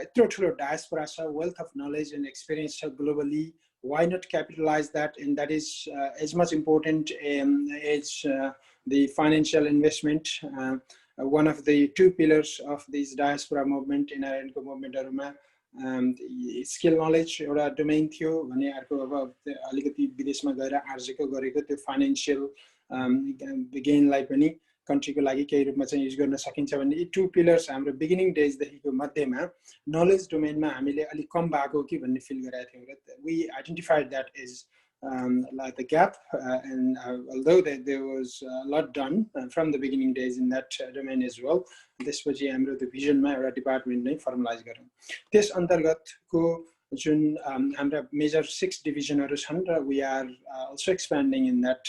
यत्रो ठुलो डायस्पोरा छ, wealth of knowledge and experience छ globally. Why not capitalize that? And that is as much important as the financial investment. One of the two pillars of this diaspora movement in our movement skill knowledge एउटा domain थियो भने अर्को अब अलिकति विदेशमा गएर आर्जेको गरेको त्यो फाइनान्शियल गेनलाई पनि कन्ट्रीको लागि केही रूपमा चाहिँ युज गर्न सकिन्छ भन्ने यी टु पिलर्स हाम्रो बिगिनिङ डेज देखिको मध्येमा नलेज डोमेनमा हामीले अलि कम भएको कि भन्ने फिल गरेका थियौं र we identified that as like the gap, and although there was a lot done from the beginning days in that domain as well, त्यसपछि हाम्रो त्यो भिजनमा एउटा डिपार्टमेन्ट नै फर्मलाइज गरौँ। त्यस अन्तर्गतको जुन हाम्रा मेजर 6 डिभिजनहरु छन् र we are also expanding in that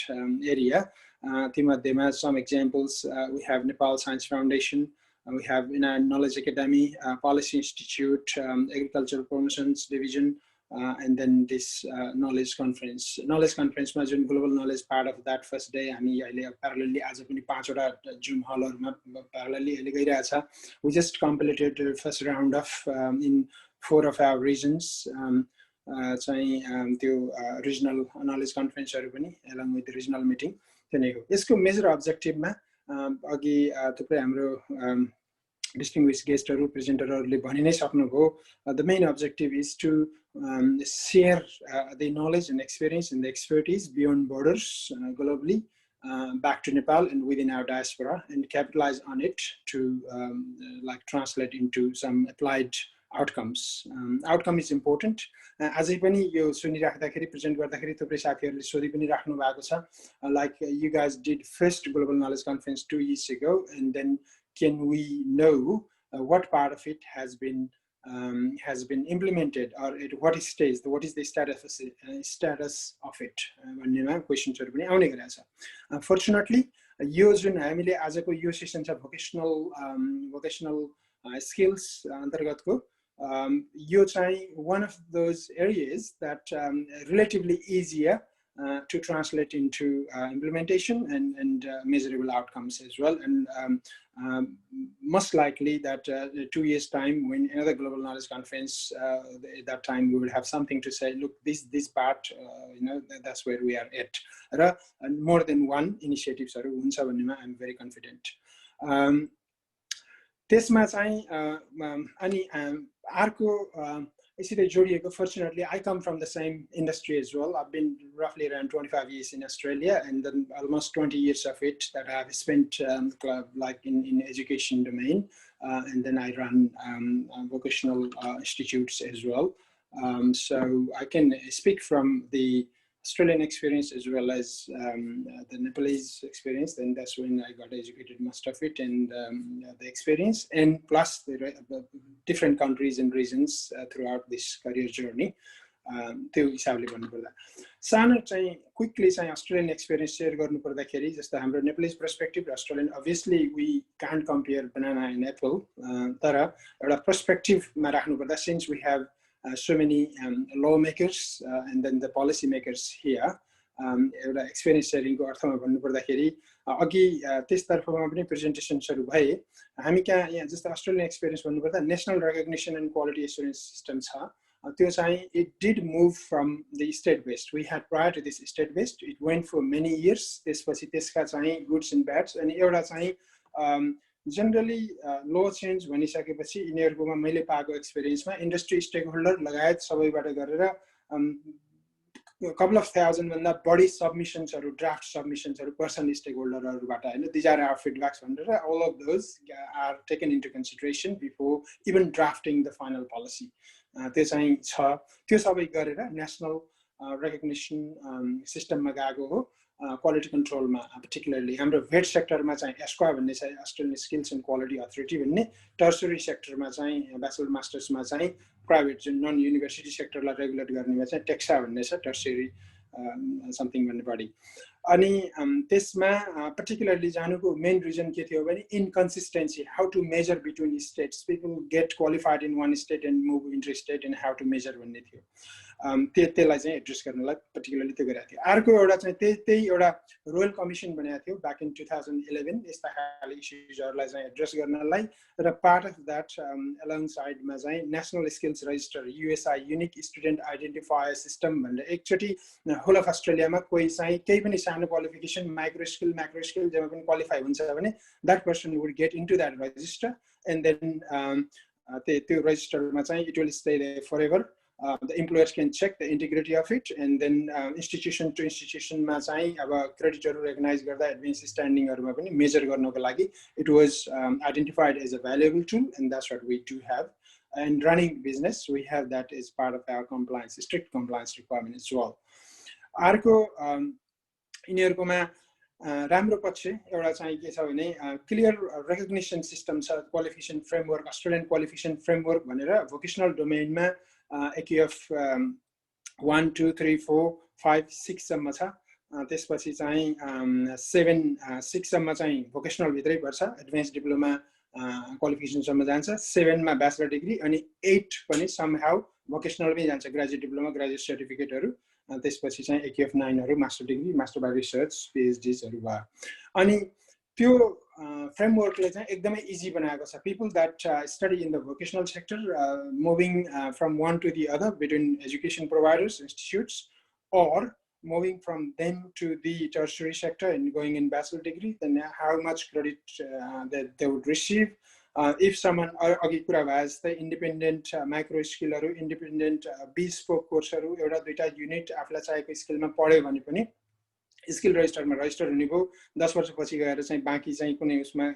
area. तीमध्येमा some examples, we have Nepal Science Foundation, we have in our Knowledge Academy, Policy Institute, Agricultural Promotions Division, and then this knowledge conference. Knowledge conference ma jun global knowledge part of that first day हामी अहिले parallelly आज पनि 5 वटा Zoom hallहरुमा parallelly अहिले गइरहेछ. We just completed the first round of in 4 of our regions, चाहिँ त्यो regional knowledge conferenceहरु पनि along with the regional meeting त्यनेको. यसको मेजर अब्जेक्टिभमा अघि थुप्रै हाम्रो distinguished guest or presenter or the main objective is to share the knowledge and experience and the expertise beyond borders globally, back to Nepal and within our diaspora and capitalize on it to like translate into some applied outcomes. Outcome is important. Azai pani yo sunirakhdakeri present गर्दाखेरि थुप्रै साथीहरुले सोधि पनि राख्नु भएको छ, like you guys did first global knowledge conference 2 years ago, and then can we know what part of it has been implemented, or at what stage, what is the status of it भन्नेमा क्वेशन्सहरु पनि आउने गरेको छ. Fortunately यो जुन हामीले आजको यो session छ vocational skills अन्तर्गतको यो चाहिँ one of those areas that relatively easier to translate into implementation and measurable outcomes as well. And most likely that 2 years time, when another global knowledge conference, at that time we will have something to say, look, this part, you know, that's where we are at. And more than one initiatives are I'm very confident. त्यसमा चाहिँ अनि अर्को यसरी जोडिएको, fortunately I come from the same industry as well. I've been roughly around 25 years in Australia, and then almost 20 years of it that I've spent like in education domain, and then I run vocational institutes as well. So I can speak from the Australian experience as well as the Nepalese experience. Then that's when I got educated most of it, and the experience, and plus the different countries and regions throughout this career journey. त्यो हिसाबले भन्नुपर्दा सानो चाहिँ quickly चाहिँ Australian experience share गर्नुपर्दाखेरि जस्तो हाम्रो Nepalese perspective र Australian, obviously we can't compare banana and apple, तर एउटा पर्सपेक्टिभमा राख्नुपर्दा since we have so many lawmakers and then the policy makers here, एउटा एक्सपिरियन्स शेयरिङको अर्थमा भन्नुपर्दाखेरि अघि त्यसतर्फमा पनि प्रेजेन्टेसन्सहरु भए, हामी कहाँ यहाँ जस्तो अस्ट्रेलियन एक्सपिरियन्स भन्नुपर्दा national recognition end quality assurance system छ. त्यो चाहिँ it did move from the state based. We had prior to this state based, it went for many years. त्यसपछि त्यसका चाहिँ goods and bads, अनि एउटा चाहिँ generally law change भनिसकेपछि यिनीहरुकोमा मैले पाएको एक्सपिरियन्समा इन्डस्ट्री स्टेकहोल्डर लगायत सबैबाट गरेर couple of thousand भन्दा बढी सबमिशन्सहरु, ड्राफ्ट सबमिशन्सहरु पर्सन स्टेकहोल्डरहरुबाट हैन, these are our feedbacks भनेर all of those are taken into consideration before even drafting the final policy. त्यो चाहिँ छ, त्यो सबै गरेर नेशनल रेकग्निसन सिस्टममा गएको हो. क्वालिटी कन्ट्रोलमा particularly हाम्रो भेट सेक्टरमा चाहिँ एस्क्वा भन्ने चाहिँ Australian skills end quality authority भन्ने, टर्सरी सेक्टरमा चाहिँ ब्याचलर मास्टर्समा चाहिँ प्राइभेट जुन नन युनिभर्सिटी सेक्टरलाई रेगुलेट गर्नेमा चाहिँ टेक्सा भन्ने छ, टर्सरी समथिङ भन्ने बडी. अनि त्यसमा particularly जानुको मेन रिजन के थियो भने inconsistency, how to measure between states. People get qualified in one state and move interstate, and how to measure भन्ने थियो. त्यसलाई चाहिँ एड्रेस गर्नलाई पर्टिकुलरली त्यो गरेको थियो. अर्को एउटा चाहिँ त्यही एउटा रोयल कमिसन बनाएको थियो ब्याक इन 2011 यस्ता खाले इश्युजहरुलाई चाहिँ एड्रेस गर्नलाई, र पार्ट अफ दैट अलोङ साइडमा चाहिँ national skills register USI unique student identifier system भनेर एकचोटी होल अफ अस्ट्रेलियामा कोही चाहिँ केही पनि सानो qualification micro skill macro skill जेमा पनि क्वालिफाई हुन्छ भने that person would get into that register, and then त्यो रजिस्टरमा चाहिँ it will stay there forever. The employers can check the integrity of it, and then institution to institution मा चाहिँ अब क्रेडिटहरु recognise गर्दा एडभान्स स्ट्यान्डिङहरुमा पनि मेजर गर्नको लागि it was identified as a valuable tool, and that's what we do have. And running business, we have that as part of our compliance, strict compliance requirement as well. अर्को यिनीहरुकोमा राम्रो पक्ष एउटा चाहिँ के छ भने क्लियर रेकग्निसन सिस्टम छ, qualification framework, Australian qualification framework भनेर भोकेशनल डोमेनमा AQF 1 2 3 4 5 6 सम्म छ. त्यसपछि चाहिँ 7 6 सम्म चाहिँ भोकेशनल भित्रै पर्छ, एडभान्स डिप्लोमा क्वालिफिकेसन सम्म जान्छ, 7 मा ब्याचलर डिग्री, अनि 8 पनि समहाउ भोकेशनल पनि जान्छ, ग्रेजुएट डिप्लोमा ग्रेजुएट सर्टिफिकेटहरु. त्यसपछि चाहिँ AQF 9 हरु master degree, master by research, PhDs हरु भयो. अनि त्यो फ्रेमवर्कले चाहिँ एकदमै इजी बनाएको छ. People that study in the vocational sector, moving from one to the other between education providers, institutes, or moving from them to the tertiary sector and going in bachelor degree, then how much credit that they would receive. If someone अघि कुरा भए जस्तै independent micro skillहरु, independent bespoke courseहरु, एउटा दुईटा unit आफुलाई चाहिएको स्किलमा पढ्यो भने पनि स्किल रजिस्टरमा रजिस्टर हुने भयो 10 वर्षपछि गएर चाहिँ बाँकी चाहिँ कुनै उसमा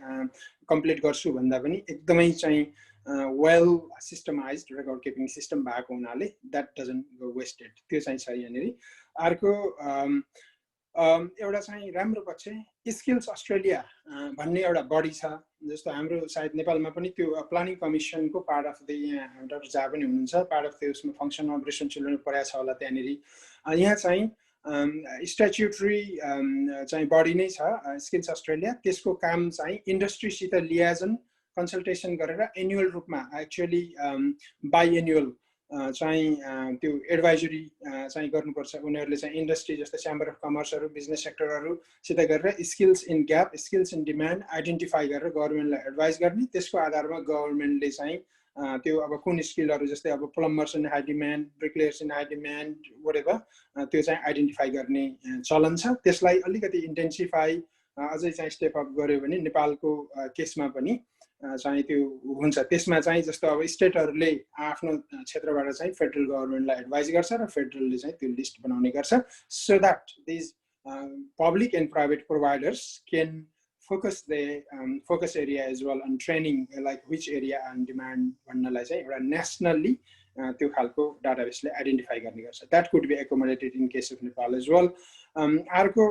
कम्प्लिट गर्छु भन्दा पनि एकदमै चाहिँ well systemised record keeping system भएको हुनाले द्याट डजन्ट गो वेस्टेड त्यो चाहिँ छ यहाँनिर अर्को एउटा चाहिँ राम्रो पक्ष स्किल्स अस्ट्रेलिया भन्ने एउटा बडी छ जस्तो हाम्रो सायद नेपालमा पनि त्यो प्लानिङ कमिसनको पार्ट अफ द यहाँ डाक्टर झा पनि हुनुहुन्छ पार्ट अफ द उसमा फङ्सन अपरेसन चिल्ड्रेन पढाएको छ होला त्यहाँनिर यहाँ चाहिँ स्ट्याच्युटरी चाहिँ बडी नै छ स्किल्स अस्ट्रेलिया त्यसको काम चाहिँ इन्डस्ट्रीसित लियाजन कन्सल्टेसन गरेर एनुअल रूपमा एक्चुअली बाई एनुअल चाहिँ त्यो एडभाइजरी चाहिँ गर्नुपर्छ उनीहरूले चाहिँ इन्डस्ट्री जस्तो च्याम्बर अफ कमर्सहरू बिजनेस सेक्टरहरूसित गरेर skills in gap skills in demand identify गरेर गभर्मेन्टलाई एडभाइस गर्ने त्यसको आधारमा गभर्मेन्टले चाहिँ त्यो अब कुन स्किलहरू जस्तै अब plumbers in high demand bricklayers in high demand whatever त्यो चाहिँ आइडेन्टिफाई गर्ने चलन छ त्यसलाई अलिकति इन्टेन्सिफाई अझै चाहिँ स्टेप अप गर्यो भने नेपालको केसमा पनि चाहिँ त्यो हुन्छ त्यसमा चाहिँ जस्तो अब स्टेटहरूले आफ्नो क्षेत्रबाट चाहिँ फेडरल गभर्मेन्टलाई एडभाइस गर्छ र फेडरलले चाहिँ त्यो लिस्ट बनाउने गर्छ so that these public end private providers can focus the focus area as well on training like which area and demand भन्नलाई चाहिँ एउटा nationally त्यो खालको database-ले identify गर्ने गर्छ that could be accommodated in case of Nepal as well अर्को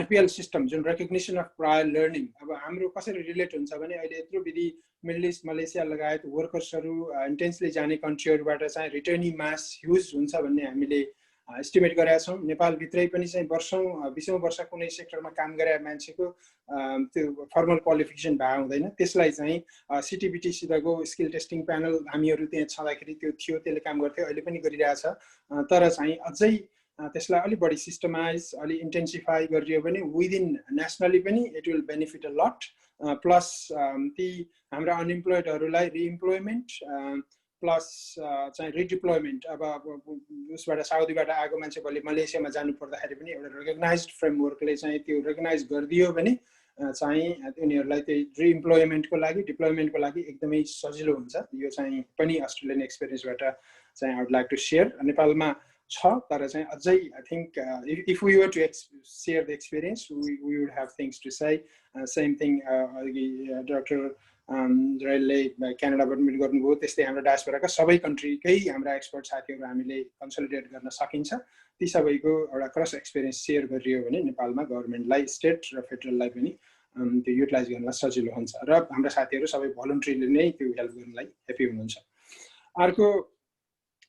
RPL system Jun recognition of prior learning अब हाम्रो कसरी रिलेट हुन्छ भने अहिले यत्रो विधि मिडल इस्ट मलेसिया लगायत वर्कर्सहरू इन्टेन्सली जाने कन्ट्रीहरूबाट चाहिँ रिटर्नी मास ह्युज हुन्छ भन्ने हामीले एस्टिमेट गरेका छौँ नेपाल भित्रै पनि चाहिँ वर्षौं 20औं वर्ष कुनै सेक्टरमा काम गरे मान्छेको त्यो फर्मल क्वालिफिकेसन भए हुँदैन त्यसलाई चाहिँ सिटिबिटी सितको स्किल टेस्टिङ प्यानल हामीहरू त्यहाँ छँदाखेरि त्यो थियो त्यसले काम गर्थ्यो अहिले पनि गरिरहेछ तर चाहिँ अझै त्यसलाई अलि बढी सिस्टमाइज अलि इन्टेन्सिफाई गरियो भने विदिन नेसनली पनि इट विल बेनिफिट अ लट प्लस ती हाम्रा अनइम्प्लोइडहरूलाई रिइम्प्लोयमेन्ट प्लस चाहिँ रिडिप्लोयमेन्ट अब उसबाट साउदीबाट आएको मान्छे भोलि मलेसियामा जानु पर्दाखेरि पनि एउटा रेकग्नाइज्ड फ्रेमवर्कले चाहिँ त्यो रेकग्नाइज गरिदियो भने चाहिँ उनीहरूलाई त्यही रिइम्प्लोयमेन्टको लागि डिप्लोयमेन्टको लागि एकदमै सजिलो हुन्छ यो चाहिँ पनि अस्ट्रेलियन एक्सपिरियन्सबाट चाहिँ I would like to share नेपालमा छ तर चाहिँ अझै I think if we were to share the experience we would have things to say same thing doctor जसले क्यानाडाबाट मिट गर्नुभयो त्यस्तै हाम्रो डायस्पोराका सबै कन्ट्रीकै हाम्रा एक्सपर्ट साथीहरू हामीले कन्सोलिडेट गर्न सकिन्छ ती सबैको एउटा क्रस एक्सपिरियन्स सेयर गरियो भने नेपालमा गभर्मेन्टलाई स्टेट र फेडरललाई पनि त्यो युटिलाइज गर्नलाई सजिलो हुन्छ र हाम्रा साथीहरू सबै भलन्टरीले नै त्यो हेल्प गर्नलाई ह्यापी हुनुहुन्छ अर्को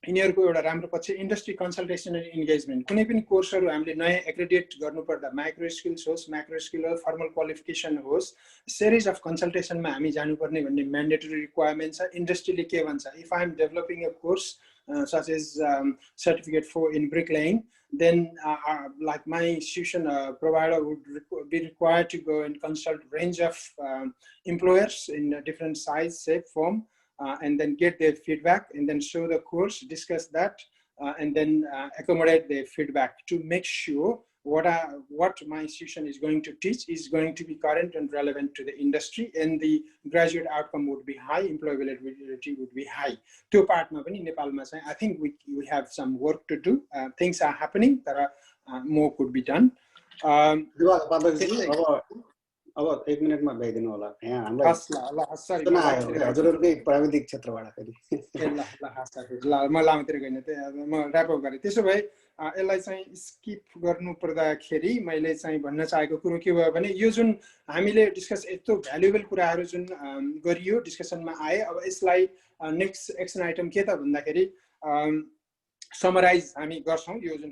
यिनीहरूको एउटा राम्रो पक्ष इन्डस्ट्री कन्सल्टेसन एन्ड इन्गेजमेन्ट कुनै पनि कोर्सहरू हामीले नयाँ एक्रेडिट गर्नुपर्दा माइक्रो स्किल्स होस् म्याक्रो स्किल होस् फर्मल क्वालिफिकेसन होस् सिरिज अफ कन्सल्टेसनमा हामी जानुपर्ने भन्ने म्यान्डेटरी रिक्वायरमेन्ट छ इन्डस्ट्रीले के भन्छ if I am developing a course such as certificate for in bricklaying then like my institution provider would be required to go and consult range of employers in different size shape form and then get their feedback and then show the course discuss that and then accommodate their feedback to make sure what my institution is going to teach is going to be current and relevant to the industry and the graduate outcome would be high employability would be high to part ma pani nepal ma chai I think we have some work to do things are happening tara more could be done अब 1 मिनेटमा भ्याइदिनु होला यहाँ हामीलाई हजुरहरुकै प्राविधिक क्षेत्रबाट फेरि ल म लामतिर गइन म र्याप अप गरे त्यसो भए यसलाई चाहिँ स्किप गर्नु पर्दाखेरि मैले चाहिँ भन्न चाहेको कुरो के भयो भने यो जुन हामीले डिस्कस यस्तो भ्यालुएबल कुराहरू जुन गरियो डिस्कसनमा आए अब यसलाई नेक्स्ट एक्सन आइटम के त भन्दाखेरि समराइज हामी गर्छौं यो जुन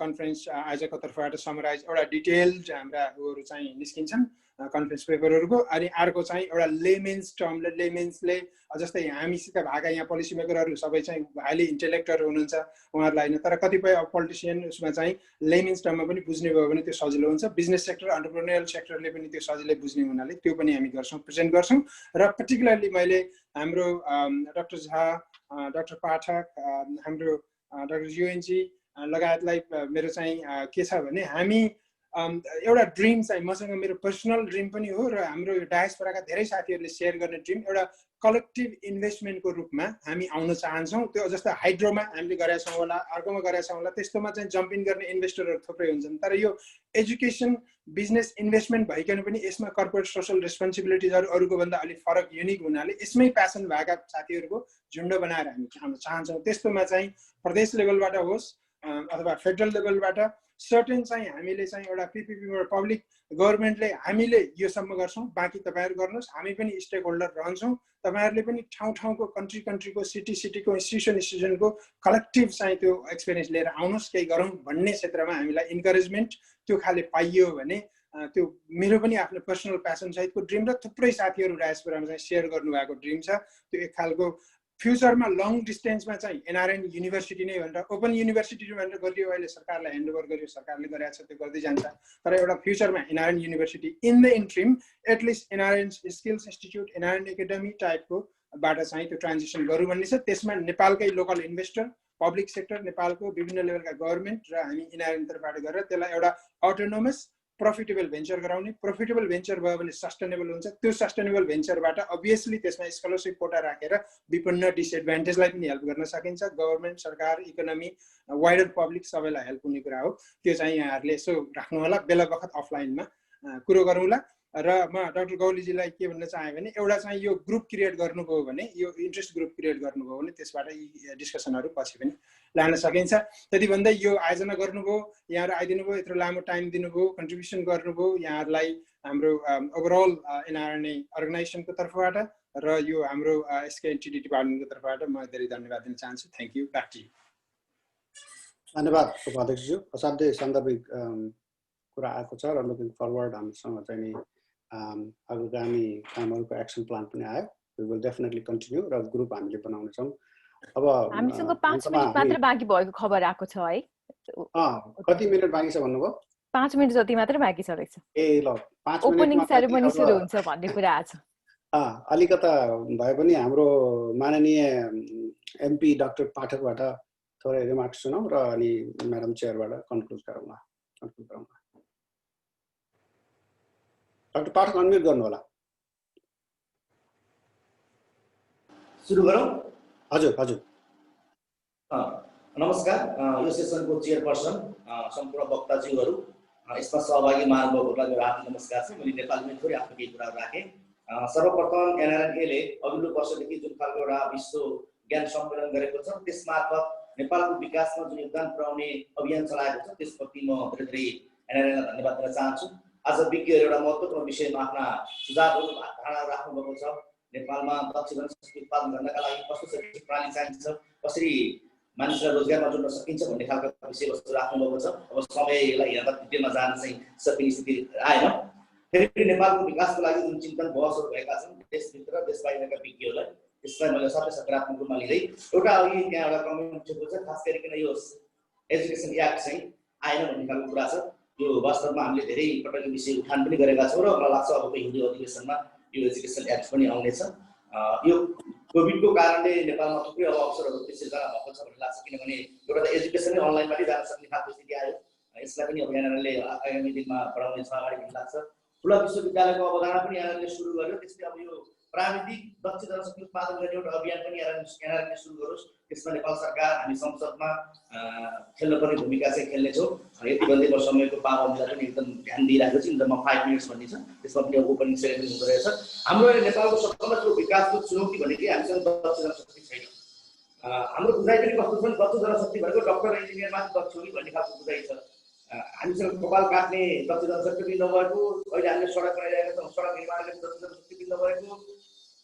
कन्फरेन्स आयोजकको तर्फबाट समराइज एउटा डिटेल्ड हाम्रा उहरु चाहिँ निस्किन्छन् कन्फरेन्स पेपरहरुको अनि अर्को चाहिँ एउटा लेमेन्स टर्मले लेमेन्सले जस्तै हामीसित भागा यहाँ पोलिसी मेकरहरु सबै चाहिँ हाइली इन्टेलेक्चुअल हुनुहुन्छ उहाँहरुलाई हैन तर कतिपय पोलिटिशियन उसमा चाहिँ लेमेन्स टर्ममा पनि बुझ्ने भयो भने त्यो सजिलो हुन्छ बिजनेस सेक्टर एन्टरप्रेन्योरल सेक्टरले पनि त्यो सजिलै बुझ्ने हुनाले त्यो पनि हामी गर्छौं प्रेजेन्ट गर्छौं र पर्टिकुलरली मैले हाम्रो डाक्टर झा डाक्टर पाठक हाम्रो डाक्टर युएनजी लगायतलाई मेरो चाहिँ के छ भने हामी एउटा ड्रिम चाहिँ मसँग मेरो पर्सनल ड्रिम पनि हो र हाम्रो डायस्पोराका धेरै साथीहरूले सेयर गर्ने ड्रिम एउटा कलेक्टिभ इन्भेस्टमेन्टको रूपमा हामी आउन चाहन्छौँ। त्यो जस्तो हाइड्रोमा हामीले गरेका छौँ होला, अर्कोमा गरेका छौँ होला, त्यस्तोमा चाहिँ जम्प इन गर्ने इन्भेस्टरहरू थुप्रै हुन्छन्। तर यो एजुकेसन बिजनेस इन्भेस्टमेन्ट भइकन पनि यसमा कर्पोरेट सोसल रेस्पोन्सिबिलिटिजहरू अरूको भन्दा अलिक फरक युनिक हुनाले यसमै प्यासन भएका साथीहरूको झुन्ड बनाएर हामी आउन चाहन्छौँ। त्यस्तोमा चाहिँ प्रदेश लेभलबाट होस् अथवा फेडरल लेभलबाट सर्टेन चाहिँ हामीले चाहिँ एउटा पिपिपीबाट पब्लिक गभर्मेन्टले हामीले योसम्म गर्छौँ, बाँकी तपाईँहरू गर्नुहोस्, हामी पनि स्टेक होल्डर रहन्छौँ। तपाईँहरूले पनि ठाउँ ठाउँको कन्ट्रीको सिटीको इन्स्टिट्युसनको कलेक्टिभ चाहिँ त्यो एक्सपिरियन्स लिएर आउनुहोस्, केही गरौँ भन्ने क्षेत्रमा हामीलाई इन्करेजमेन्ट त्यो खाले पाइयो भने त्यो मेरो पनि आफ्नो पर्सनल प्यासन सहितको ड्रिम र थुप्रै साथीहरू डायस्पोरामा चाहिँ सेयर गर्नुभएको ड्रिम छ। त्यो एक खालको फ्युचरमा लङ डिस्टेन्समा चाहिँ एनआरएन युनिभर्सिटी नै भनेर ओपन युनिभर्सिटी भनेर गरियो, अहिले सरकारलाई ह्यान्डओभर गरियो, सरकारले गरेको छ त्यो गर्दै जान्छ। तर एउटा फ्युचरमा NRN university in the interim at least NRN skills institute NRN academy टाइपको बाट चाहिँ त्यो ट्रान्जिसन गरौँ भन्ने छ। त्यसमा नेपालकै लोकल इन्भेस्टर, पब्लिक सेक्टर, नेपालको विभिन्न लेभलका गभर्मेन्ट र हामी एनआरएन तर्फबाट गरेर त्यसलाई एउटा अटोनोमस प्रफिटेबल भेन्चर गराउने। प्रफिटेबल भेन्चर भयो भने सस्टेनेबल हुन्छ। त्यो सस्टेनेबल भेन्चरबाट अभियसली त्यसमा स्कलरसिप कोटा राखेर विपन्न डिसएडभान्टेजलाई पनि हेल्प गर्न सकिन्छ। गभर्मेन्ट, सरकार, इकोनोमी, वाइडर पब्लिक सबैलाई हेल्प हुने कुरा हो। त्यो चाहिँ यहाँहरूले यसो राख्नु होला, बेला बखत अफलाइनमा कुरो गरौँला। र म डाक्टर गौलीजीलाई के भन्न चाहेँ भने एउटा चाहिँ यो ग्रुप क्रिएट गर्नुभयो भने, यो इन्ट्रेस्ट ग्रुप क्रिएट गर्नुभयो भने त्यसबाट यी डिस्कसनहरू पछि पनि लान सकिन्छ। त्यति भन्दै यो आयोजना गर्नुभयो, यहाँहरू आइदिनु भयो, यत्रो लामो टाइम दिनुभयो, कन्ट्रिब्युसन गर्नुभयो, यहाँहरूलाई हाम्रो ओभरअल एनआरएनए अर्गनाइजेसनको तर्फबाट र यो हाम्रो एसकेएनटिडी डिपार्टमेन्टको तर्फबाट म धेरै धन्यवाद दिन चाहन्छु। Thank you. Back to you. धन्यवाद उपाध्यक्षज्यू। असाध्यै सान्दर्भिक कुरा आएको छ र लुकिङ फरवर्ड हामीसँग चाहिँ नि आगामी कामहरूको एक्सन प्लान पनि आयो। वी विल डेफिनेटली कन्टिन्यू र ग्रुप हामीले बनाउनेछौँ। अब हामीसँग 5 मिनेट मात्र बाँकी भएको खबर आएको छ है। कति मिनेट बाँकी छ भन्नुभयो? 5 मिनेट जति मात्र बाँकी छ रहेछ। ए ल 5 मिनेटमा ओपनिङ सेरेमनी सुरु हुन्छ भन्ने कुरा आछ। अलिकता भए पनि हाम्रो माननीय एमपी डाक्टर पाठकबाट थोरै रिमार्क्स सुनौँ र अनि म्याडम चेयरबाट कन्क्लुड गरौँला। डाक्टर पाठक अनम्युट गर्नु होला। सुरु गरौँ। हजुर हजुर। नमस्कार। यो सेसनको चेयरपर्सन, सम्पूर्ण वक्ताज्यूहरू, यसमा सहभागी महानुभावहरूलाई मेरो हार्दिक नमस्कार छ। मैले नेपालीमै थोरै आफ्नो केही कुराहरू राखेँ। सर्वप्रथम एनआरएनएले अघिल्लो वर्षदेखि जुन खालको एउटा विश्व ज्ञान सम्मेलन गरेको छ त्यसमार्फत नेपालको विकासमा जुन योगदान पुर्याउने अभियान चलाएको छ त्यसप्रति म धेरै एनआरएनलाई धन्यवाद दिन चाहन्छु। आज विज्ञहरू एउटा महत्त्वपूर्ण विषयमा आफ्ना सुझावहरू धारणाहरू राख्नुभएको छ। नेपालमा दक्ष जनशक्ति उत्पादन गर्नका लागि कस्तो शैक्षिक प्रणाली चाहिन्छ, कसरी मानिसलाई रोजगारमा जोड्न सकिन्छ भन्ने खालको विषयवस्तु राख्नुभएको छ। अब समयलाई हेर्दा डिटेलमा जान चाहिँ सकिने स्थिति आएन। फेरि नेपालको विकासको लागि जुन चिन्तन बहसहरू भएका छन् देशभित्र देश बाहिरका विज्ञहरूलाई, त्यसलाई मैले सबै सकारात्मक रूपमा लिँदै एउटा अघि त्यहाँ एउटा कमेन्ट छ, खास गरिकन यो एजुकेसन एक्ट चाहिँ आएन भन्ने खालको कुरा छ। यो वास्तवमा हामीले धेरै पटक विषय उठान पनि गरेका छौँ र मलाई लाग्छ अबको हिन्दी अधिवेशनमा यो एजुकेसन एक्ट पनि आउनेछ। यो कोभिडको कारणले नेपालमा थुप्रै अवसरहरू सिर्जना भएको छ भन्ने लाग्छ, किनभने एउटा त एजुकेसनै अनलाइनबाटै जान सक्ने खालको स्थिति आयो। यसलाई पनि अब यहाँहरूले आगामी दिनमा बढाउनेछ अगाडि भन्ने लाग्छ। ठुला विश्वविद्यालयको अवधारणा पनि यहाँहरूले सुरु गर्यो। त्यसले अब यो प्राविधिक दक्ष जनशक्ति उत्पादन गर्ने एउटा अभियान पनि एनआरएनले सुरु गरोस्। त्यसमा नेपाल सरकार, हामी संसदमा खेल्नुपर्ने भूमिका चाहिँ खेल्नेछौँ। यति भन्दै म समयको पाबन्दीलाई पनि एकदम ध्यान दिइरहेको छु। म 5 मिनट्स भन्ने छ, त्यसमा पनि ओपनिङ सेरेमनी हुँदो रहेछ। हाम्रो नेपालको सबभन्दा ठुलो विकासको चुनौती भनेको हामीसँग दक्ष जनशक्ति छैन। हाम्रो बुझाइ पनि कस्तो छ, दक्ष जनशक्ति भनेको डक्टर इन्जिनियर मात्र दक्ष हुने भन्ने खालको बुझाइ छ। हामीसँग कपाल काट्ने दक्ष जनशक्ति पनि नभएको, अहिले हामीले सडक बनाइरहेका छौँ, सडक निर्माण गर्ने दक्ष जनशक्ति पनि नभएको,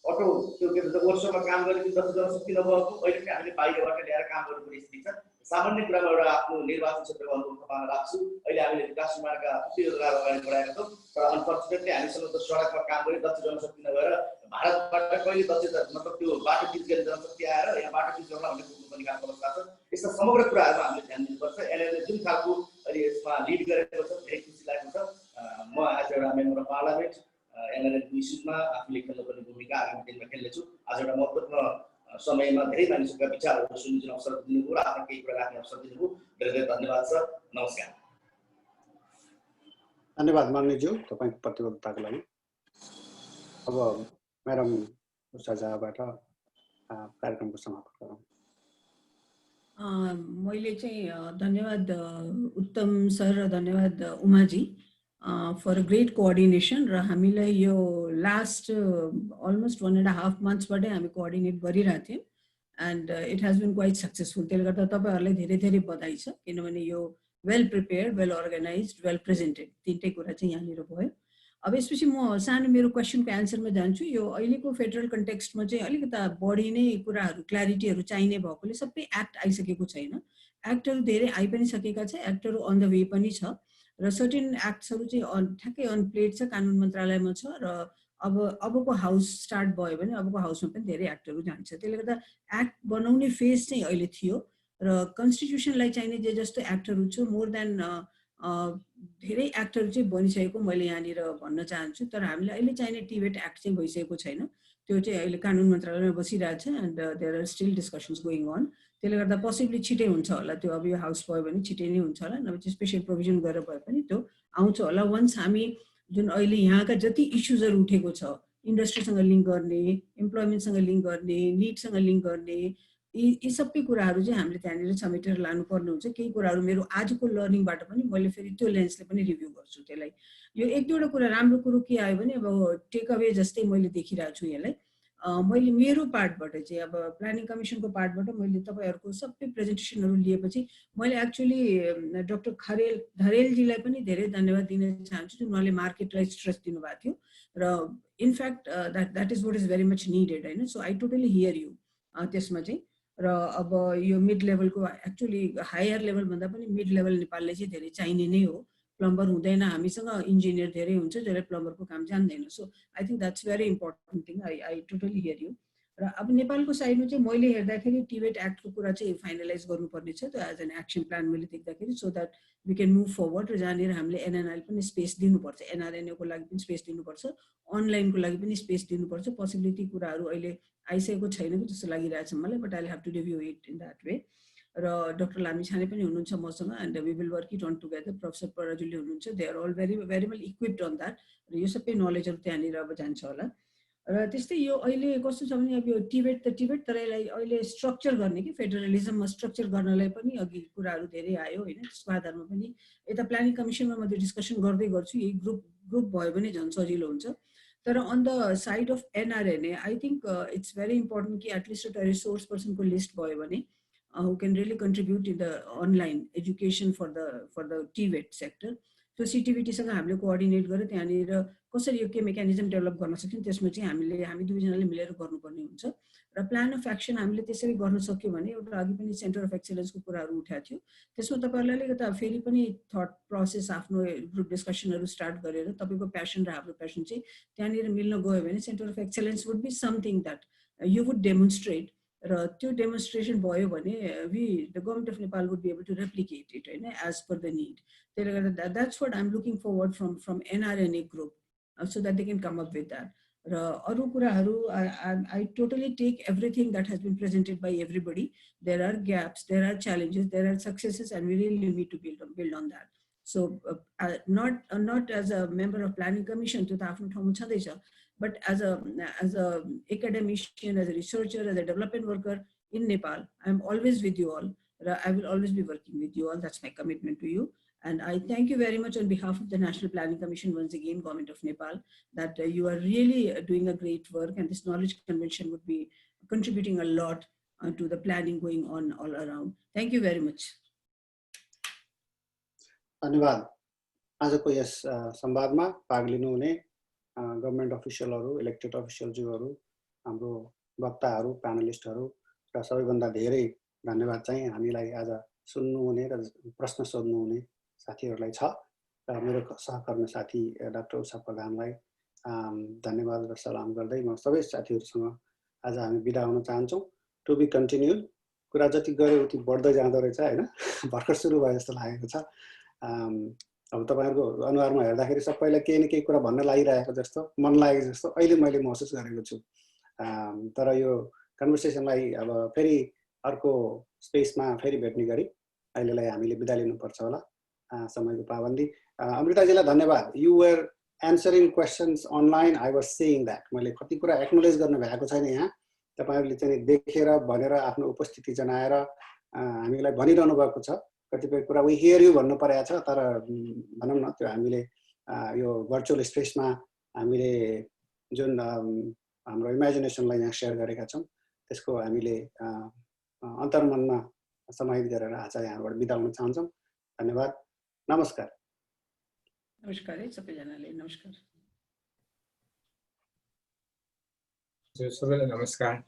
अटो त्यो के भन्छ वर्कसपमा काम गर्ने दक्ष जनशक्ति नभएको, अहिले पनि हामीले बाहिरबाट ल्याएर काम गर्नुपर्ने स्थिति छ। सामान्य कुरामा एउटा आफ्नो निर्वाचन क्षेत्रको अनुभव तपाईँलाई राख्छु। अहिले हामीले विकास निर्माणका थुप्रै योजनाहरू अगाडि बढाएका छौँ, तर अनफर्चुनेटली हामीसँग त सडकमा काम गर्ने दक्ष जनशक्ति नभएर भारतबाट कहिले दक्ष मतलब त्यो बाटो पिच गर्ने जनशक्ति आएर यहाँ बाटो पिच गर्नलाई भन्ने कुरोको खालको अवस्था छ। यस्ता समग्र कुराहरूमा हामीले ध्यान दिनुपर्छ। एनआरएनले जुन खालको अहिले यसमा लिड गरेको छ धेरै खुसी लागेको छ। म आज एउटा मेम्बर अफ पार्लियामेन्ट एनआरएनको इस्युमा आफूले खेल्नुपर्ने भूमिका आगामी दिनमा खेल्नेछु। आज एउटा महत्त्वपूर्ण समयमा धेरै मानिसहरूका विचारहरू सुन्ने जुन अवसर दिनुभयो र आफ्नो केही कुरा राख्ने अवसर दिनुभयो, धेरै धेरै धन्यवाद छ। नमस्कार। धन्यवाद माग्नेज्यू तपाईको प्रतिबद्धताको लागि। अब म्याडम उषाजाबाट कार्यक्रमको समापन गरौँ। मैले चाहिँ धन्यवाद उत्तम सर र धन्यवाद उमाजी फर ग्रेट कोअर्डिनेसन र हामीलाई यो लास्ट अलमोस्ट 1.5 मन्थ्सबाटै हामी कोअर्डिनेट गरिरहेको थियौँ and it has been quite successful. त्यसले गर्दा तपाईँहरूलाई धेरै धेरै बधाई छ, किनभने यो well prepared, well organised, well presented तिनटै कुरा चाहिँ यहाँनिर भयो। अब यसपछि म सानो मेरो क्वेसनको एन्सरमा जान्छु। यो अहिलेको फेडरल कन्टेक्स्टमा चाहिँ अलिकता बढी नै कुराहरू क्ल्यारिटीहरू चाहिने भएकोले सबै एक्ट आइसकेको छैन। एक्टहरू धेरै आइ पनि सकेका छ, एक्टहरू अन द वे पनि छ र सर्टेन एक्ट्सहरू चाहिँ ठ्याक्कै अन प्लेट छ, कानुन मन्त्रालयमा छ र अबको हाउस स्टार्ट भयो भने अबको हाउसमा पनि धेरै एक्टहरू जान्छ। त्यसले गर्दा एक्ट बनाउने फेज चाहिँ अहिले थियो र कन्स्टिट्युसनलाई चाहिने जे जस्तो एक्टहरू छ मोर देन धेरै एक्टहरू चाहिँ बनिसकेको मैले यहाँनिर भन्न चाहन्छु। तर हामीले अहिले चाहिने टिबेट एक्ट चाहिँ भइसकेको छैन, त्यो चाहिँ अहिले कानुन मन्त्रालयमा बसिरहेछ and there are still discussions going on. त्यसले गर्दा पोसिबली छिटै हुन्छ होला त्यो। अब यो हाउस भयो भने छिटै नै हुन्छ होला, नभए चाहिँ स्पेसल प्रोभिजन गरेर भए पनि त्यो आउँछ होला। वन्स हामी जुन अहिले यहाँका जति इस्युजहरू उठेको छ, इन्डस्ट्रीसँग लिङ्क गर्ने, इम्प्लोइमेन्टसँग लिङ्क गर्ने, निडसँग लिङ्क गर्ने, यी सबै कुराहरू चाहिँ हामीले त्यहाँनिर समेटेर लानुपर्ने हुन्छ। केही कुराहरू मेरो आजको लर्निङबाट पनि मैले फेरि त्यो लेन्सले पनि रिभ्यू गर्छु त्यसलाई। यो एक दुईवटा कुरा राम्रो कुरो के आयो भने अब टेक अवे जस्तै मैले देखिरहेको छु यसलाई। मैले मेरो पार्टबाट चाहिँ अब प्लानिङ कमिसनको पार्टबाट मैले तपाईँहरूको सबै प्रेजेन्टेसनहरू लिएपछि मैले एक्चुअली डाक्टर धरेलजीलाई पनि धेरै धन्यवाद दिन चाहन्छु, जुन उहाँले मार्केटलाई स्ट्रेस दिनुभएको थियो र in fact that is what is very much needed होइन। सो आई टोटली हियर यु त्यसमा चाहिँ। र अब यो मिड लेभलको एक्चुअली हायर लेभलभन्दा पनि मिड लेभल नेपालले चाहिँ धेरै चाहिने नै हो। प्लम्बर हुँदैन, हामीसँग इन्जिनियर धेरै हुन्छ जसले प्लम्बरको काम जान्दैन। So I think that's very important thing. I totally hear you. र अब नेपालको साइडमा चाहिँ मैले हेर्दाखेरि टिबेट एक्टको कुरा चाहिँ फाइनलाइज गर्नुपर्ने छ, त्यो एज एन एक्सन प्लान मैले देख्दाखेरि, so that we can move forward. र जहाँनिर हामीले एनएनआई पनि स्पेस दिनुपर्छ, एनआरएनएको लागि पनि स्पेस दिनुपर्छ, अनलाइनको लागि पनि स्पेस दिनुपर्छ। पोसिबिलिटी कुराहरू अहिले आइसकेको छैन कि जस्तो लागिरहेछ मलाई, but I have to review it in that way. र डाक्टर लामिछाने पनि हुनुहुन्छ मसँग and we will work it on together. Professor Parajuli हुनुहुन्छ, they are all very very well equipped on that. र यो सबै नलेजहरू त्यहाँनिर अब जान्छ होला। र त्यस्तै यो अहिले कस्तो छ भने अब यो टिबेट तर यसलाई अहिले स्ट्रक्चर गर्ने कि फेडरलिजममा स्ट्रक्चर गर्नलाई पनि अघि कुराहरू धेरै आयो होइन। त्यसको आधारमा पनि यता प्लानिङ कमिसनमा म त्यो डिस्कसन गर्दै गर्छु, यही ग्रुप भयो भने झन् सजिलो हुन्छ। तर on the side of NRNA I think it's very important कि एटलिस्ट एउटा रिसोर्स पर्सनको लिस्ट भयो भने who can really contribute in the online education for the TVET sector. So CTVT-सँग हामीले कोअर्डिनेट गरेर त्यहाँनिर कसरी यो के मेकानिजम डेभलप गर्न सक्छौँ त्यसमा चाहिँ हामी दुवैजनाले मिलेर गर्नुपर्ने हुन्छ। र प्लान अफ एक्सन हामीले त्यसरी गर्न सक्यो भने एउटा अघि पनि सेन्टर अफ एक्सलेन्सको कुराहरू उठाएको थियो, त्यसमा तपाईँहरूलाई अलिकता फेरि पनि थट प्रोसेस आफ्नो ग्रुप डिस्कसनहरू स्टार्ट गरेर तपाईँको प्यासन र हाम्रो प्यासन चाहिँ त्यहाँनिर मिल्न गयो भने centre of excellence would be something that you would demonstrate. र त्यो डेमोन्स्ट्रेसन भयो भने the government of Nepal would be able to replicate it होइन एज पर द निड। त्यसले गर्दा that's what I am looking forward from NRNA group so that they can come up with that. र अरू कुराहरू I totally take everything that has been presented by everybody. There are gaps, there are challenges, there are successes and we really need to build on that. So not as a member of planning commission, त्यो त आफ्नो ठाउँमा छँदैछ, but as a academician, as a researcher, as a development worker in Nepal, I am always with you all. I will always be working with you all. That's my commitment to you. And I thank you very much on behalf of the National Planning Commission, once again, Government of Nepal, that you are really doing a great work, and this knowledge convention would be contributing a lot to the planning going on all around. Thank you very much. धन्यवाद। आजको yes संवादमा भाग लिनुहुने government अफिसियलहरू, elected अफिसियलज्यूहरू, हाम्रो वक्ताहरू, प्यानलिस्टहरू र सबैभन्दा धेरै धन्यवाद चाहिँ हामीलाई आज सुन्नुहुने र प्रश्न सोध्नुहुने साथीहरूलाई छ। र मेरो सहकर्मी साथी डाक्टर उषा प्रधानलाई धन्यवाद र सलाम गर्दै म सबै साथीहरूसँग आज हामी बिदा हुन चाहन्छौँ। To be continue. कुरा जति गऱ्यो उति बढ्दै जाँदो रहेछ होइन, भर्खर सुरु भयो जस्तो लागेको छ। अब तपाईँहरूको अनुहारमा हेर्दाखेरि सबैलाई केही न केही कुरा भन्न लागिरहेको जस्तो, मन लागेको जस्तो अहिले मैले महसुस गरेको छु। तर यो कन्भर्सेसनलाई अब फेरि अर्को स्पेसमा फेरि भेट्ने गरी अहिलेलाई हामीले बिदा लिनुपर्छ होला, समयको पाबन्दी। अमृताजीलाई धन्यवाद. You were answering questions online. I was seeing that. मैले कति कुरा एक्नोलेज गर्न भएको छैन यहाँ. तपाईहरुले चाहिँ देखेर भनेर आफ्नो उपस्थिति जनाएर हामीलाई भनिरहनु भएको छ. कतिपय कुरा we hear you भन्नु परेको छ, तर भनौं न त्यो हामीले यो भर्चुअल स्पेसमा हामीले जुन हाम्रो इमेजिनेसनलाई यहाँ शेयर गरेका छौं त्यसको हामीले अन्तर्मनमा समाहित गरेर आज यहाँबाट बिदा हुन चाहन्छौं. धन्यवाद. नमस्कार. नमस्कार है सबैजनाले. नमस्कार. सबैलाई नमस्कार.